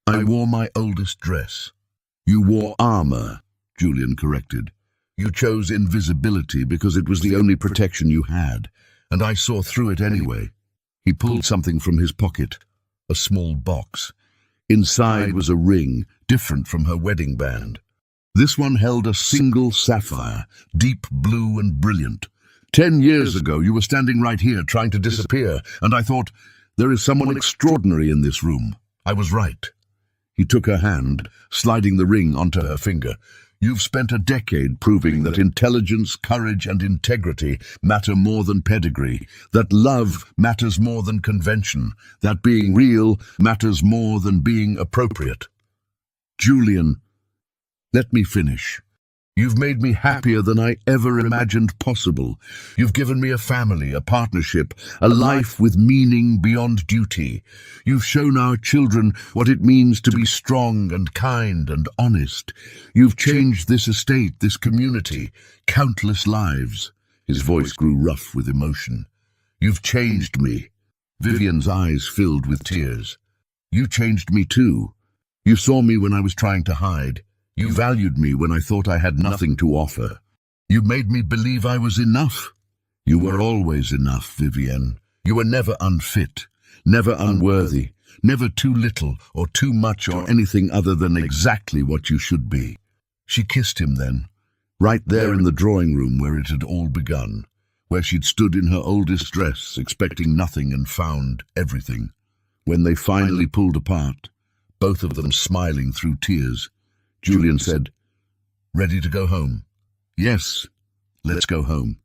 "I wore my oldest dress." "You wore armor," Julian corrected. "You chose invisibility because it was the only protection you had, and I saw through it anyway." He pulled something from his pocket, a small box. Inside was a ring, different from her wedding band. This one held a single sapphire, deep blue and brilliant. 10 years ago, you were standing right here trying to disappear, and I thought, there is someone extraordinary in this room. I was right. He took her hand, sliding the ring onto her finger. You've spent a decade proving that intelligence, courage, and integrity matter more than pedigree, that love matters more than convention, that being real matters more than being appropriate. Julian, let me finish. You've made me happier than I ever imagined possible. You've given me a family, a partnership, a life with meaning beyond duty. You've shown our children what it means to be strong and kind and honest. You've changed this estate, this community, countless lives. His voice grew rough with emotion. You've changed me. Vivian's eyes filled with tears. You changed me too. You saw me when I was trying to hide. You valued me when I thought I had nothing to offer. You made me believe I was enough. You were always enough, Vivian. You were never unfit, never unworthy, never too little or too much or anything other than exactly what you should be. She kissed him then, right there in the drawing room where it had all begun, where she'd stood in her oldest dress, expecting nothing and found everything. When they finally pulled apart, both of them smiling through tears, Julian said, "Ready to go home?" "Yes, let's go home."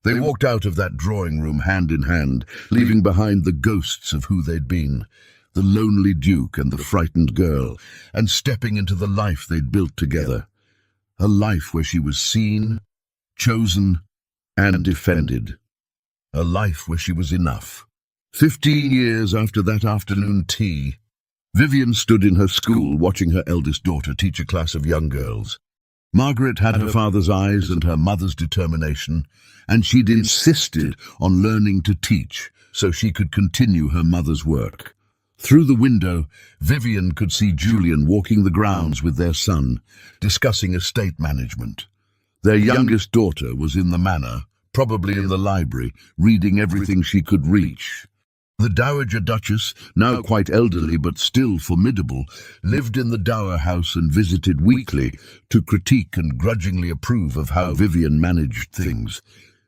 They walked out of that drawing room hand in hand, leaving behind the ghosts of who they'd been, the lonely duke and the frightened girl, and stepping into the life they'd built together. A life where she was seen, chosen, and defended. A life where she was enough. 15 years after that afternoon tea, Vivian stood in her school watching her eldest daughter teach a class of young girls. Margaret had her father's eyes and her mother's determination, and she'd insisted on learning to teach so she could continue her mother's work. Through the window, Vivian could see Julian walking the grounds with their son, discussing estate management. Their youngest daughter was in the manor, probably in the library, reading everything she could reach. The Dowager Duchess, now quite elderly but still formidable, lived in the dower house and visited weekly to critique and grudgingly approve of how Vivian managed things.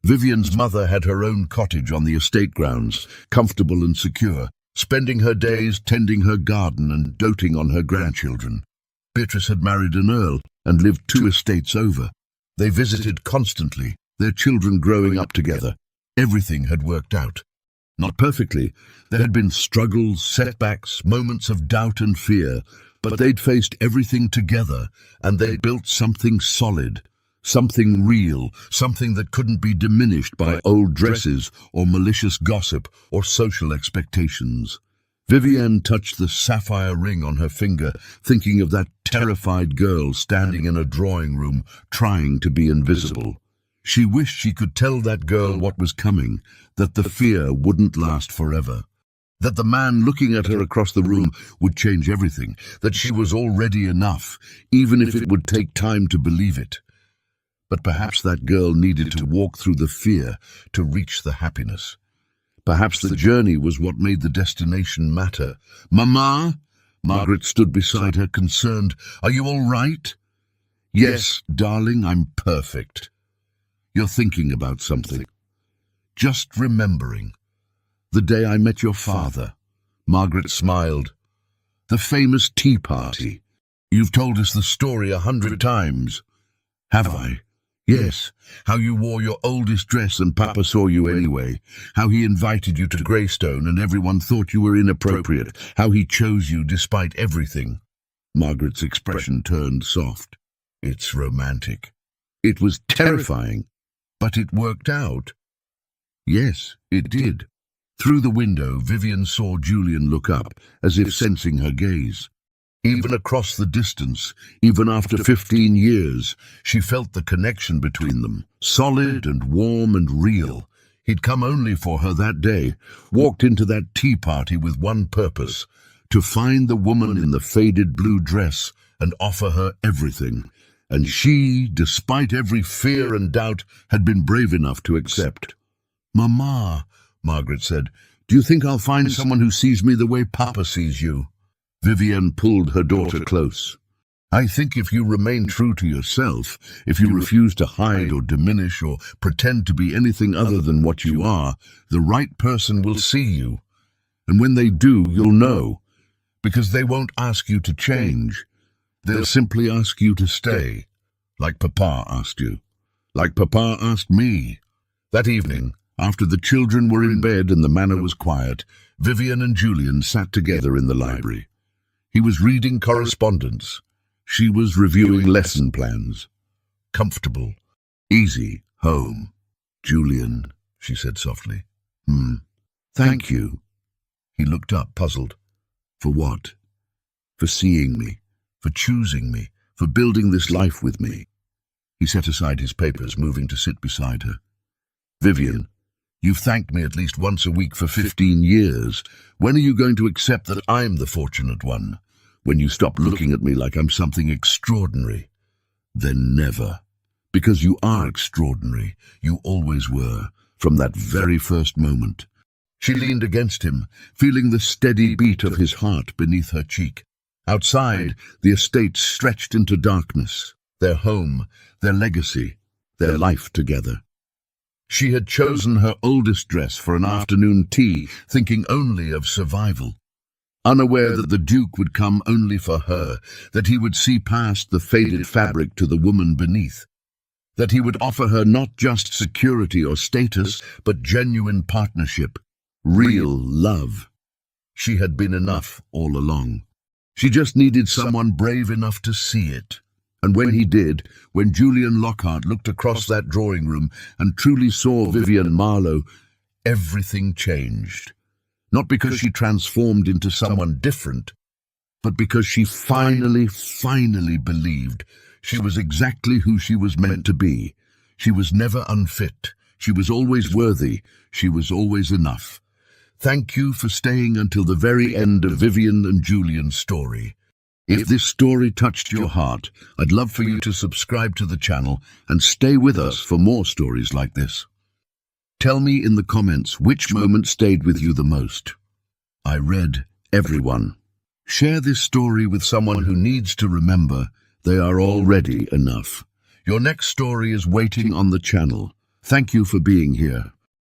Vivian's mother had her own cottage on the estate grounds, comfortable and secure, spending her days tending her garden and doting on her grandchildren. Beatrice had married an earl and lived 2 estates over. They visited constantly, their children growing up together. Everything had worked out. Not perfectly. There had been struggles, setbacks, moments of doubt and fear, but they'd faced everything together, and they'd built something solid, something real, something that couldn't be diminished by old dresses or malicious gossip or social expectations. Vivian touched the sapphire ring on her finger, thinking of that terrified girl standing in a drawing room, trying to be invisible. She wished she could tell that girl what was coming, that the fear wouldn't last forever, that the man looking at her across the room would change everything, that she was already enough, even if it would take time to believe it. But perhaps that girl needed to walk through the fear to reach the happiness. Perhaps the journey was what made the destination matter. "Mama?" Margaret stood beside her, concerned. "Are you all right?" "Yes, darling, I'm perfect." "You're thinking about something." "Just remembering. The day I met your father." Margaret smiled. "The famous tea party. You've told us the story 100 times." "Have I?" "Yes. How you wore your oldest dress and Papa saw you anyway. How he invited you to Greystone and everyone thought you were inappropriate. How he chose you despite everything." Margaret's expression turned soft. "It's romantic." "It was terrifying. But it worked out." "Yes, it did." Through the window, Vivian saw Julian look up, as if sensing her gaze. Even across the distance, even after 15 years, she felt the connection between them, solid and warm and real. He'd come only for her that day, walked into that tea party with one purpose, to find the woman in the faded blue dress and offer her everything. And she, despite every fear and doubt, had been brave enough to accept. "Mama," Margaret said, "do you think I'll find someone who sees me the way Papa sees you?" Vivian pulled her daughter close. "I think if you remain true to yourself, if you refuse to hide or diminish or pretend to be anything other than what you are, the right person will see you. And when they do, you'll know. Because they won't ask you to change. They'll simply ask you to stay. Like Papa asked you. Like Papa asked me. That evening, after the children were in bed and the manor was quiet, Vivian and Julian sat together in the library. He was reading correspondence. She was reviewing lesson plans. Comfortable. Easy. Home. Julian, she said softly. Thank you. He looked up, puzzled. For what? For seeing me. For choosing me. For building this life with me. He set aside his papers, moving to sit beside her. Vivian, you've thanked me at least once a week for 15 years. When are you going to accept that I'm the fortunate one? When you stop looking at me like I'm something extraordinary? Then never. Because you are extraordinary. You always were, from that very first moment. She leaned against him, feeling the steady beat of his heart beneath her cheek. Outside, the estate stretched into darkness. Their home, their legacy, their life together. She had chosen her oldest dress for an afternoon tea, thinking only of survival. Unaware that the Duke would come only for her, that he would see past the faded fabric to the woman beneath, that he would offer her not just security or status, but genuine partnership, real love. She had been enough all along. She just needed someone brave enough to see it. And when he did, when Julian Lockhart looked across that drawing room and truly saw Vivian Marlowe, everything changed. Not because she transformed into someone different, but because she finally believed she was exactly who she was meant to be. She was never unfit. She was always worthy. She was always enough. Thank you for staying until the very end of Vivian and Julian's story. If this story touched your heart, I'd love for you to subscribe to the channel and stay with us for more stories like this. Tell me in the comments which moment stayed with you the most. I read everyone. Share this story with someone who needs to remember they are already enough. Your next story is waiting on the channel. Thank you for being here.